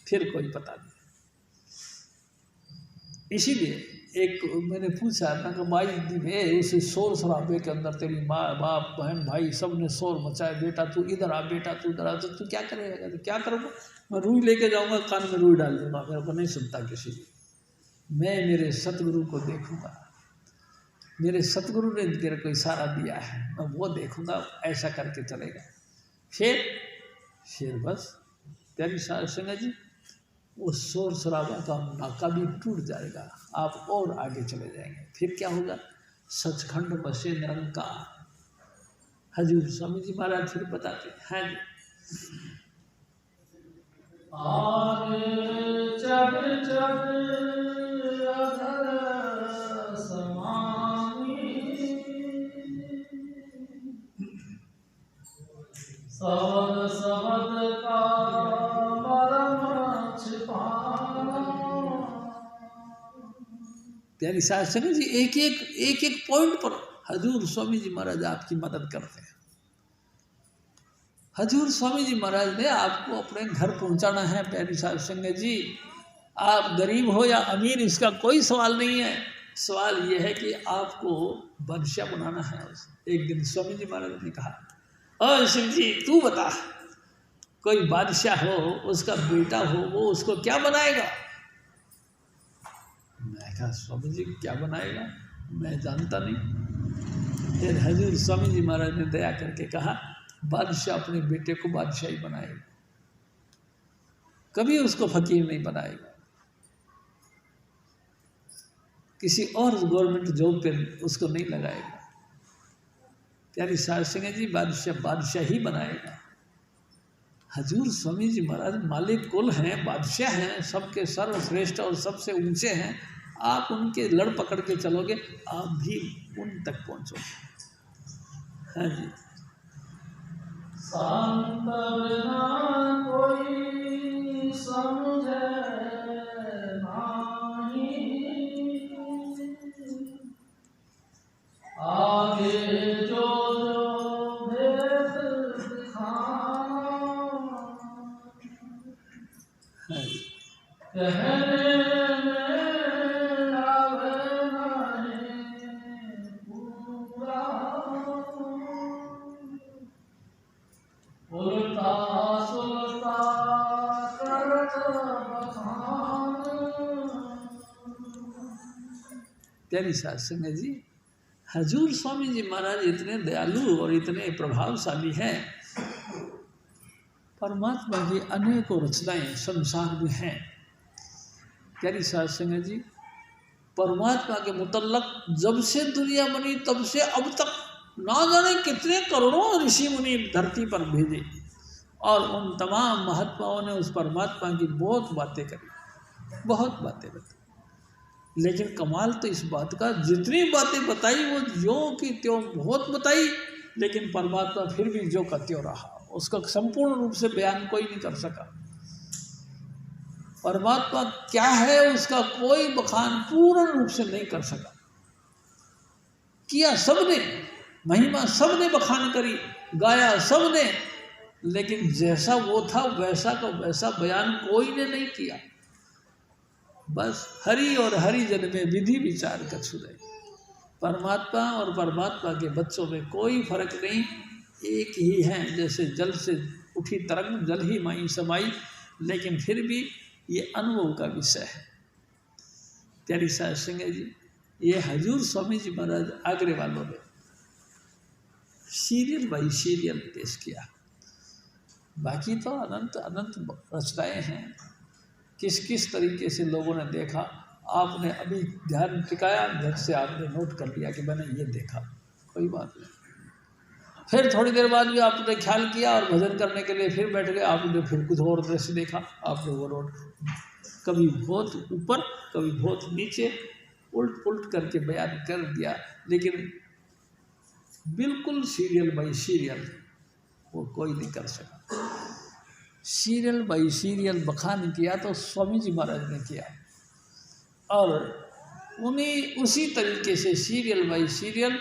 फिर कोई पता नहीं। इसीलिए एक मैंने पूछा ना कि भाई में उस शोर शराबे के अंदर तेरी माँ बाप बहन भाई सब ने शोर मचाए, बेटा तू इधर आ, बेटा तू इधर आ, तो तू क्या करेगा? तो क्या करूँगा? मैं रुई लेके जाऊँगा, कान में रुई डाल दूँगा, मेरे को नहीं सुनता किसी की। मैं मेरे सतगुरु को देखूँगा, मेरे सतगुरु ने तेरे को इशारा दिया है, मैं वो देखूँगा, ऐसा करके चलेगा। फिर बस प्यारी साध संगत जी वो शोर शराबा का नाका भी टूट जाएगा, आप और आगे चले जाएंगे। फिर क्या होगा? सचखंड बसे निरंकार। हजूर स्वामी जी महाराज फिर बताते हैं जी, आगे चढ़ चढ़ अधर समानी, सवद सवद का मरम छिपाना। प्यारी साध संगत जी एक एक पॉइंट पर हजूर स्वामी जी महाराज आपकी मदद करते हैं। हजूर स्वामी जी महाराज ने आपको अपने घर पहुंचाना है। प्यारी साध संगत जी, आप गरीब हो या अमीर इसका कोई सवाल नहीं है, सवाल यह है कि आपको बादशाह बनाना है। एक दिन स्वामी जी महाराज ने कहा, और शिव जी तू बता, कोई बादशाह हो, उसका बेटा हो, वो उसको क्या बनाएगा? मैं कहा स्वामी जी क्या बनाएगा, मैं जानता नहीं। फिर हजूर स्वामी जी महाराज ने दया करके कहा, बादशाह अपने बेटे को बादशाह ही बनाएगा, कभी उसको फकीर नहीं बनाएगा, किसी और गवर्नमेंट जॉब पे उसको नहीं लगाएगा। प्यारी साध संगत जी, बादशाह ही बनाएगा। हजूर स्वामी जी महाराज मालिक कुल हैं, बादशाह हैं, सबके सर्वश्रेष्ठ और सबसे ऊंचे हैं। आप उनके लड़ पकड़ के चलोगे, आप भी उन तक पहुंचोगे। हाँ जी, संत बिना कोई समझे नाही, आगे जो जो भेद दिखाना, हाँ जी, कहने में आवे नहीं पूरा, उल्टा सुलटा करत बखान। प्यारी साध संगत जी, हजूर स्वामी जी महाराज इतने दयालु और इतने प्रभावशाली हैं। परमात्मा की अनेकों रचनाएं संसार में हैं। प्यारी साध संगत जी, परमात्मा के मुतल्लक जब से दुनिया बनी तब से अब तक ना जाने कितने करोड़ों ऋषि मुनि धरती पर भेजे, और उन तमाम महात्माओं ने उस परमात्मा की बहुत बातें करी, बहुत बातें बताई। लेकिन कमाल तो इस बात का, जितनी बातें बताई वो जो की त्यों बहुत बताई, लेकिन परमात्मा फिर भी जो का त्यों रहा, उसका संपूर्ण रूप से बयान कोई नहीं कर सका। परमात्मा क्या है उसका कोई बखान पूर्ण रूप से नहीं कर सका। किया सबने, महिमा सबने बखान करी, गाया सबने, लेकिन जैसा वो था वैसा का वैसा बयान कोई ने नहीं किया। बस हरि और हरिजन में विधि विचार का छुड़े। परमात्मा और परमात्मा के बच्चों में कोई फर्क नहीं, एक ही हैं। जैसे जल से उठी तरंग जल ही माई समाई, लेकिन फिर भी ये अनुभव का विषय है। प्यारी साध संगत जी, ये हजूर स्वामी जी महाराज आगरे वालों ने सीरियल बाई सीरियल पेश किया। बाकी तो अनंत अनंत रचनाएं हैं, किस किस तरीके से लोगों ने देखा। आपने अभी ध्यान टिकाया, झट से आपने नोट कर लिया कि मैंने ये देखा, कोई बात नहीं। फिर थोड़ी देर बाद भी आपने ख्याल किया और भजन करने के लिए फिर बैठ गए, आपने फिर कुछ और दृश्य देखा, आपने वो रोड कभी बहुत ऊपर कभी बहुत नीचे उल्ट पुल्ट करके बयान कर दिया, लेकिन बिल्कुल सीरियल बाई सीरियल वो कोई नहीं कर सका। सीरियल बाई सीरियल बखान किया तो स्वामी जी महाराज ने किया, और उन्हीं उसी तरीके से सीरियल बाई सीरियल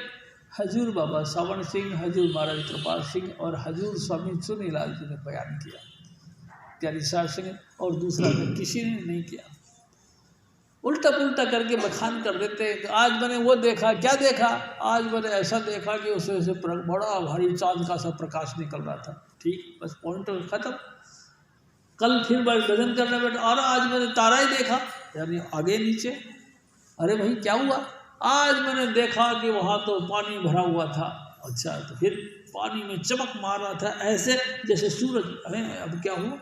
हजूर बाबा सावण सिंह, हजूर महाराज कृपाल सिंह और हजूर स्वामी चुनीलाल जी ने बयान किया, प्यारी साहब सिंह, और दूसरा में किसी ने नहीं किया। उल्टा पुल्टा करके बखान कर देते हैं। आज मैंने वो देखा, क्या देखा, आज मैंने ऐसा देखा कि उसमें से बड़ा भारी चांद का सा प्रकाश निकल रहा था। ठीक, बस पॉइंट खत्म। कल फिर भजन करने बैठा, और आज मैंने तारा ही देखा, यानी आगे नीचे। अरे भाई क्या हुआ, आज मैंने देखा कि वहाँ तो पानी भरा हुआ था। अच्छा, तो फिर पानी में चमक मार रहा था ऐसे जैसे सूरज। अरे अब क्या हुआ,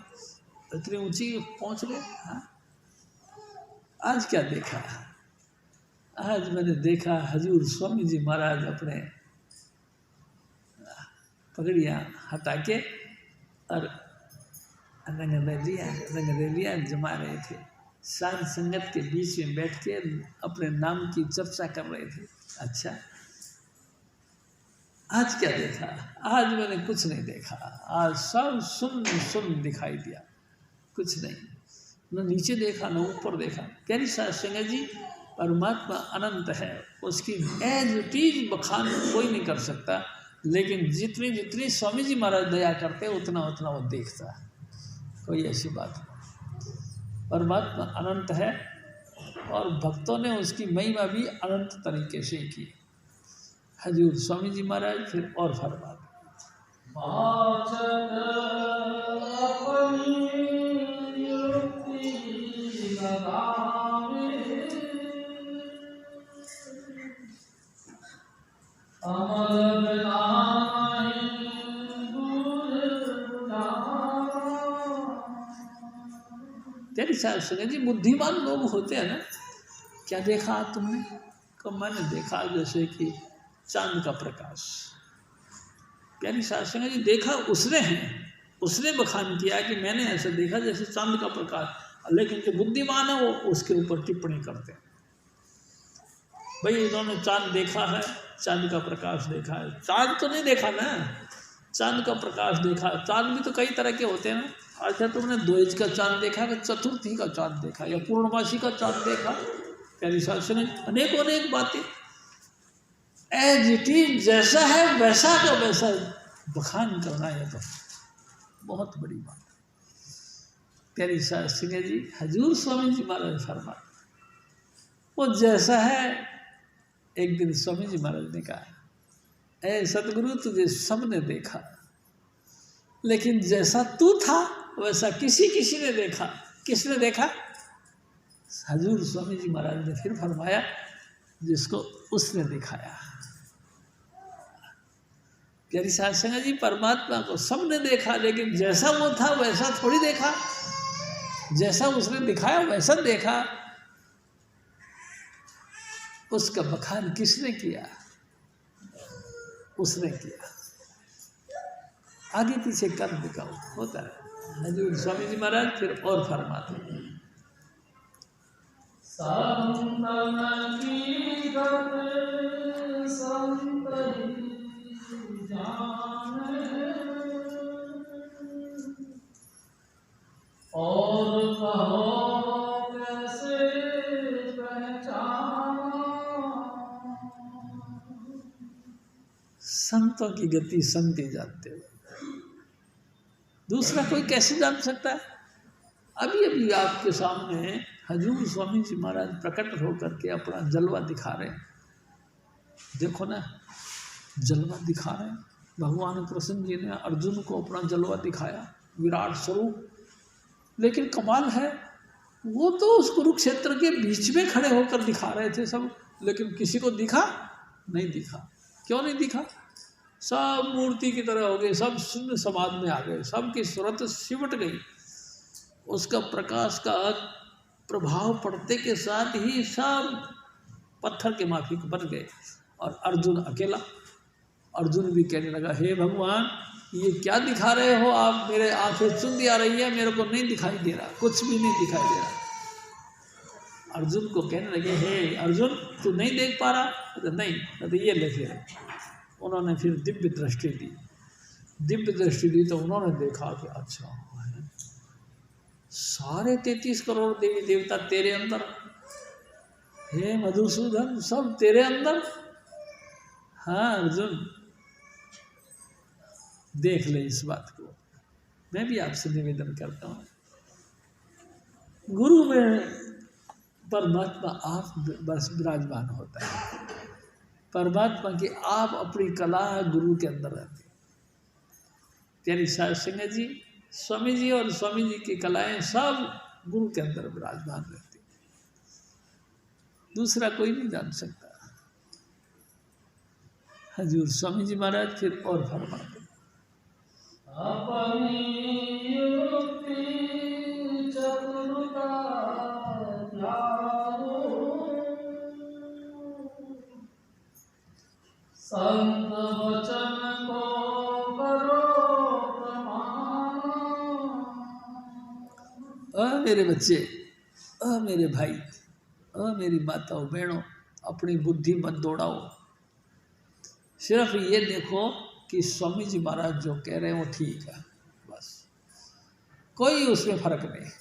इतनी ऊंची पहुँच गए। हाँ, आज क्या देखा, आज मैंने देखा हजूर स्वामी जी महाराज अपने पगड़ियाँ हटा के और रंगरेलियाँ जमा रहे थे, साध संगत के बीच में बैठ के अपने नाम की चर्चा कर रहे थे। अच्छा, आज क्या देखा, आज मैंने कुछ नहीं देखा, आज सब सुन दिखाई दिया, कुछ नहीं, न नीचे देखा न ऊपर देखा। प्यारी साध संगत जी, परमात्मा अनंत है, उसकी एज इट इज बखान कोई नहीं कर सकता, लेकिन जितनी जितनी स्वामी जी महाराज दया करते उतना उतना वो देखता है, कोई ऐसी बात नहीं। परमात्मा अनंत है और भक्तों ने उसकी महिमा भी अनंत तरीके से की। हजूर स्वामी जी महाराज फिर और फरमाते, तेरी साहब सुने जी, बुद्धिमान लोग होते हैं ना, क्या देखा तुमने, तो मैंने देखा जैसे कि चांद का प्रकाश। प्यारी साहब सुने जी, देखा उसने है, उसने बखान किया कि मैंने ऐसा देखा जैसे चांद का प्रकाश, लेकिन जो बुद्धिमान है वो उसके ऊपर टिप्पणी करते हैं, भाई उन्होंने चांद देखा है, चांद का प्रकाश देखा है। चांद तो नहीं देखा ना, चांद का प्रकाश देखा। चांद भी तो कई तरह के होते हैं ना। अच्छा, तुमने द्विज का चांद देखा कि चतुर्थी का चांद देखा या पूर्णमासी का चांद देखा? प्यारी साहब सुने, अनेक अनेक बातें एज इट इज जैसा है वैसा का वैसा बखान करना है, तो बहुत बड़ी बात है। प्यारी साहब सिंह जी, हजूर स्वामी जी महाराज फरमाते, वो जैसा है, एक दिन स्वामी जी महाराज ने कहा, ऐ सतगुरु तुझे सबने देखा, लेकिन जैसा तू था वैसा किसी ने देखा। किसने देखा? हजूर स्वामी जी महाराज ने फिर फरमाया, जिसको उसने दिखाया। प्यारी साध संगत जी, परमात्मा को सबने देखा, लेकिन जैसा वो था वैसा थोड़ी देखा, जैसा उसने दिखाया वैसा देखा। उसका बखान किसने किया? उसने किया। आगे पीछे कर दिखाओ होता है। हजूर स्वामी जी महाराज फिर और फरमाते, और कहो कैसे संतों की गति संत ही जानते हो, दूसरा कोई कैसे जान सकता है? अभी अभी आपके सामने हजूर स्वामी जी महाराज प्रकट होकर के अपना जलवा दिखा रहे हैं। देखो ना, जलवा दिखा रहे हैं। भगवान कृष्ण जी ने अर्जुन को अपना जलवा दिखाया, विराट स्वरूप। लेकिन कमाल है, वो तो उस कुरुक्षेत्र के बीच में खड़े होकर दिखा रहे थे सब, लेकिन किसी को दिखा नहीं दिखा। क्यों नहीं दिखा? सब मूर्ति की तरह हो गए, सब शून्य समाधि में आ गए, सबकी सूरत सिमट गई। उसका प्रकाश का प्रभाव पड़ते के साथ ही सब पत्थर के माफिक बन गए, और अर्जुन अकेला अर्जुन भी कहने लगा, हे भगवान ये क्या दिखा रहे हो आप, मेरे आंखें चुंदी आ रही है, मेरे को नहीं दिखाई दे रहा, कुछ भी नहीं दिखाई दे रहा। अर्जुन को कहने लगे, हे अर्जुन तू नहीं देख पा रहा? तो नहीं, तो ये लेके उन्होंने फिर दिव्य दृष्टि दी। दिव्य दृष्टि दी तो उन्होंने देखा कि अच्छा सारे 33 करोड़ देवी देवता तेरे अंदर, हे मधुसूदन सब तेरे अंदर। हाँ अर्जुन देख ले इस बात को। मैं भी आपसे निवेदन करता हूँ, गुरु में परमात्मा आप बस विराजमान होता है। परमात्मा की आप अपनी कला गुरु के अंदर रहती। प्यारी साध संगत जी, स्वामी जी और स्वामी जी की कलाएं सब गुरु के अंदर विराजमान रहती, दूसरा कोई नहीं जान सकता। हजूर स्वामी जी महाराज फिर और फरमाते, अपनी युक्ति चतुरता ध्यानो, संत वचन को करो प्रमाण। मेरे बच्चे, मेरे भाई, मेरी माताओं बहनों, अपनी बुद्धि मत दौड़ाओ। सिर्फ ये देखो कि स्वामी जी महाराज जो कह रहे हैं वो ठीक है, बस कोई उसमें फर्क नहीं।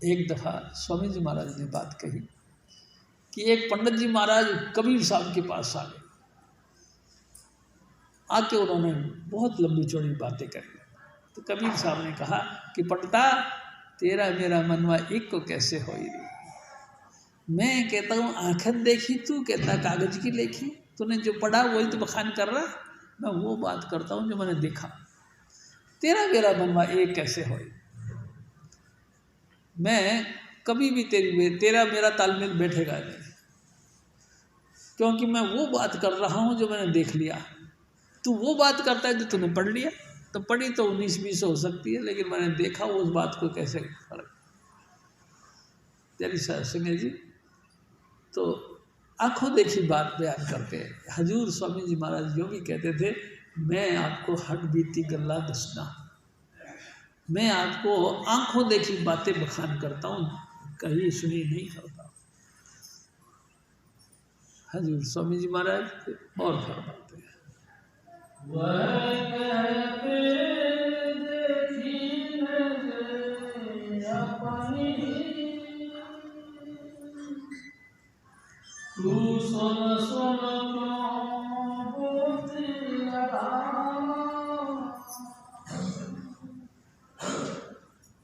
एक दफ़ा स्वामी जी महाराज ने बात कही कि एक पंडित जी महाराज कबीर साहब के पास आ गए। आके उन्होंने बहुत लंबी चौड़ी बातें करी। तो कबीर साहब ने कहा कि पंडिता तेरा मेरा मनवा एक को कैसे हो रही। मैं कहता हूँ आँखें देखी, तू कहता कागज की लेखी। तूने जो पढ़ा वही तो बखान कर रहा, मैं वो बात करता हूँ जो मैंने देखा। तेरा मेरा मनवा एक कैसे हो। मैं कभी भी तेरा मेरा तालमेल बैठेगा नहीं, क्योंकि मैं वो बात कर रहा हूँ जो मैंने देख लिया। तू वो बात करता है जो तूने पढ़ लिया। तो पढ़ी तो 19-20 हो सकती है, लेकिन मैंने देखा उस बात को कैसे फर्क। तेरी संगत जी तो आंखों देखी बात बयान करते हैं। हजूर स्वामी जी महाराज जो भी कहते थे, मैं आपको हट बीती गल्ला दसना, मैं आपको आंखों देखी बातें बखान करता हूँ, कहीं सुनी नहीं करता। हजूर स्वामी जी महाराज और फरमाते हैं, तू सुन सुन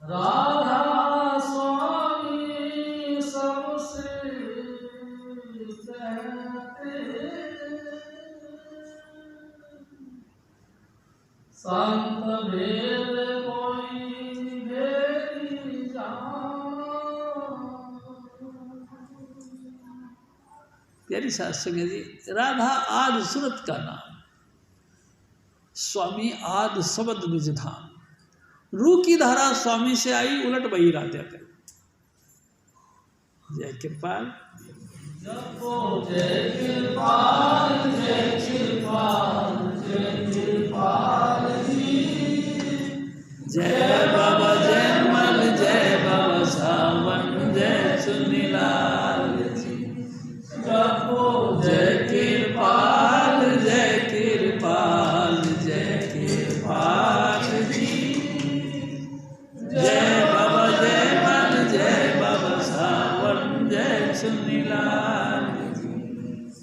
राधा स्वामी सबसे कहते, संत भेद कोई भेदी जान। प्यारी साध संगत जी, राधा आद सूरत का नाम, स्वामी आद शब्द निज धाम। रू की धारा स्वामी से आई, उलट वही राधा कर। जय कृपाल, जय कृपाल, जय कृपाल, जय कृपाल जी। जय बाबा जय मल, जय बाबा सावन, जय सुनीलाल जी। जय कृपाल, जय कृपाल, जय कृपाल जी। जय बाबा जय मल, जय बाबा सावन, जय सुनीलाल जी।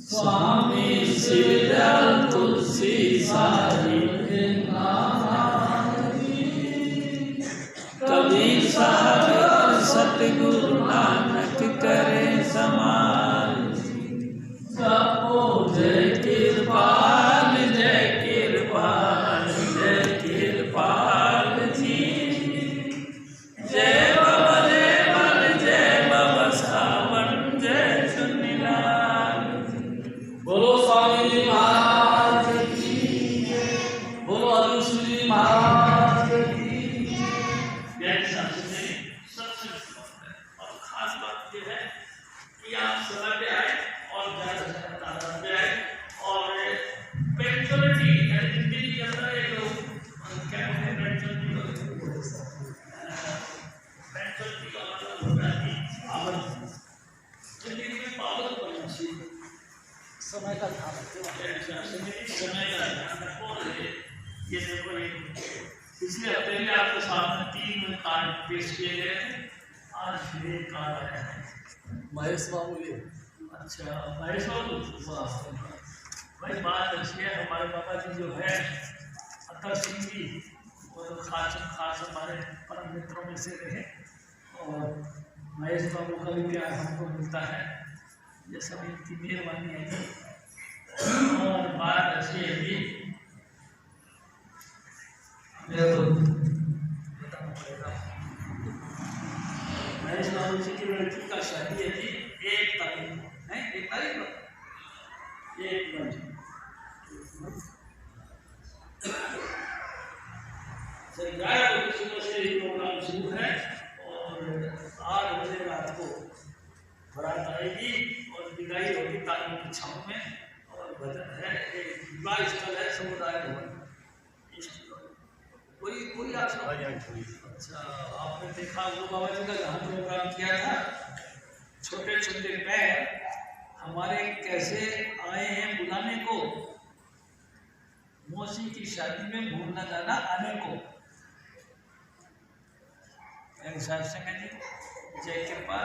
स्वामी श्रीदयाल तुलसी साहिब कबीर साहब और सतगुरु नानक करे समाल। जय कृपाल, जय कृपाल, जय कृपाल जी। जय बाबा जय मल, जय बाबा सावन, जय सुनीलाल। बोलो स्वामी जी महाराज की, बोलो अरुण जी महाराज की। और खास बात यह है कि आप समय पे आए और ज़्यादा से ज़्यादा तादाद में आए और देखो ये पिछले हफ्ते भी आपके सामने 3 कार्ड पेश किए गए थे, आज फिर एक कार्ड आया है। महेश बाबू ये अच्छा महेश बाबू, भाई बात अच्छी है। हमारे बाबा जी जो है अतर सिंह जी, वो तो खास हमारे परम मित्रों में से रहे, और महेश बाबू का भी प्यार हमको मिलता है, ये सब इनकी मेहरबानी है जी। और बात अच्छी है जी, मेरे को बताना पड़ेगा। महेश बाबू जी की लड़की का शादी है जी 1 तारीख को, है 1 तारीख को, 1 मई। सर 11 बजे सुबह से ये प्रोग्राम शुरू है और 8 बजे रात को बारात आएगी और विदाई होगी तालियों की छाँव में, और भजन है, एक विवाह स्थल है समुदाय भवन। कोई आशा? अच्छा, आपने देखा वो बाबा जी का जहाँ प्रोग्राम किया था, छोटे छोटे पैर हमारे कैसे आए हैं बुलाने को, मौसी की शादी में भूल न जाना आने को। साथ संगत जी, जय कृपा।